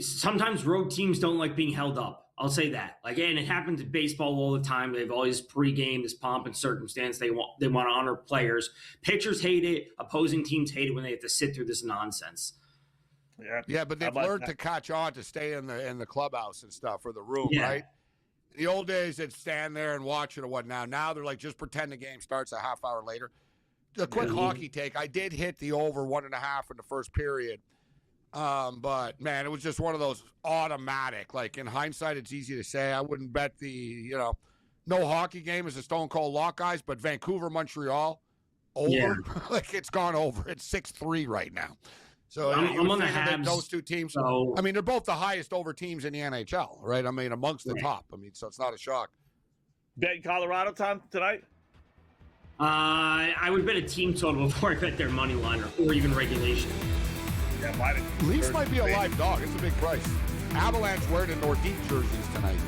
Sometimes road teams don't like being held up. I'll say that. And it happens in baseball all the time. They have all this pregame, this pomp and circumstance. They want to honor players. Pitchers hate it. Opposing teams hate it when they have to sit through this nonsense. Yeah, but they've learned to catch on to stay in the clubhouse and stuff, or the room, right? In the old days, they'd stand there and watch it or whatnot. Now they're like, just pretend the game starts a half hour later. A quick hockey take. I did hit the over 1.5 in the first period. But man, it was just one of those automatic, in hindsight, it's easy to say. I wouldn't bet no hockey game is a stone cold lock, guys, but Vancouver, Montreal, over. Yeah. Like it's gone over. It's 6-3 right now. So I'm on the Habs. Those two teams. So, I mean, they're both the highest over teams in the NHL, right? I mean, amongst the top. I mean, so it's not a shock. Bet Colorado time tonight? I would bet a team total before I bet their money line or even regulation. Yeah, mine. Leafs might be a live dog. It's a big price. Avalanche wearing the Nordique jerseys tonight.